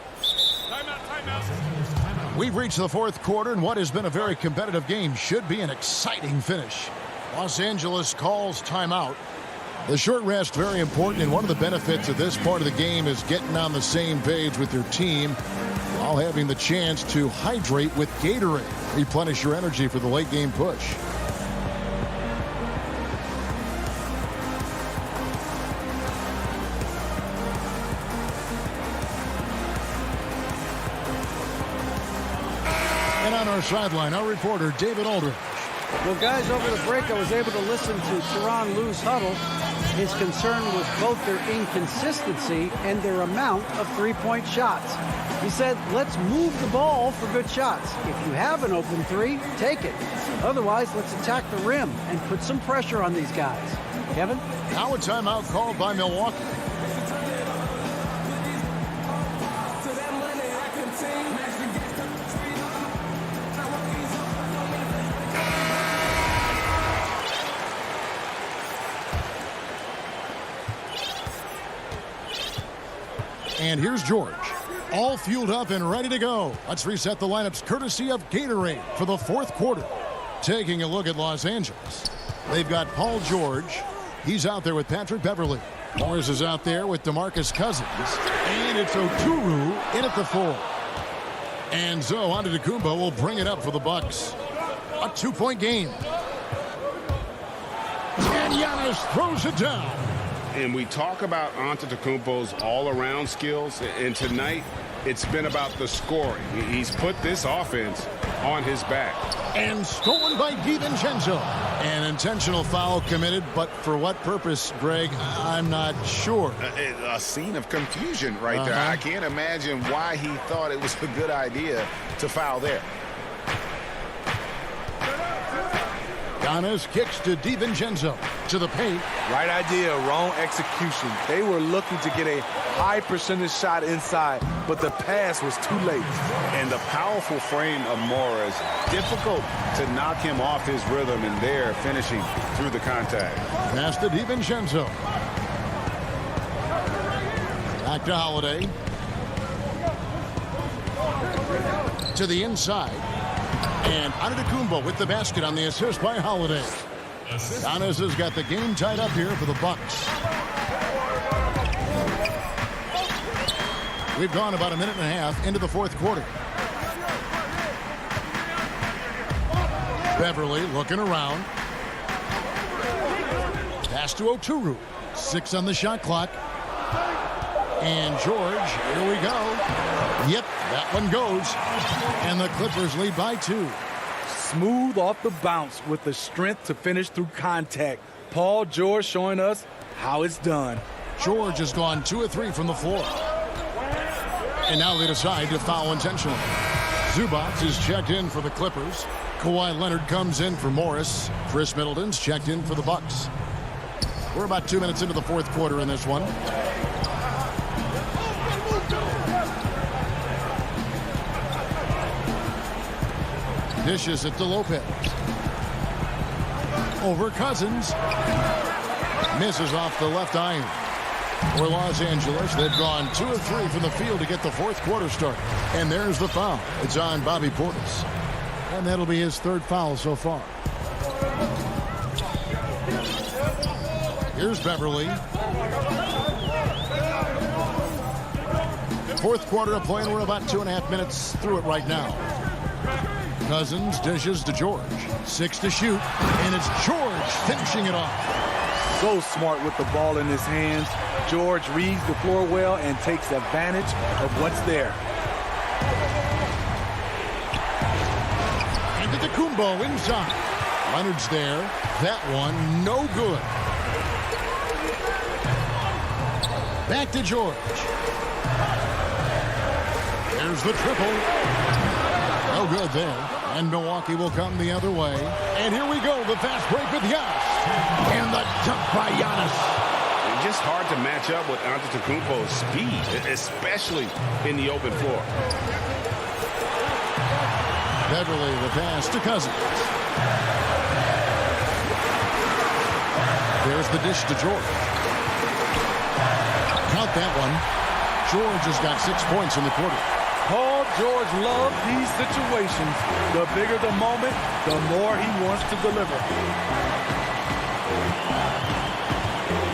We've reached the fourth quarter, and what has been a very competitive game should be an exciting finish. Los Angeles calls timeout. The short rest, very important, and one of the benefits of this part of the game is getting on the same page with your team while having the chance to hydrate with Gatorade. Replenish your energy for the late game push. And on our sideline, our reporter, David Aldridge. Well, guys, over the break, I was able to listen to Tyronn Lue's huddle. His concern was both their inconsistency and their amount of three-point shots. He said, let's move the ball for good shots. If you have an open three, take it. Otherwise, let's attack the rim and put some pressure on these guys. Kevin? Now a timeout called by Milwaukee. And here's George, all fueled up and ready to go. Let's reset the lineups courtesy of Gatorade for the fourth quarter. Taking a look at Los Angeles. They've got Paul George. He's out there with Patrick Beverly. Morris is out there with DeMarcus Cousins. And it's Oturu in at the 4. And so Antetokounmpo will bring it up for the Bucks. A 2-point game. And Giannis throws it down. And we talk about Antetokounmpo's all-around skills, and tonight it's been about the scoring. He's put this offense on his back. And stolen by DiVincenzo. An intentional foul committed, but for what purpose, Greg, I'm not sure. A scene of confusion right there. I can't imagine why he thought it was a good idea to foul there. Giannis kicks to DiVincenzo to the paint. Right idea, wrong execution. They were looking to get a high percentage shot inside, but the pass was too late. And the powerful frame of Morris, difficult to knock him off his rhythm, and there finishing through the contact. Pass to DiVincenzo. Back to Holiday. To the inside. And Antetokounmpo with the basket on the assist by Holiday. Giannis has got the game tied up here for the Bucks. We've gone about a minute and a half into the fourth quarter. Beverly looking around. Pass to Oturu. 6 on the shot clock. And George, here we go. Yep, that one goes. And the Clippers lead by 2. Smooth off the bounce with the strength to finish through contact. Paul George showing us how it's done. George has gone 2 of 3 from the floor. And now they decide to foul intentionally. Zubac is checked in for the Clippers. Kawhi Leonard comes in for Morris. Chris Middleton's checked in for the Bucks. We're about 2 minutes into the fourth quarter in this one. Dishes it to Lopez. Over Cousins. Misses off the left iron. For Los Angeles, they've gone 2 of 3 from the field to get the fourth quarter started. And there's the foul. It's on Bobby Portis. And that'll be his 3rd foul so far. Here's Beverly. Fourth quarter of play, and we're about 2.5 minutes through it right now. Cousins dishes to George. 6 to shoot, and it's George finishing it off. So smart with the ball in his hands. George reads the floor well and takes advantage of what's there. And to Kumbo inside. Leonard's there. That one, no good. Back to George. There's the triple. No good there. And Milwaukee will come the other way. And here we go, the fast break with Giannis. And the dunk by Giannis. It's just hard to match up with Antetokounmpo's speed, especially in the open floor. Beverly, the pass to Cousins. There's the dish to George. Count that one. George has got 6 points in the quarter. Paul George loves these situations. The bigger the moment, the more he wants to deliver.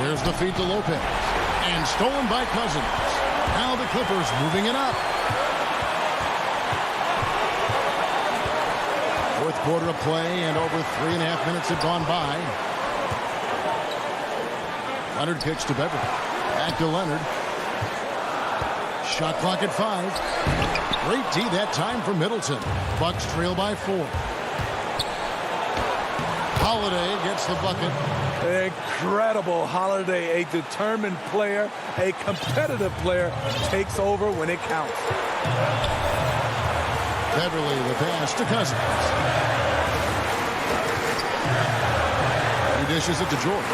There's the feed to Lopez. And stolen by Cousins. Now the Clippers moving it up. Fourth quarter of play, and over 3.5 minutes have gone by. Leonard kicks to Beverly. Back to Leonard. Shot clock at 5. Great D that time for Middleton. Bucks trail by 4. Holiday gets the bucket. Incredible Holiday, a determined player, a competitive player, takes over when it counts. Beverly, the pass to Cousins. He dishes it to George.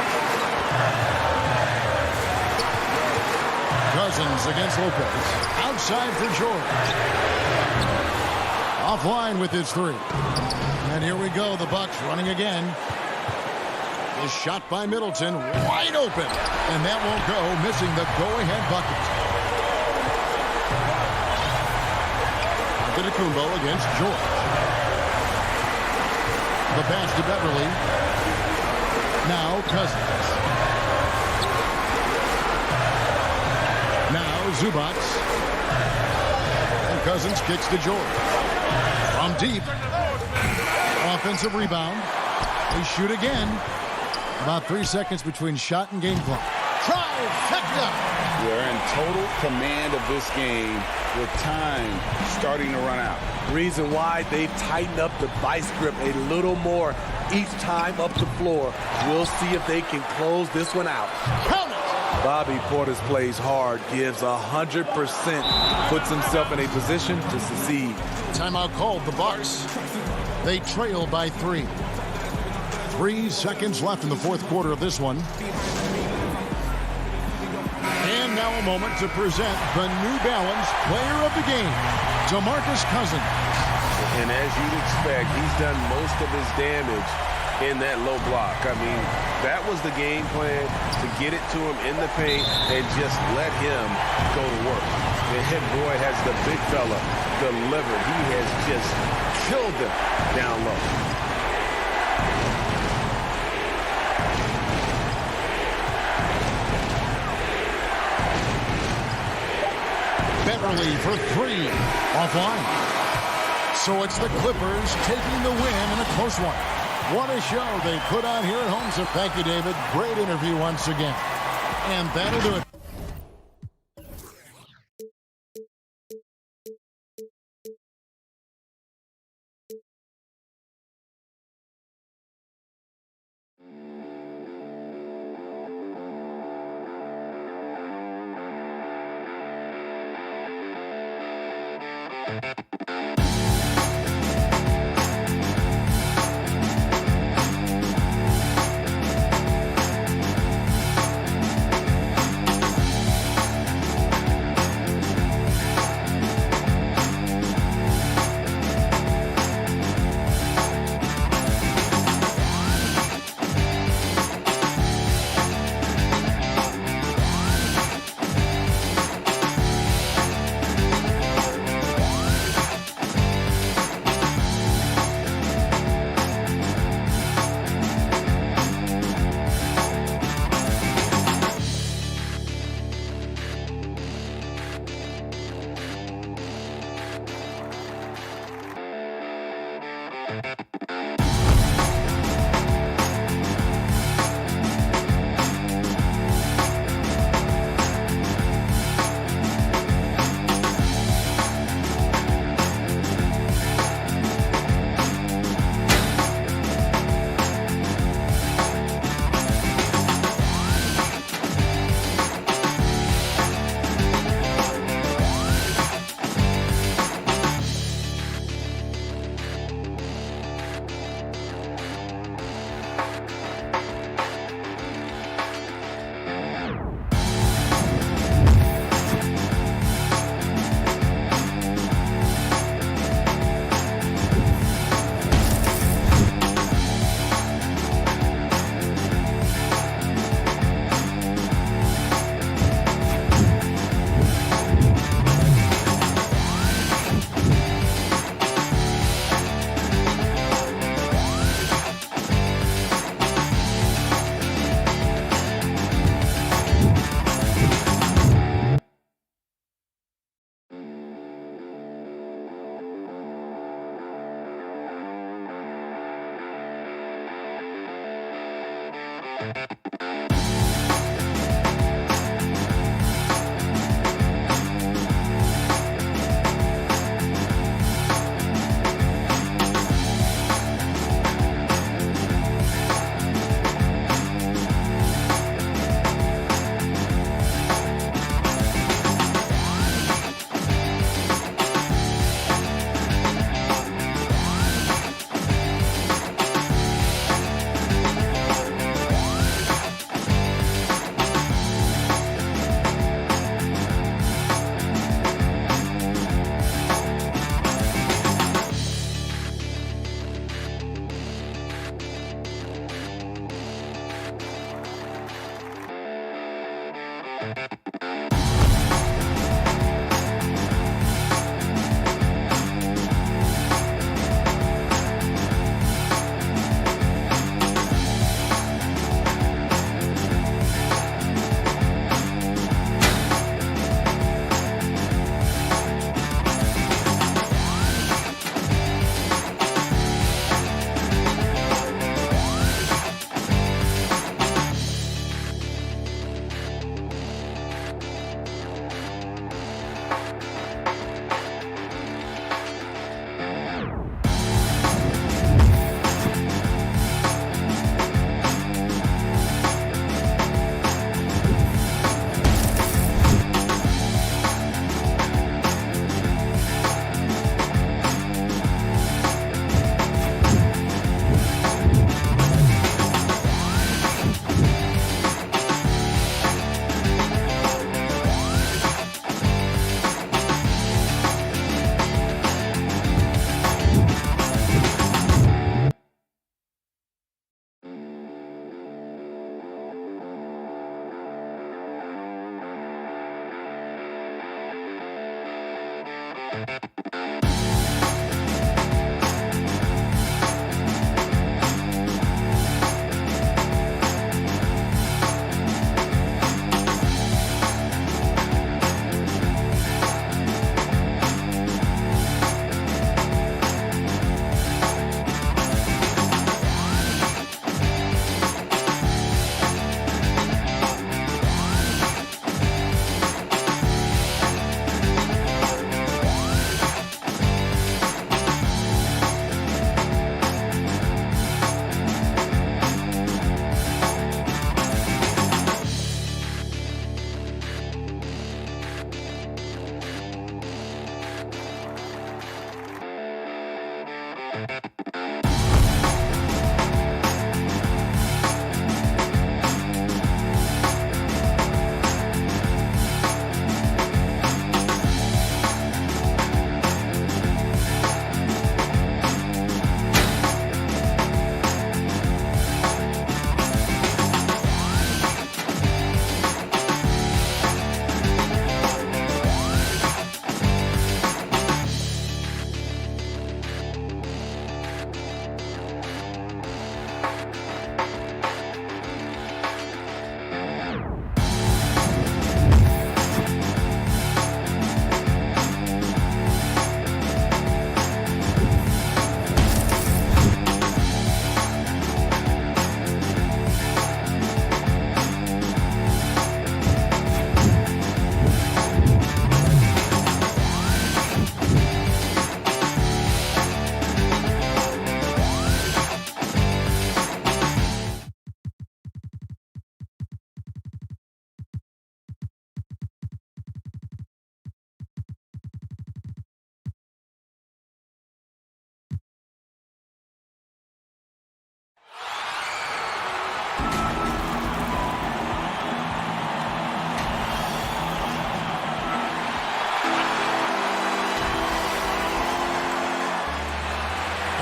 Cousins against Lopez. Outside for George. Offline with his 3. And here we go, the Bucks running again. The shot by Middleton, wide open. And that won't go, missing the go-ahead bucket. Antetokounmpo against George. The pass to Beverly. Now Cousins. Now Zubac. And Cousins kicks to George. From deep. Offensive rebound. They shoot again. About 3 seconds between shot and game clock. Trifecta! They're in total command of this game with time starting to run out. Reason why they've tightened up the vice grip a little more each time up the floor. We'll see if they can close this one out. Count it! Bobby Portis plays hard, gives 100%, puts himself in a position to succeed. Timeout called, the Bucks. They trail by 3. 3 seconds left in the fourth quarter of this one. And now a moment to present the New Balance Player of the Game, DeMarcus Cousins. And as you'd expect, he's done most of his damage in that low block. I mean, that was the game plan, to get it to him in the paint and just let him go to work. The head boy has the big fella delivered. He has just killed them down low. Beverly for 3. Offline. So it's the Clippers taking the win in a close one. What a show they put on here at home. So thank you, David. Great interview once again. And that'll do it.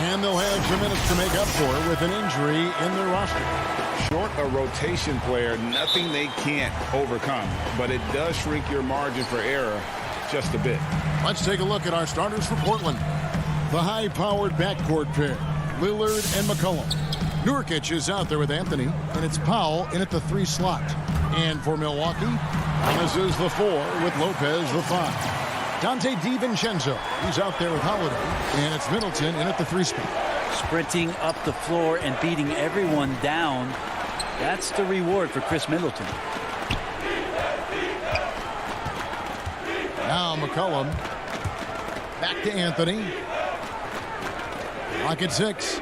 And they'll have some minutes to make up for with an injury in their roster. Short a rotation player, nothing they can't overcome, but it does shrink your margin for error just a bit. Let's take a look at our starters for Portland. The high-powered backcourt pair, Lillard and McCollum. Nurkic is out there with Anthony, and it's Powell in at the 3 slot. And for Milwaukee, Giannis is the 4 with Lopez the 5. Dante DiVincenzo, he's out there with Holiday, and it's Middleton in at the 3 spot. Sprinting up the floor and beating everyone down, that's the reward for Chris Middleton. Now McCollum, back to Anthony. Clock at 6.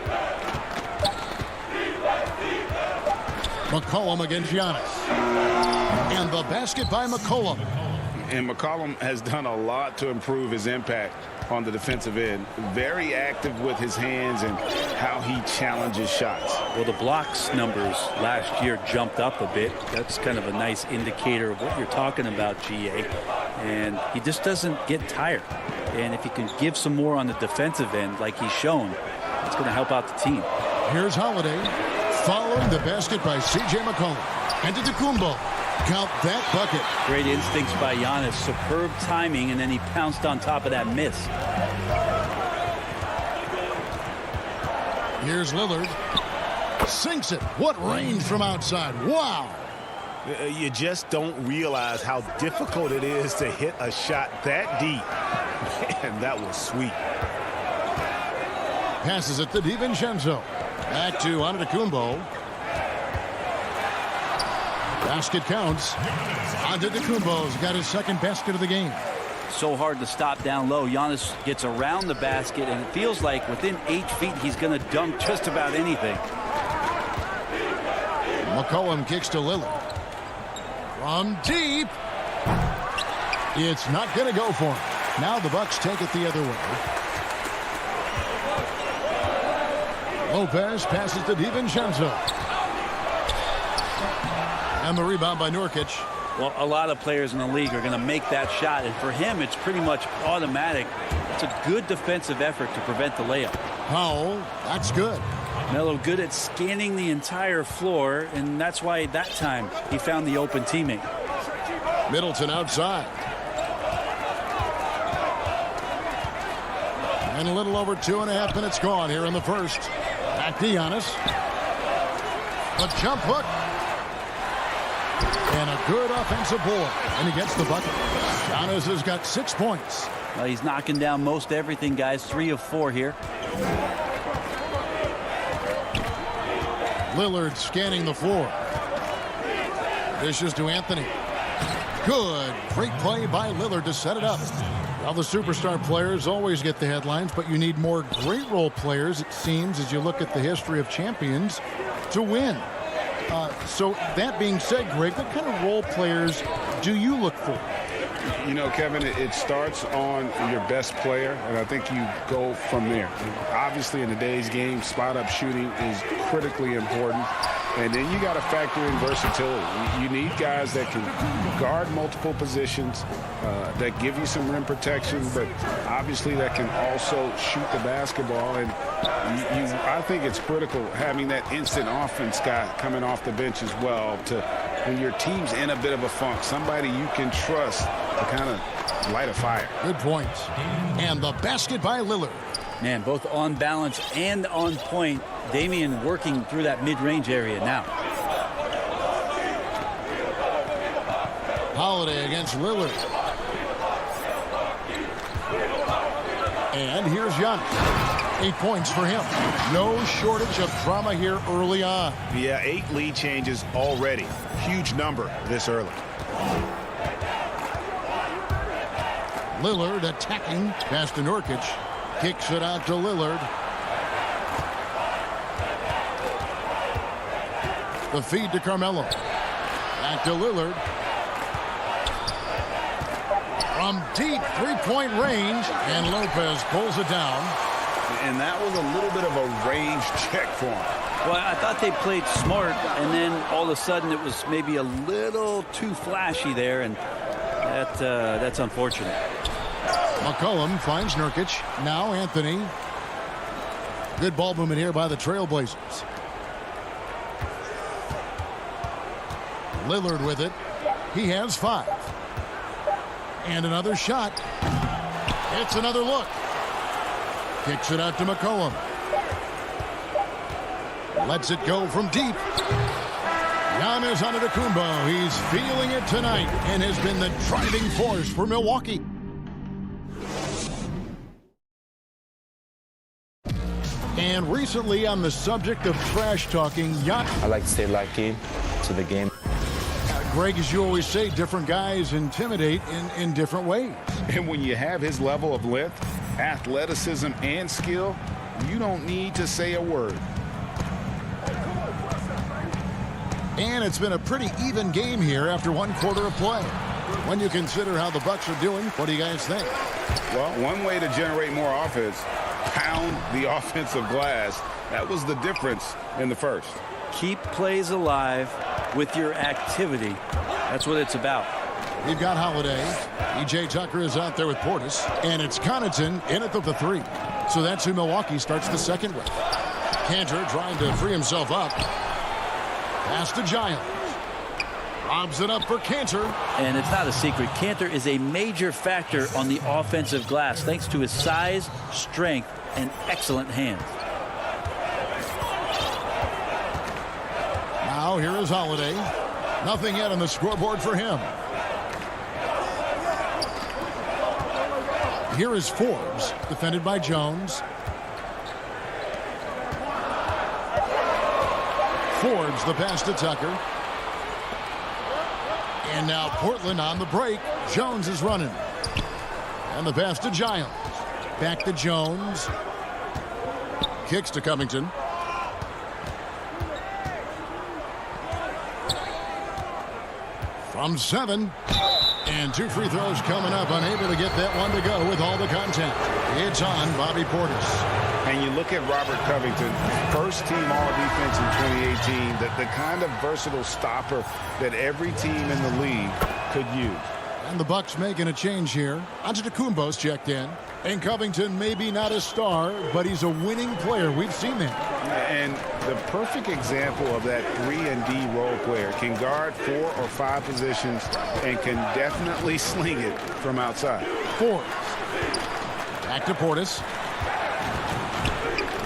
McCollum against Giannis. And the basket by McCollum. And McCollum has done a lot to improve his impact on the defensive end. Very active with his hands and how he challenges shots. Well, the blocks numbers last year jumped up a bit. That's kind of a nice indicator of what you're talking about, GA. And he just doesn't get tired. And if he can give some more on the defensive end like he's shown, it's going to help out the team. Here's Holiday following the basket by C.J. McCollum. Antetokounmpo. Count that bucket. Great instincts by Giannis. Superb timing, and then he pounced on top of that miss. Here's Lillard. Sinks it. What range from outside. Wow. You just don't realize how difficult it is to hit a shot that deep. Man, that was sweet. Passes it to DiVincenzo. Back to Antetokounmpo. Basket counts. Antetokounmpo's got his second basket of the game. So hard to stop down low. Giannis gets around the basket, and it feels like within 8 feet he's going to dunk just about anything. McCollum kicks to Lillard. From deep. It's not going to go for him. Now the Bucks take it the other way. Lopez passes to DiVincenzo. And the rebound by Nurkic. Well, a lot of players in the league are going to make that shot, and for him it's pretty much automatic. It's a good defensive effort to prevent the layup. Powell, that's good. Melo good at scanning the entire floor, and that's why that time he found the open teammate. Middleton outside. And a little over 2.5 minutes gone here in the first. Back to Giannis. A jump hook. And a good offensive board. And he gets the bucket. Giannis has got 6 points. Well, he's knocking down most everything, guys. 3 of 4 here. Lillard scanning the floor. Dishes to Anthony. Good. Great play by Lillard to set it up. Well, the superstar players always get the headlines, but you need more great role players, it seems, as you look at the history of champions, to win. So that being said, Greg, what kind of role players do you look for? You know, Kevin, it starts on your best player, and I think you go from there. Obviously, in today's game, spot-up shooting is critically important. And then you got to factor in versatility. You need guys that can guard multiple positions, that give you some rim protection, but obviously that can also shoot the basketball. And I think it's critical having that instant offense guy coming off the bench as well to when your team's in a bit of a funk, somebody you can trust to kind of light a fire. Good points. And the basket by Lillard. Man, both on balance and on point. Damian working through that mid-range area now. Holiday against Lillard. And here's Giannis. 8 points for him. No shortage of drama here early on. Yeah, 8 lead changes already. Huge number this early. Lillard attacking. Pass to Nurkic. Kicks it out to Lillard. The feed to Carmelo. Back to Lillard. From deep three-point range, and Lopez pulls it down. And that was a little bit of a range check for him. Well, I thought they played smart, and then all of a sudden it was maybe a little too flashy there, and that's unfortunate. McCollum finds Nurkic. Now Anthony. Good ball movement here by the Trailblazers. Lillard with it. He has 5. And another shot. It's another look. Kicks it out to McCollum. Lets it go from deep. Giannis Antetokounmpo. He's feeling it tonight and has been the driving force for Milwaukee. And recently, on the subject of trash talking, I like to stay locked in to the game. Greg, as you always say, different guys intimidate in different ways. And when you have his level of length, athleticism, and skill, you don't need to say a word. And it's been a pretty even game here after 1 quarter of play. When you consider how the Bucks are doing, what do you guys think? Well, one way to generate more offense, pound the offensive glass. That was the difference in the first. Keep plays alive with your activity. That's what it's about. We've got Holiday. E.J. Tucker is out there with Portis. And it's Connaughton in at the 3. So that's who Milwaukee starts the second with. Cantor trying to free himself up. Pass to Giles. Lobs it up for Cantor. And it's not a secret. Cantor is a major factor on the offensive glass thanks to his size, strength, and excellent hands. Now here is Holiday. Nothing yet on the scoreboard for him. Here is Forbes, defended by Jones. Forbes, the pass to Tucker. And now Portland on the break. Jones is running. And the pass to Giles. Back to Jones. Kicks to Covington. From 7. And 2 free throws coming up. Unable to get that one to go with all the contact. It's on Bobby Portis. And you look at Robert Covington, first team all-defense in 2018, the kind of versatile stopper that every team in the league could use. And the Bucks making a change here. Antetokounmpo's checked in. And Covington maybe not a star, but he's a winning player. We've seen that. And the perfect example of that 3-and-D role player can guard 4 or 5 positions and can definitely sling it from outside. Forbes. Back to Portis.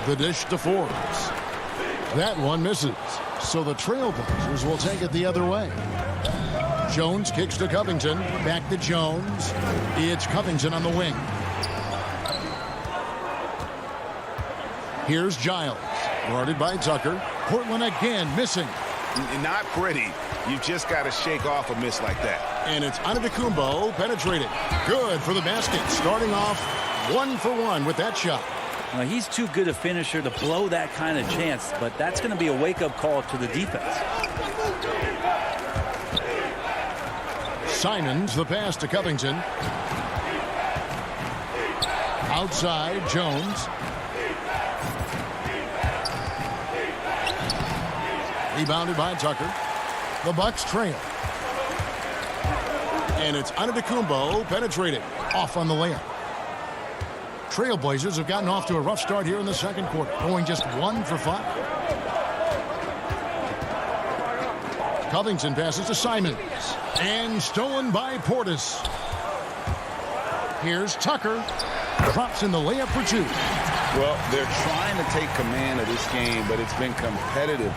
The dish to Forbes. That one misses. So the Trailblazers will take it the other way. Jones kicks to Covington. Back to Jones. It's Covington on the wing. Here's Giles. Guarded by Tucker. Portland again missing. Not pretty. You just got to shake off a miss like that. And it's Antetokounmpo penetrated. Good for the basket. Starting off 1 for 1 with that shot. Now, he's too good a finisher to blow that kind of chance, but that's going to be a wake-up call to the defense. Simons, the pass to Covington. Outside, Jones. Rebounded by Tucker. The Bucks trail. And it's Antetokounmpo penetrated. Off on the layup. Trailblazers have gotten off to a rough start here in the second quarter, going just 1 for 5. Covington passes to Simons. And stolen by Portis. Here's Tucker. Drops in the layup for 2. Well, they're trying to take command of this game, but it's been competitive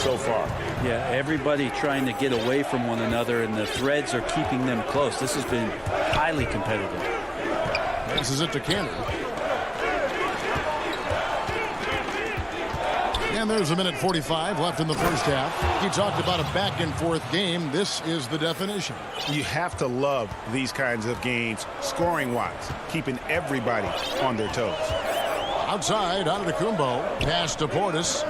so far. Yeah, everybody trying to get away from one another, and the threads are keeping them close. This has been highly competitive. Passes it to Cantor. And there's a minute 45 left in the first half. He talked about a back-and-forth game. This is the definition. You have to love these kinds of games, scoring-wise, keeping everybody on their toes. Outside, Antetokounmpo. Pass to Portis.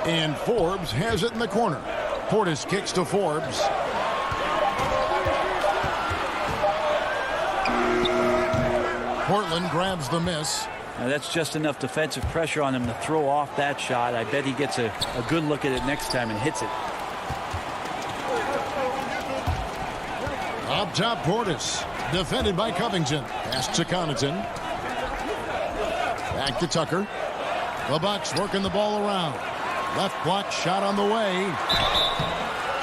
And Forbes has it in the corner. Portis kicks to Forbes. Portland grabs the miss. Now that's just enough defensive pressure on him to throw off that shot. I bet he gets a good look at it next time and hits it. Up top, Portis. Defended by Covington. Pass to Connaughton. Back to Tucker. The Bucks working the ball around. Left block shot on the way.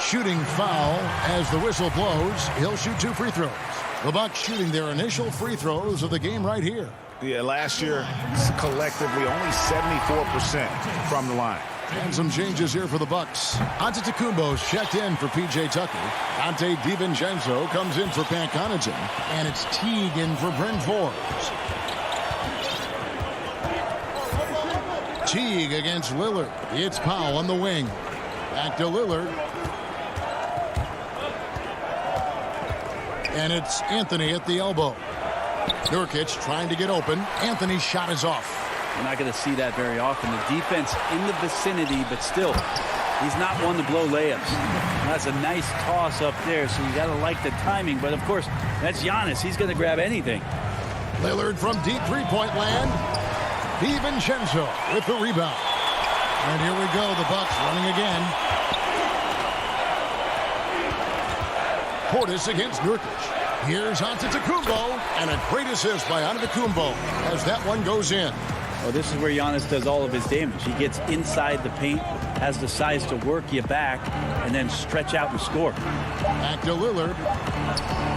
Shooting foul as the whistle blows. He'll shoot 2 free throws. The Bucks shooting their initial free throws of the game right here. Yeah, last year, collectively, only 74% from the line. And some changes here for the Bucks. Antetokounmpo's checked in for P.J. Tucker. Dante DiVincenzo comes in for Pat Connaughton. And it's Teague in for Bryn Forbes. Teague against Lillard. It's Powell on the wing. Back to Lillard. And it's Anthony at the elbow. Nurkic trying to get open. Anthony's shot is off. You're not going to see that very often. The defense in the vicinity, but still, he's not one to blow layups. That's a nice toss up there, so you got to like the timing. But, of course, that's Giannis. He's going to grab anything. Lillard from deep three-point land. DiVincenzo with the rebound. And here we go, the Bucks running again. Portis against Nurkic. Here's Antetokounmpo, and a great assist by Antetokounmpo as that one goes in. Well, this is where Giannis does all of his damage. He gets inside the paint, has the size to work you back, and then stretch out and score. Back to Lillard.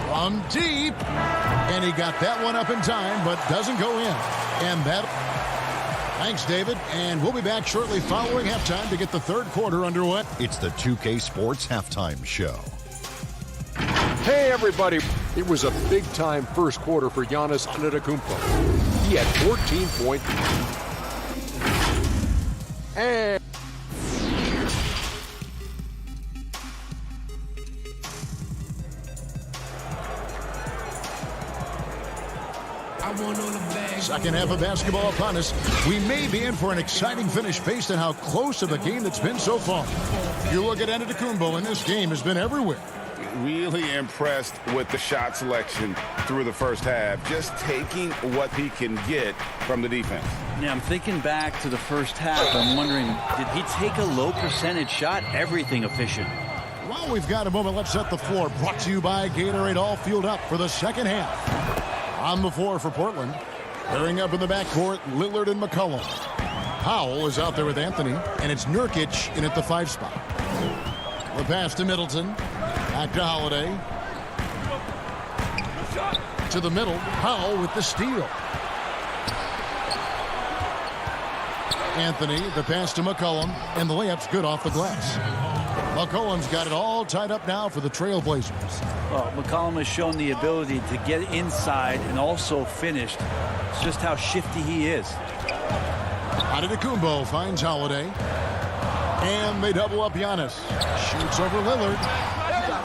From deep. And he got that one up in time, but doesn't go in. And that... Thanks, David. And we'll be back shortly following halftime to get the third quarter underway. It's the 2K Sports Halftime Show. Hey, everybody. It was a big-time first quarter for Giannis Antetokounmpo. He had 14 points. And... Second half of basketball upon us. We may be in for an exciting finish based on how close of a game that's been so far. You look at Antetokounmpo, and this game has been everywhere. Really impressed with the shot selection through the first half. Just taking what he can get from the defense. Yeah, I'm thinking back to the first half. I'm wondering, did he take a low percentage shot? Everything efficient. While we've got a moment, let's set the floor. Brought to you by Gatorade, all fueled up for the second half. On the floor for Portland. Pairing up in the backcourt, Lillard and McCollum. Powell is out there with Anthony, and it's Nurkic in at the 5 spot. The pass to Middleton. Back to Holiday. To the middle. Powell with the steal. Anthony, the pass to McCollum, and the layup's good off the glass. McCollum's got it all tied up now for the Trailblazers. Well, McCollum has shown the ability to get inside and also finished. It's just how shifty he is. Antetokounmpo finds Holiday. And they double up Giannis. Shoots over Lillard.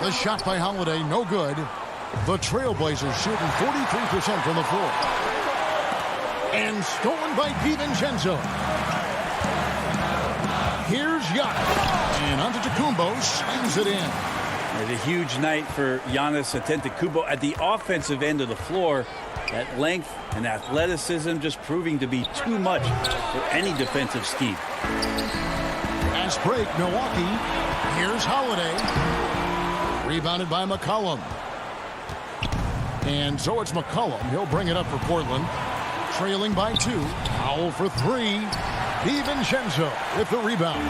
The shot by Holiday, no good. The Trailblazers shooting 43% from the floor. And stolen by DiVincenzo. Here's Giannis. And Antetokounmpo swings it in. It's a huge night for Giannis Antetokounmpo at the offensive end of the floor. That length and athleticism just proving to be too much for any defensive scheme. Fast break, Milwaukee. Here's Holiday. Rebounded by McCollum. And so it's McCollum. He'll bring it up for Portland. Trailing by 2. Powell for 3. DiVincenzo with the rebound.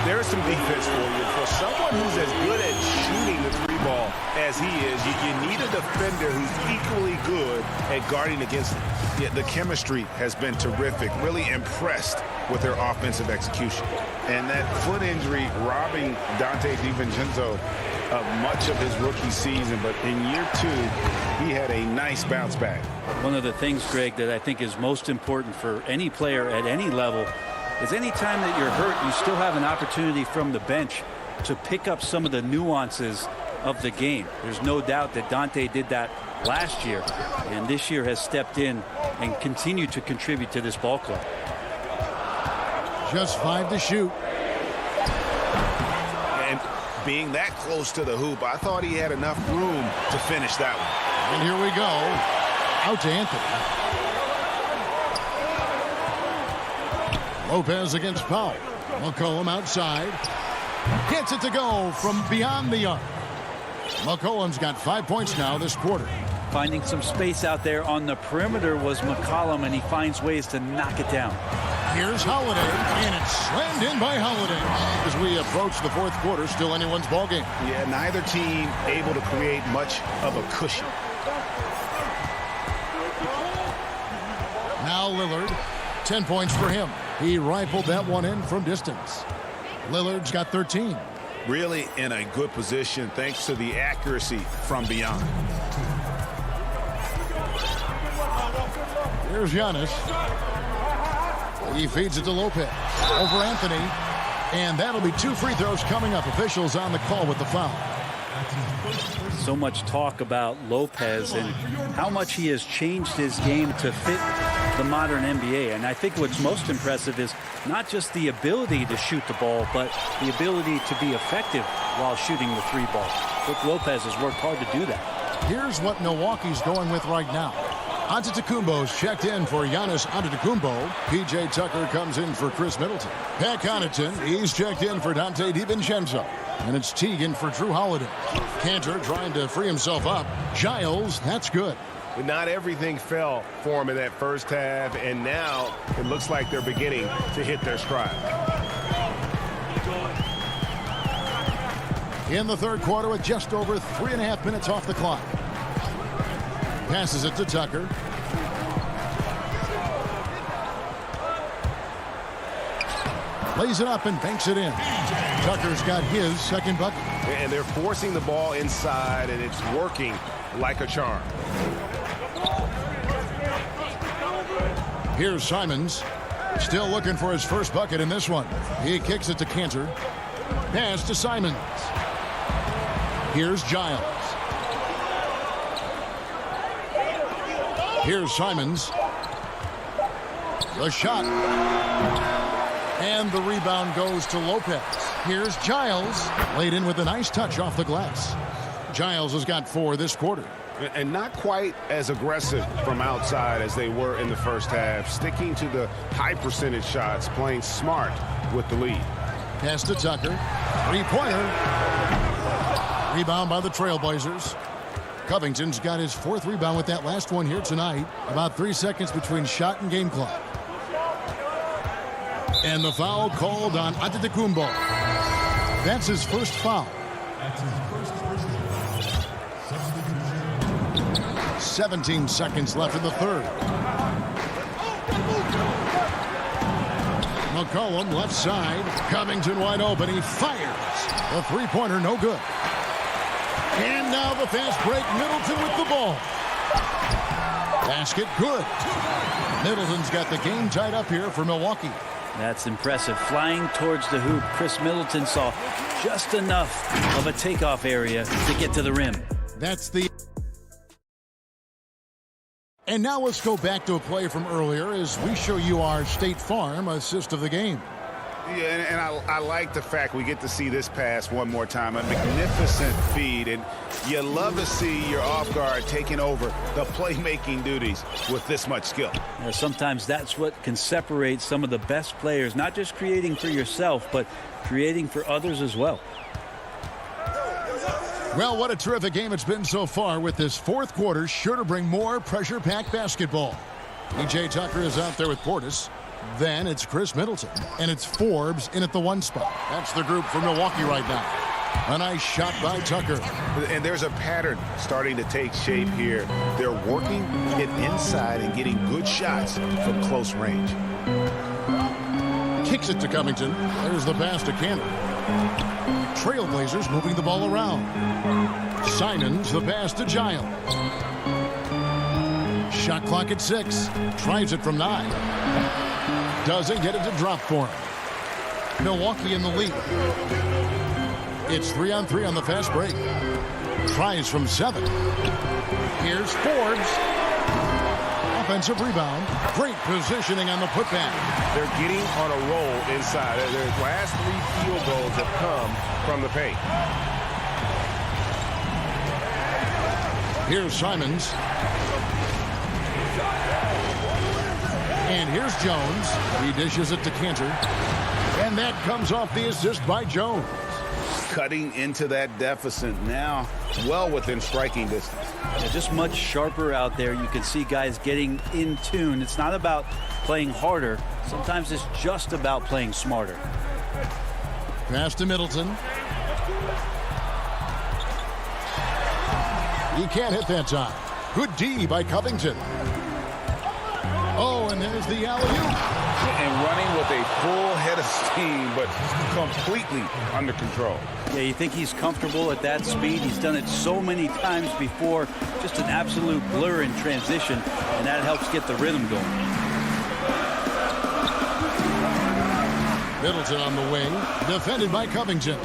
There's some defense for you. For someone who's as good at shooting the 3-ball as he is, you need a defender who's equally good at guarding against him. Yeah, the chemistry has been terrific. Really impressed with their offensive execution. And that foot injury robbing Dante DiVincenzo of much of his rookie season, but in year 2, he had a nice bounce back. One of the things, Greg, that I think is most important for any player at any level is any time that you're hurt, you still have an opportunity from the bench to pick up some of the nuances of the game. There's no doubt that Dante did that last year, and this year has stepped in and continued to contribute to this ball club. Just 5 to shoot. And being that close to the hoop, I thought he had enough room to finish that one. And here we go. Out to Anthony. Lopez against Powell. McCollum outside. Gets it to go from beyond the arc. McCollum's got 5 points now this quarter. Finding some space out there on the perimeter was McCollum, and he finds ways to knock it down. Here's Holiday, and it's slammed in by Holiday. As we approach the fourth quarter, still anyone's ballgame. Yeah, neither team able to create much of a cushion. Now Lillard, 10 points for him. He rifled that one in from distance. Lillard's got 13. Really in a good position thanks to the accuracy from beyond. Here's Giannis. He feeds it to Lopez. Over Anthony. And that'll be 2 free throws coming up. Officials on the call with the foul. So much talk about Lopez and how much he has changed his game to fit the modern NBA. And I think what's most impressive is not just the ability to shoot the ball, but the ability to be effective while shooting the 3-ball. Brook Lopez has worked hard to do that. Here's what Milwaukee's going with right now. Antetokounmpo's checked in for Giannis Antetokounmpo. P.J. Tucker comes in for Chris Middleton. Pat Connaughton, he's checked in for Dante DiVincenzo. And it's Teagan for Drew Holiday. Cantor trying to free himself up. Giles, that's good. Not everything fell for him in that first half, and now it looks like they're beginning to hit their stride. In the third quarter with just over 3.5 minutes off the clock. Passes it to Tucker. Lays it up and banks it in. Tucker's got his second bucket. And they're forcing the ball inside, and it's working like a charm. Here's Simons. Still looking for his first bucket in this one. He kicks it to Cantor. Pass to Simons. Here's Giles. Here's Simons. The shot. And the rebound goes to Lopez. Here's Giles. Laid in with a nice touch off the glass. Giles has got 4 this quarter. And not quite as aggressive from outside as they were in the first half. Sticking to the high percentage shots, playing smart with the lead. Pass to Tucker. 3-pointer. Rebound by the Trailblazers. Covington's got his 4th rebound with that last one here tonight. About 3 seconds between shot and game clock. And the foul called on Antetokounmpo. That's his first foul. That's his first personal. Substitution. 17 seconds left in the third. McCollum left side. Covington wide open. He fires. The 3-pointer no good. And now the fast break. Middleton with the ball. Basket good. Middleton's got the game tied up here for Milwaukee. That's impressive. Flying towards the hoop, Chris Middleton saw just enough of a takeoff area to get to the rim. That's the... And now let's go back to a play from earlier as we show you our State Farm assist of the game. Yeah, and I like the fact we get to see this pass one more time. A magnificent feed, and you love to see your off guard taking over the playmaking duties with this much skill. Sometimes that's what can separate some of the best players, not just creating for yourself, but creating for others as well. Well, what a terrific game it's been so far, with this fourth quarter sure to bring more pressure-packed basketball. P.J. Tucker is out there with Portis. Then it's Chris Middleton, and it's Forbes in at the 1 spot. That's the group for Milwaukee right now. A nice shot by Tucker. And there's a pattern starting to take shape here. They're working it inside and getting good shots from close range. Kicks it to Covington. There's the pass to Cantor. Trailblazers moving the ball around. Simons, the pass to Giles. Shot clock at 6. Tries it from 9. Doesn't get it to drop for him. Milwaukee in the lead. It's 3-on-3 on the fast break. Tries from 7. Here's Forbes. Offensive rebound. Great positioning on the putback. They're getting on a roll inside. Their last 3 field goals have come from the paint. Here's Simons. And here's Jones. He dishes it to Cantor. And that comes off the assist by Jones. cutting into that deficit now, well within striking distance. Yeah, just much sharper out there. You can see guys getting in tune. It's not about playing harder. Sometimes it's just about playing smarter. Pass to Middleton. He can't hit that time. Good D by Covington. Oh, and there's the alley-oop. And running with a full head of steam, but completely under control. Yeah, you think he's comfortable at that speed. He's done it so many times before. Just an absolute blur in transition, and that helps get the rhythm going. Middleton on the wing, defended by Covington.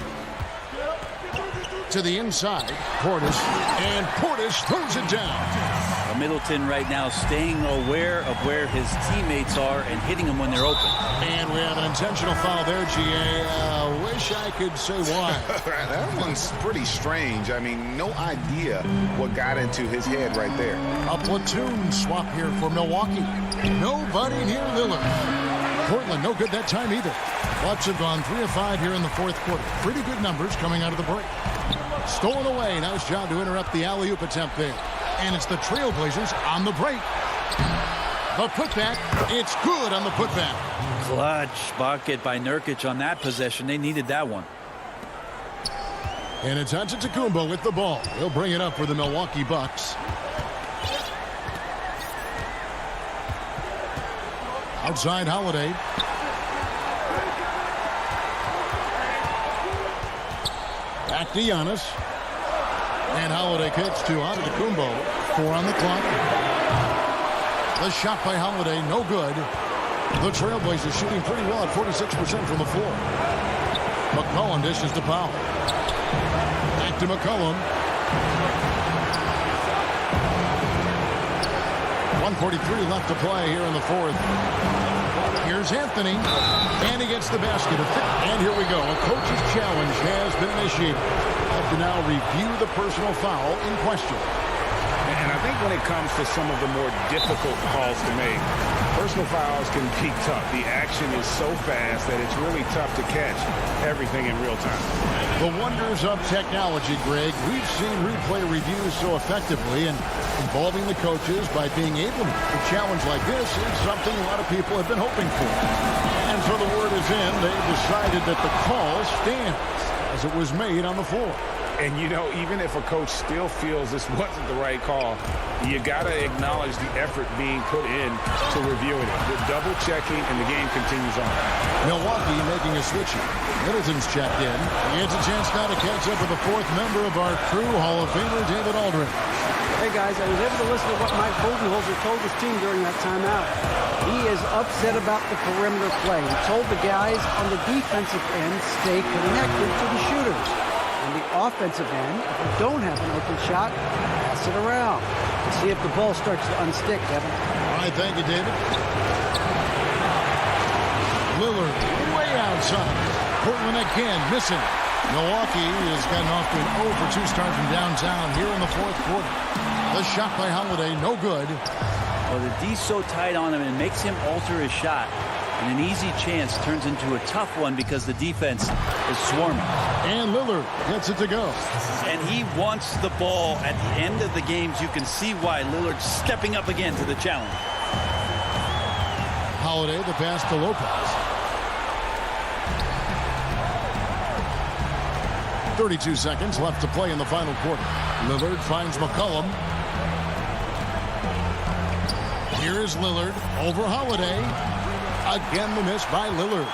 To the inside, Portis, and Portis throws it down. Middleton right now staying aware of where his teammates are and hitting them when they're open. And we have an intentional foul there, GA. Wish I could say why. That one's pretty strange. I mean, no idea what got into his head right there. A platoon swap here for Milwaukee. Nobody near Lillard. Portland, no good that time either. Bucks have gone 3 of 5 here in the fourth quarter. Pretty good numbers coming out of the break. Stolen away. Nice job to interrupt the alley-oop attempt there. And it's the Trailblazers on the break. The putback. It's good on the putback. Clutch bucket by Nurkic on that possession. They needed that one. And it's Antetokounmpo with the ball. He'll bring it up for the Milwaukee Bucks. Outside Holiday. Back to Giannis. And Holiday kicks to Antetokounmpo. 4 on the clock. The shot by Holiday, no good. The Trailblazers shooting pretty well at 46% from the floor. McCollum dishes to Powell. Back to McCollum. 1:43 left to play here in the fourth. Here's Anthony, and he gets the basket. And here we go. A coach's challenge has been initiated. Have to now review the personal foul in question. And I think when it comes to some of the more difficult calls to make, personal fouls can be tough. The action is so fast that it's really tough to catch everything in real time. The wonders of technology, Greg. We've seen replay reviews so effectively, and involving the coaches by being able to challenge like this is something a lot of people have been hoping for. And so the word is in. They've decided that the call stands as it was made on the floor. And, you know, even if a coach still feels this wasn't the right call, you got to acknowledge the effort being put in to reviewing it. The double checking, and the game continues on. Milwaukee making a switch here. Middleton's checked in. He has a chance now to catch up with the fourth member of our crew, Hall of Famer David Aldridge. Hey, guys, I was able to listen to what Mike Budenholzer told his team during that timeout. He is upset about the perimeter play. He told the guys on the defensive end, stay connected to the shooters. On the offensive end, if you don't have an open shot, pass it around. See if the ball starts to unstick, Kevin. All right, thank you, David. Lillard way outside. Portland again missing. Milwaukee has gotten off to an 0 for 2 start from downtown here in the fourth quarter. The shot by Holiday, no good. Well, the D's so tight on him, and makes him alter his shot. And an easy chance turns into a tough one because the defense is swarming. And Lillard gets it to go. And he wants the ball at the end of the games. You can see why Lillard's stepping up again to the challenge. Holiday, the pass to Lopez. 32 seconds left to play in the final quarter. Lillard finds McCollum. Here is Lillard over Holiday. Again, the miss by Lillard.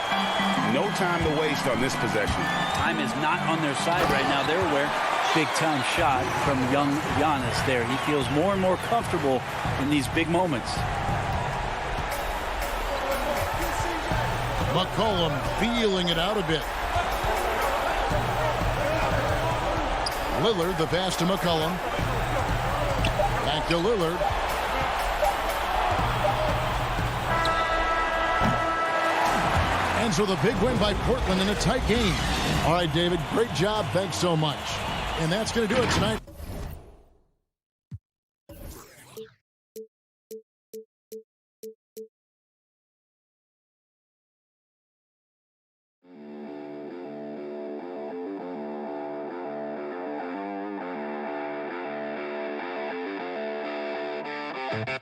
No time to waste on this possession. Time is not on their side right now. They're aware. Big-time shot from young Giannis there. He feels more and more comfortable in these big moments. McCollum feeling it out a bit. Lillard, the pass to McCollum. Back to Lillard. And so the big win by Portland in a tight game. All right, David, great job. Thanks so much. And that's going to do it tonight. Bye.